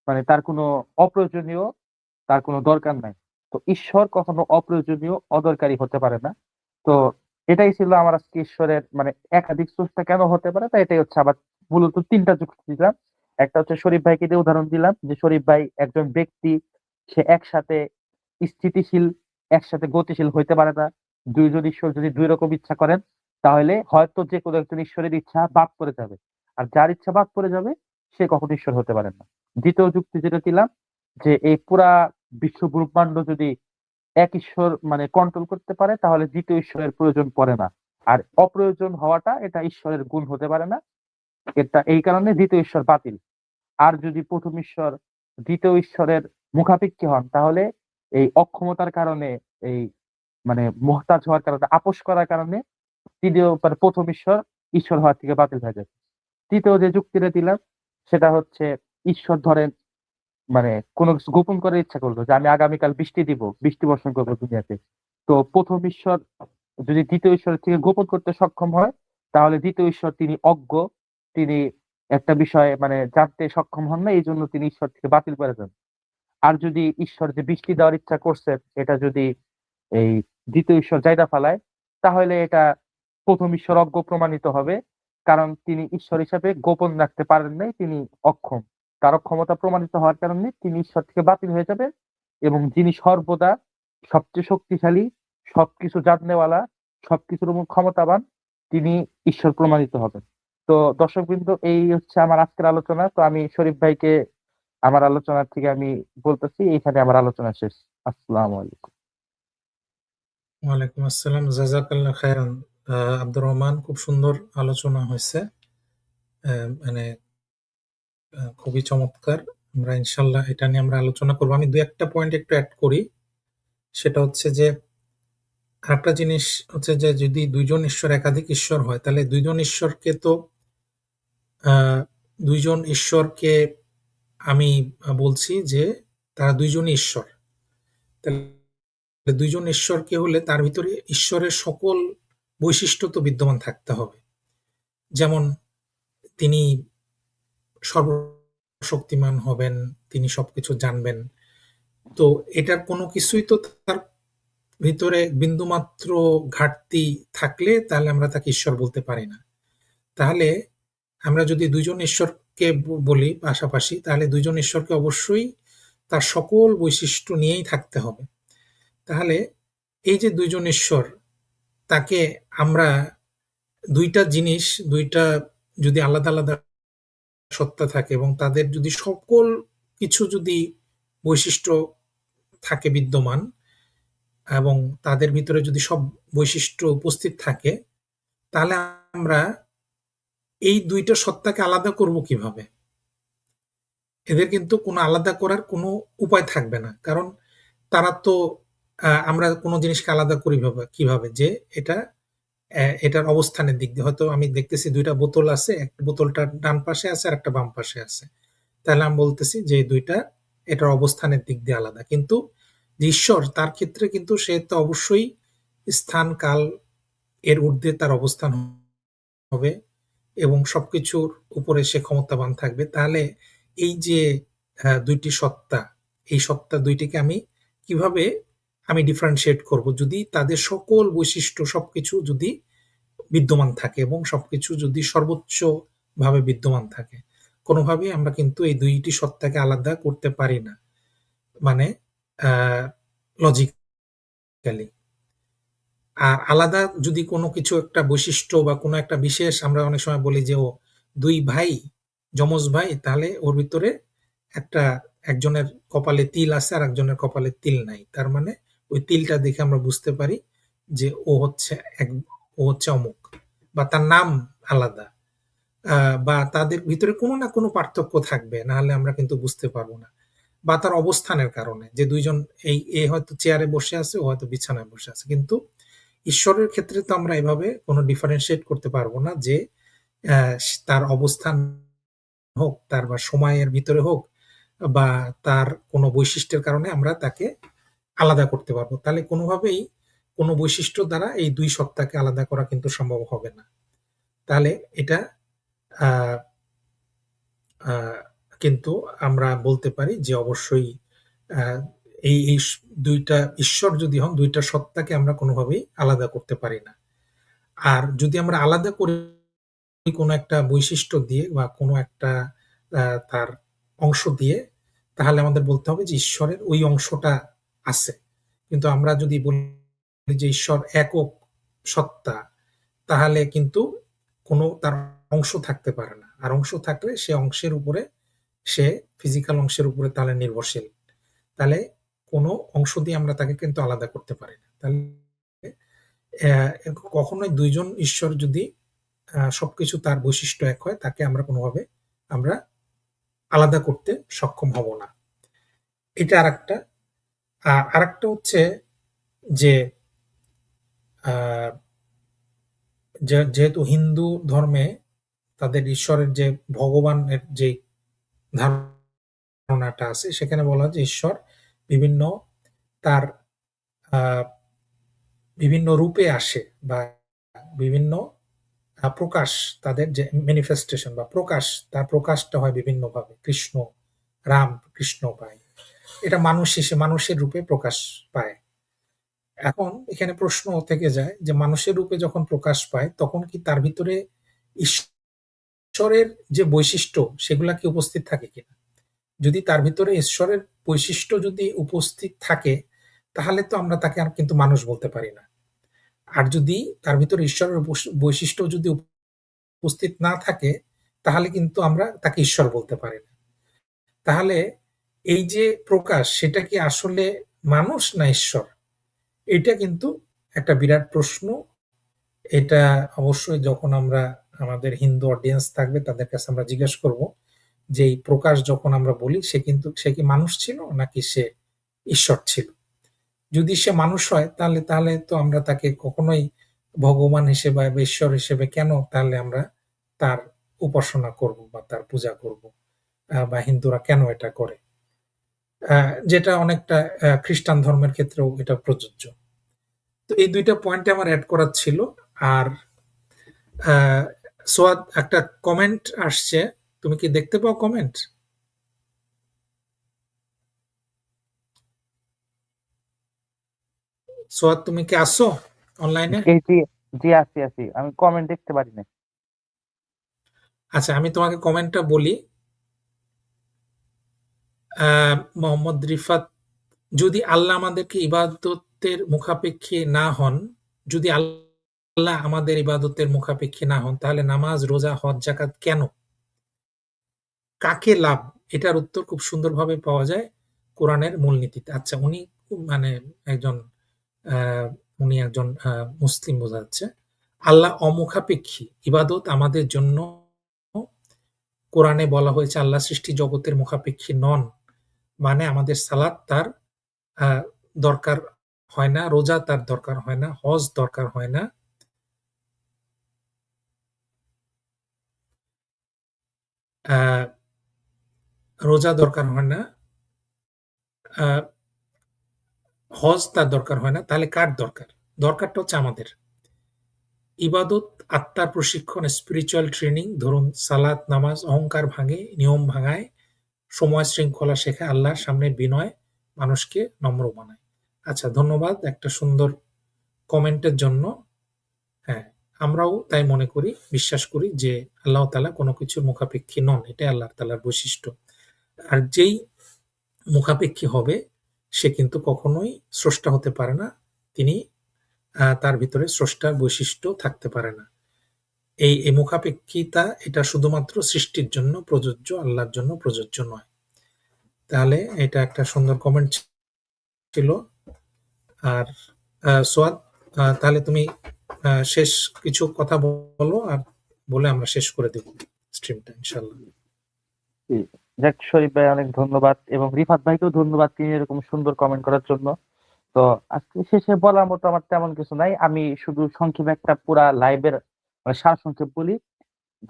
মানে তার কোনো অপ্রয়োজনীয়, তার কোনো দরকার নাই। তো ঈশ্বর কখনো অপ্রয়োজনীয়, অদরকারি হতে পারে না। তো এটাই ছিল আমার আজকে ঈশ্বরের মানে একাধিক স্রষ্টা কেন হতে পারে, তো এটাই হচ্ছে আবার মূলত ৩ টা যুক্তি দিলাম। একটা হচ্ছে শরীফ ভাইকে দিয়ে উদাহরণ দিলাম যে শরীফ ভাই একজন ব্যক্তি, সে একসাথে স্থিতিশীল, একসাথে গতিশীল হইতে পারে না। ২ জন ঈশ্বর যদি ২ রকম ইচ্ছা করেন, তাহলে হয়তো যেকোনো একজন ঈশ্বরের ইচ্ছা বাদ পড়ে যাবে। আর যার ইচ্ছা বাদ পড়ে যাবে, সে কখনো ঈশ্বর হতে পারে না। ২য় যুক্তি যেটা দিলাম যে এই পুরা বিশ্ব ব্রহ্মাণ্ড যদি এক ঈশ্বর মানে কন্ট্রোল করতে পারে, তাহলে ২য় ঈশ্বরের প্রয়োজন পড়ে না। আর অপ্রয়োজন হওয়াটা এটা ঈশ্বরের গুণ হতে পারে না। এটা এই কারণে ২য় ঈশ্বর বাতিল। আর যদি ১ম ঈশ্বর ২য় ঈশ্বরের মুখাপেক্ষী হন, তাহলে এই অক্ষমতার কারণে, এই মানে মুহতাজ হওয়ার কারণে, আপোস করার কারণে ১ম ঈশ্বর, ঈশ্বর হওয়া থেকে বাতিল হয়ে যায়। ৩য় যে যুক্তিটা দিলাম সেটা হচ্ছে, ঈশ্বর ধরেন মানে কোন কিছু গোপন করার ইচ্ছা করলো যে আমি আগামীকাল বৃষ্টি দিব, বৃষ্টি বর্ষণ করব দুনিয়াতে। তো ১ম ঈশ্বর যদি ২য় ঈশ্বরের থেকে গোপন করতে সক্ষম হয়, তাহলে ২য় ঈশ্বর তিনি অজ্ঞ, তিনি একটা বিষয়ে মানে জানতে সক্ষম হন না, এইজন্য তিনি ঈশ্বর থেকে বাতিল করে দেন। আর যদি ঈশ্বর যে বৃষ্টি দেওয়ার ইচ্ছা করছেন, এটা যদি এই ২য় ঈশ্বর জাইরা ফালায়, তাহলে এটা ১ম ঈশ্বর অজ্ঞ প্রমাণিত হবে। কারণ তিনি ঈশ্বর হিসাবে গোপন রাখতে পারেন নাই, তিনি অক্ষম। তার অক্ষমতা প্রমাণিত হওয়ার কারণে তিনি ঈশ্বর থেকে বাতিল হয়ে যাবেন, এবং যিনি সর্বদা সবচেয়ে শক্তিশালী, সবকিছু জাননেওয়ালা, সবকিছুর উপর ক্ষমতাবান, তিনি ঈশ্বর প্রমাণিত হবেন। তো দর্শকবৃন্দ, এই হচ্ছে আমার আজকের আলোচনা। তো আমি শরীফ ভাইকে আমার আলোচনা থেকে আমি বলতেছি এইখানে আমার আলোচনা শেষ। আসসালামু আলাইকুম। ওয়ালাইকুম আসসালাম। জাযাকাল্লাহ খাইরান। আব্দুর রহমান, খুব সুন্দর আলোচনা হয়েছে। মানে খুবই চমৎকার। আমরা ইনশাল্লাহ এটা নিয়ে আমরা আলোচনা করব। আমি ২-১ টা পয়েন্ট একটু এড করি। সেটা হচ্ছে যে আরেকটা জিনিস হচ্ছে যে যদি ২ জন ঈশ্বর একাধিক ঈশ্বর হয় তাহলে ২ জন ঈশ্বরকে তো আ ২ জন ঈশ্বরকে আমি বলছি যে তারা ২ জনই ঈশ্বর। তাহলে ২ জন ঈশ্বরকে হলে তার ভিতরে ঈশ্বরের সকল বৈশিষ্ট্য তো বিদ্যমান থাকতে হবে। যেমন তিনি সর্বশক্তিমান হবেন, তিনি সবকিছু জানবেন। তো এটার কোনো কিছুই তো তার ভিতরে বিন্দুমাত্র ঘাটতি থাকলে তাহলে আমরা তাকে ঈশ্বর বলতে পারি না। তাহলে আমরা যদি ২ জন ঈশ্বরকে বলি পাশাপাশি তাহলে ২ জন ঈশ্বরকে অবশ্যই তার সকল বৈশিষ্ট্য নিয়েই থাকতে হবে। তাহলে এই যে ২ জন ঈশ্বর, তাকে আমরা ২ টা জিনিস, ২ টা যদি আলাদা, আলাদা সত্তা থাকে এবং তাদের যদি সকল কিছু যদি বৈশিষ্ট্য থাকে বিদ্যমান এবং তাদের ভিতরে যদি সব বৈশিষ্ট্য উপস্থিত থাকে, তাহলে আমরা এই ২ টা সত্তাকে আলাদা করব কিভাবে? এদের কিন্তু কোনো আলাদা করার কোনো উপায় থাকবে না। কারণ তারা তো আমরা কোনো জিনিসকে আলাদা করি কিভাবে? যে এটা এটার অবস্থানের দিক দিয়ে হয়তো আমি দেখতেছি ২ টা বোতল আছে, একটা বোতলটা ডান পাশে আছে আরেকটা বাম পাশে আছে। তাহলে আমি বলতেছি যে ২ টা এটার অবস্থানের দিক দিয়ে আলাদা। কিন্তু যে ঈশ্বর তার ক্ষেত্রে কিন্তু সে তো অবশ্যই স্থান, কাল এর ঊর্ধ্বে তার অবস্থান হবে এবং সবকিছুর উপরে সে ক্ষমতাবান থাকবে। তাহলে এই যে ২ টি সত্তা, এই সত্তা ২ টিকে আমি কিভাবে আমি ডিফারেনশিয়েট করব? যদি তাদের সকল বৈশিষ্ট্য সবকিছু যদি বিদ্যমান থাকে এবং সবকিছু যদি সর্বোচ্চভাবে বিদ্যমান থাকে। কোনোভাবেই আমরা কিন্তু এই ২ টি সত্তাকে আলাদা করতে পারি না। মানে আ লজিক্যালি। আর আলাদা যদি কোনো কিছু একটা বৈশিষ্ট্য বা কোনো একটা বিশেষ আমরা অনেক সময় বলি যে, ও ২ ভাই, যমজ ভাই, তাহলে ওর ভিতরে একটা একজনের কপালে তিল আছে আরেকজনের কপালে তিল নাই। তার মানে ওই তিলটা দেখে আমরা বুঝতে পারি যে ও হচ্ছে অমুক বা তার নাম আলাদা। আ বা তাদের ভিতরে কোনো না কোনো পার্থক্য থাকবে। নাহলে আমরা কিন্তু বুঝতে পারব না। বা তার অবস্থানের কারণে যে ২ জন এ হয়তো চেয়ারে বসে আছে, ও হয়তো বিছানায় বসে আছে। কিন্তু ঈশ্বরের ক্ষেত্রে তো আমরা এভাবে কোনো ডিফারেনশিয়েট করতে পারব না যে অ্যা তার অবস্থান হোক, তার বা সময়ের ভিতরে হোক বা তার কোনো বৈশিষ্ট্যের কারণে আমরা তাকে আলাদা করতে পারব। তাহলে কোনোভাবেই কোনো বৈশিষ্ট্য দ্বারা এই ২ সত্তাকে আলাদা করা কিন্তু সম্ভব হবে না। তাহলে এটা আ আ কিন্তু আমরা বলতে পারি যে অবশ্যই আ এই ২ টা ঈশ্বর যদি হন, ২ টা সত্তাকে আমরা কোনোভাবেই আলাদা করতে পারি না। আর যদি আমরা আলাদা করি কোনো একটা বৈশিষ্ট্য দিয়ে বা কোনো একটা আ তার অংশ দিয়ে, তাহলে আমাদের বলতে হবে যে ঈশ্বরের ওই অংশটা আছে। কিন্তু আমরা যদি বলি যে ঈশ্বর একক সত্তা, তাহলে কিন্তু কোনো তার অংশ থাকতে পারে না। আর অংশ থাকলে সে অংশের উপরে সে ফিজিক্যাল অংশের উপরে তাহলে নির্ভরশীল। তাহলে কোনো অংশ দিয়ে আমরা তাকে কিন্তু আলাদা করতে পারি না। তাহলে কখনোই ২ জন ঈশ্বর যদি সবকিছু তার বৈশিষ্ট্য এক হয়, তাকে আমরা কোনোভাবে আমরা আলাদা করতে সক্ষম হব না। এটা আরেকটা। আরেকটা হচ্ছে যে আ যেহেতু হিন্দু ধর্মে তাদের ঈশ্বরের যে ভগবানের যে ধারণাটা আছে, সেখানে বলা হয় যে ঈশ্বর বিভিন্ন তার আ বিভিন্ন রূপে আসে বা বিভিন্ন প্রকাশ, তাদের যে ম্যানিফেস্টেশন বা প্রকাশ, তার প্রকাশটা হয় বিভিন্নভাবে। রাম কৃষ্ণ পায়। এটা মানুষের রূপে প্রকাশ পায়। এখন এখানে প্রশ্ন থেকে যায় যে মানুষের রূপে যখন প্রকাশ পায় তখন কি তার ভিতরে ঈশ্বরের যে বৈশিষ্ট্য সেগুলা কি উপস্থিত থাকে কিনা? যদি তার ভিতরে ঈশ্বরের বৈশিষ্ট্য যদি উপস্থিত থাকে তাহলে তো আমরা তাকে আর কিন্তু মানুষ বলতে পারি না। আর যদি তার ভিতরে ঈশ্বরের বৈশিষ্ট্য যদি উপস্থিত না থাকে, তাহলে কিন্তু আমরা তাকে ঈশ্বর বলতে পারি না। তাহলে এই যে প্রকাশ, সেটা কি আসলে মানুষ না ঈশ্বর? এইটা কিন্তু একটা বিরাট প্রশ্ন। এটা অবশ্যই যখন আমরা আমাদের হিন্দু অডিয়েন্স থাকবে তাদের কাছে আমরা জিজ্ঞেস করব যে এই প্রকাশ যখন আমরা বলি সে কি মানুষ ছিল নাকি সে ঈশ্বর ছিল? যদি সে মানুষ হয় তাহলে তো আমরা তাকে কখনোই ভগবান হিসেবে বা ঈশ্বর হিসেবে কেন তাহলে আমরা তার উপাসনা করব বা তার পূজা করব? বা হিন্দুরা কেন এটা করে? আ যেটা অনেকটা খ্রিস্টান ধর্মের ক্ষেত্রেও এটা প্রযোজ্য। তো এই ২ টা পয়েন্ট আমার এড করার ছিল। আর আ সোয়াদ, একটা কমেন্ট আসছে। তুমি কি দেখতে পাও কমেন্ট? সোয়াদ, তুমি কি আছো অনলাইনে? জি, জি, জি আছি। আমি কমেন্ট দেখতে পারি না। আচ্ছা, আমি তোমাকে কমেন্টটা বলি। আ মোহাম্মদ রিফাত, যদি আল্লাহ আমাদেরকে ইবাদতের মুখাপেক্ষী না হন, যদি আল্লাহ আমাদের ইবাদতের মুখাপেক্ষী না হন, তাহলে নামাজ, রোজা, হজ, যাকাত কেন? কাকে লাভ? এটার উত্তর খুব সুন্দরভাবে পাওয়া যায় কোরআনের মূলনীতিতে। আচ্ছা, উনি মানে একজন আ উনি একজন মুসলিম বোঝা যাচ্ছে। আল্লাহ অমুখাপেক্ষী। ইবাদত আমাদের জন্য কোরআনে বলা হয়েছে আল্লাহ সৃষ্টি জগতের মুখাপেক্ষী নন। মানে আমাদের সালাত তার আ দরকার হয় না, রোজা তার দরকার হয় না, হজ দরকার হয় না। আ রোজা দরকার হয় না, আ হজ তার দরকার হয় না। তাহলে কার দরকার? দরকারটা হচ্ছে আমাদের। ইবাদত আত্মার প্রশিক্ষণ, স্পিরিচুয়াল ট্রেনিং। ধরুন সালাত, নামাজ অহংকার ভাঙে, নিয়ম ভাঙায়, সময় শৃঙ্খলা শেখায়, আল্লাহর সামনে বিনয় মানুষকে নম্র বানায়। আচ্ছা, ধন্যবাদ একটা সুন্দর কমেন্টের জন্য। হ্যাঁ, আমরাও তাই মনে করি, বিশ্বাস করি যে আল্লাহ তাআলা কোন কিছুর মুখাপেক্ষী নন। এটাই আল্লাহ তাআলার বৈশিষ্ট্য। আর যেই মুখাপেক্ষী হবে সে কিন্তু কখনোই স্রষ্টা হতে পারে না। তিনি তার ভিতরে স্রষ্টার বৈশিষ্ট্য থাকতে পারে না। এই মুখাপেক্ষিতা এটা শুধুমাত্র সৃষ্টির জন্য প্রযোজ্য, আল্লাহর জন্য প্রযোজ্য নয়। তাহলে এটা একটা সুন্দর কমেন্ট ছিল। আর সোয়াদ, তাহলে তুমি শেষ কিছু কথা বলো, আর বলে আমরা শেষ করে দেব স্ট্রিমটা ইনশাআল্লাহ। জি। যাক শরীফ ভাই অনেক ধন্যবাদ এবং রিফাত ভাইকেও ধন্যবাদ তিনি এরকম সুন্দর কমেন্ট করার জন্য। তো আজকে শেষে বলার মতো আমার তেমন কিছু নাই। আমি শুধু সংক্ষেপে একটা পুরা লাইভের মানে সারসংক্ষেপ বলি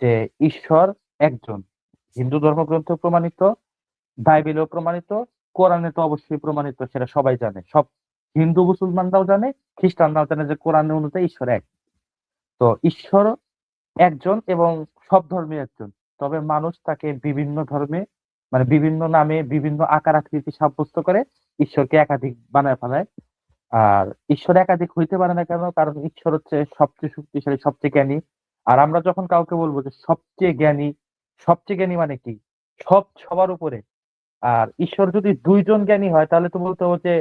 যে ঈশ্বর একজন। হিন্দু ধর্মগ্রন্থেও প্রমাণিত, বাইবেলেও প্রমাণিত, কোরআনে তো অবশ্যই প্রমাণিত সেটা সবাই জানে। সব হিন্দু মুসলমানরাও জানে, খ্রিস্টানরাও জানে যে কোরআন অনুযায়ী ঈশ্বর এক। তো ঈশ্বর একজন এবং সব ধর্মে একজন। তবে মানুষ তাকে বিভিন্ন ধর্মে মানে বিভিন্ন নামে বিভিন্ন আকার আকৃতি সাব্যস্ত করে ঈশ্বরকে একাধিক বানায় ফেলায়। আর ঈশ্বর একাধিক হইতে পারে না কেন? কারণ ঈশ্বর হচ্ছে সবচেয়ে শক্তিশালী, সবচেয়ে জ্ঞানী। আর আমরা যখন কাউকে বলব যে সবচেয়ে জ্ঞানী মানে কি? সবার উপরে। আর ঈশ্বর যদি ২ জন জ্ঞানী হয় তাহলে তো বলতে হবে যে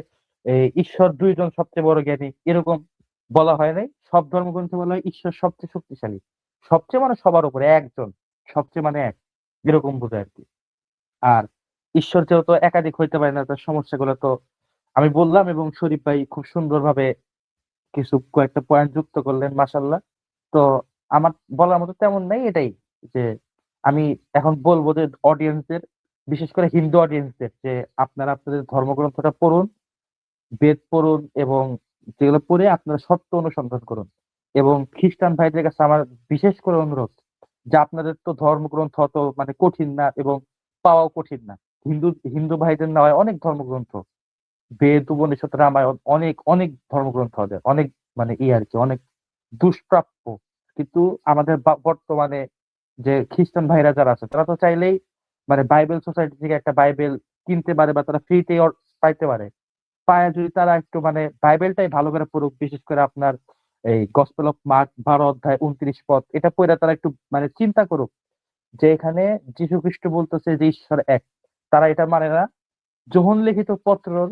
ঈশ্বর ২ জন সবচেয়ে বড় জ্ঞানী। এরকম বলা হয় নাই। সব ধর্মগ্রন্থে বলা হয় ঈশ্বর সবচেয়ে শক্তিশালী। সবচেয়ে মানে সবার উপরে একজন। সবচেয়ে মানে এক। এরকম বোঝায় আরকি। আর ঈশ্বর যেহেতু একাধিক হইতে পারে না তার সমস্যাগুলো তো আমি বললাম এবং শরীফ ভাই খুব সুন্দরভাবে কয়েকটা পয়েন্ট যুক্ত করলেন মাশাআল্লাহ। তো আমার বলার মতো তেমন নাই এটাই যে আমি এখন বলব যে অডিয়েন্সদের বিশেষ করে হিন্দু অডিয়েন্সদের যে আপনারা আপনাদের ধর্মগ্রন্থটা পড়ুন, বেদ পড়ুন এবং যেগুলো পড়ে আপনারা সত্য অনুসন্ধান করুন। এবং খ্রিস্টান ভাইদের কাছে আমার বিশেষ করে অনুরোধ যে আপনাদের তো ধর্মগ্রন্থ অত মানে কঠিন না এবং পাওয়াও কঠিন না। হিন্দু ভাইদের নেওয়া অনেক ধর্মগ্রন্থ। বেদ, উপনিষদ, রামায়ণ অনেক ধর্মগ্রন্থ ওদের। অনেক মানে আরকি অনেক দুষ্প্রাপ্য। কিন্তু আমাদের বর্তমানে যে খ্রিস্টান ভাইরা যারা আছে তারা তো চাইলেই মানে বাইবেল সোসাইটি থেকে একটা বাইবেল কিনতে পারে বা তারা ফ্রিতেই পাইতে পারে। পায়া যদি তারা একটু মানে বাইবেলটাই ভালো করে পড়ুক, বিশেষ করে আপনার এই গসপেল অফ মার্ক ১২ অধ্যায় ২৯ পদ এটা পইড়া তারা একটু মানে চিন্তা করুক যে এখানে যীশু খ্রিস্ট বলতেছে যে ঈশ্বর এক। তারা এটা মানে না। যোহন লিখিত পত্রর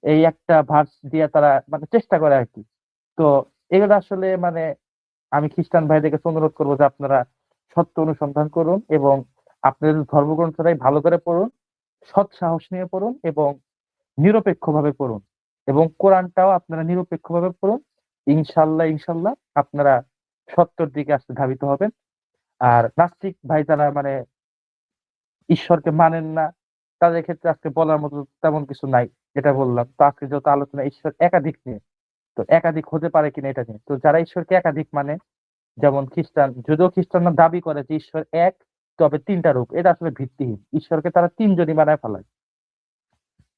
এই একটা ভার্স দিয়ে তারা মানে চেষ্টা করে আরকি। তো এগুলো আসলে মানে আমি খ্রিস্টান ভাইদের কাছে অনুরোধ করব যে আপনারা সত্য অনুসন্ধান করুন এবং আপনাদের ধর্মগ্রন্থটাই ভালো করে পড়ুন, সৎ সাহস নিয়ে পড়ুন এবং নিরপেক্ষভাবে পড়ুন এবং কোরআনটাও আপনারা নিরপেক্ষভাবে পড়ুন। ইনশাআল্লাহ আপনারা সত্যের দিকে ধাবিত হবেন। আর নাস্তিক ভাই যারা মানে ঈশ্বরকে মানেন না, তাদের ক্ষেত্রে আজকে বলার মতো তেমন কিছু নাই। যেটা বললাম। তো আজকে যেহেতু আলোচনা ঈশ্বর একাধিক নিয়ে, তো একাধিক হতে পারে কিনা এটা নিয়ে। তো যারা ঈশ্বরকে একাধিক মানে, যেমন খ্রিস্টান, যদিও খ্রিস্টানরা দাবি করে যে ঈশ্বর এক, তবে ৩ টা রূপ। এটা আসলে ভিত্তিহীন। ঈশ্বরকে তারা ৩ জনই বানায় ফেলায়।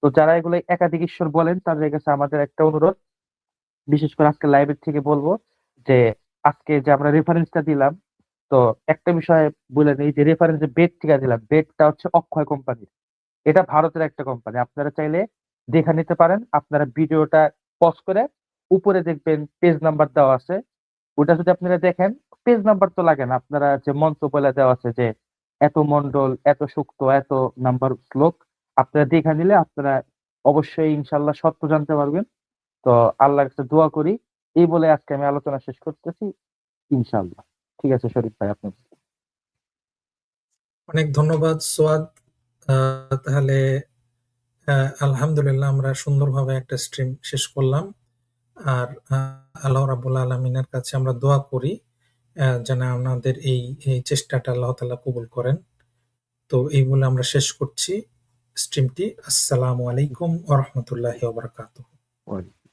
তো যারা এগুলো একাধিক ঈশ্বর বলেন তাদের কাছে আমাদের একটা অনুরোধ, বিশেষ করে আজকে লাইভের থেকে বলব যে আজকে যে আমরা রেফারেন্সটা দিলাম, তো একটা বিষয় বলে নেই যে রেফারেন্স যে বেডটা দিলাম, বেডটা হচ্ছে অক্ষয় কোম্পানির। এটা ভারতের একটা কোম্পানি। আপনারা চাইলে দেখে নিতে পারেন। আপনারা ভিডিওটা পজ করে উপরে দেখবেন পেজ নাম্বার দেওয়া আছে। ওটা যদি আপনারা দেখেন, পেজ নাম্বার তো লাগে না। আপনারা যে মন্ত্র বলে দেওয়া আছে যে এত মন্ডল, এত সূক্ত, এত নাম্বার শ্লোক, আপনারা দেখে নিলে আপনারা অবশ্যই ইনশাআল্লাহ সত্য জানতে পারবেন। তো আল্লাহর কাছে দোয়া করি। এই বলে আজকে আমি আলোচনা শেষ করতেছি ইনশাআল্লাহ। ঠিক আছে শরীফ ভাই, আপনি অনেক ধন্যবাদ সোয়াদ। তাহলে আলহামদুলিল্লাহ আমরা সুন্দরভাবে একটা স্ট্রিম শেষ করলাম। আর আল্লাহ রাব্বুল আলামিনের কাছে আমরা দোয়া করি যেন আমাদের এই চেষ্টাটা আল্লাহ তাআলা কবুল করেন। তো এই বলে আমরা শেষ করছি স্ট্রিমটি। আসসালামু আলাইকুম ওয়া রাহমাতুল্লাহি ওয়া বারাকাতুহু। বলেন।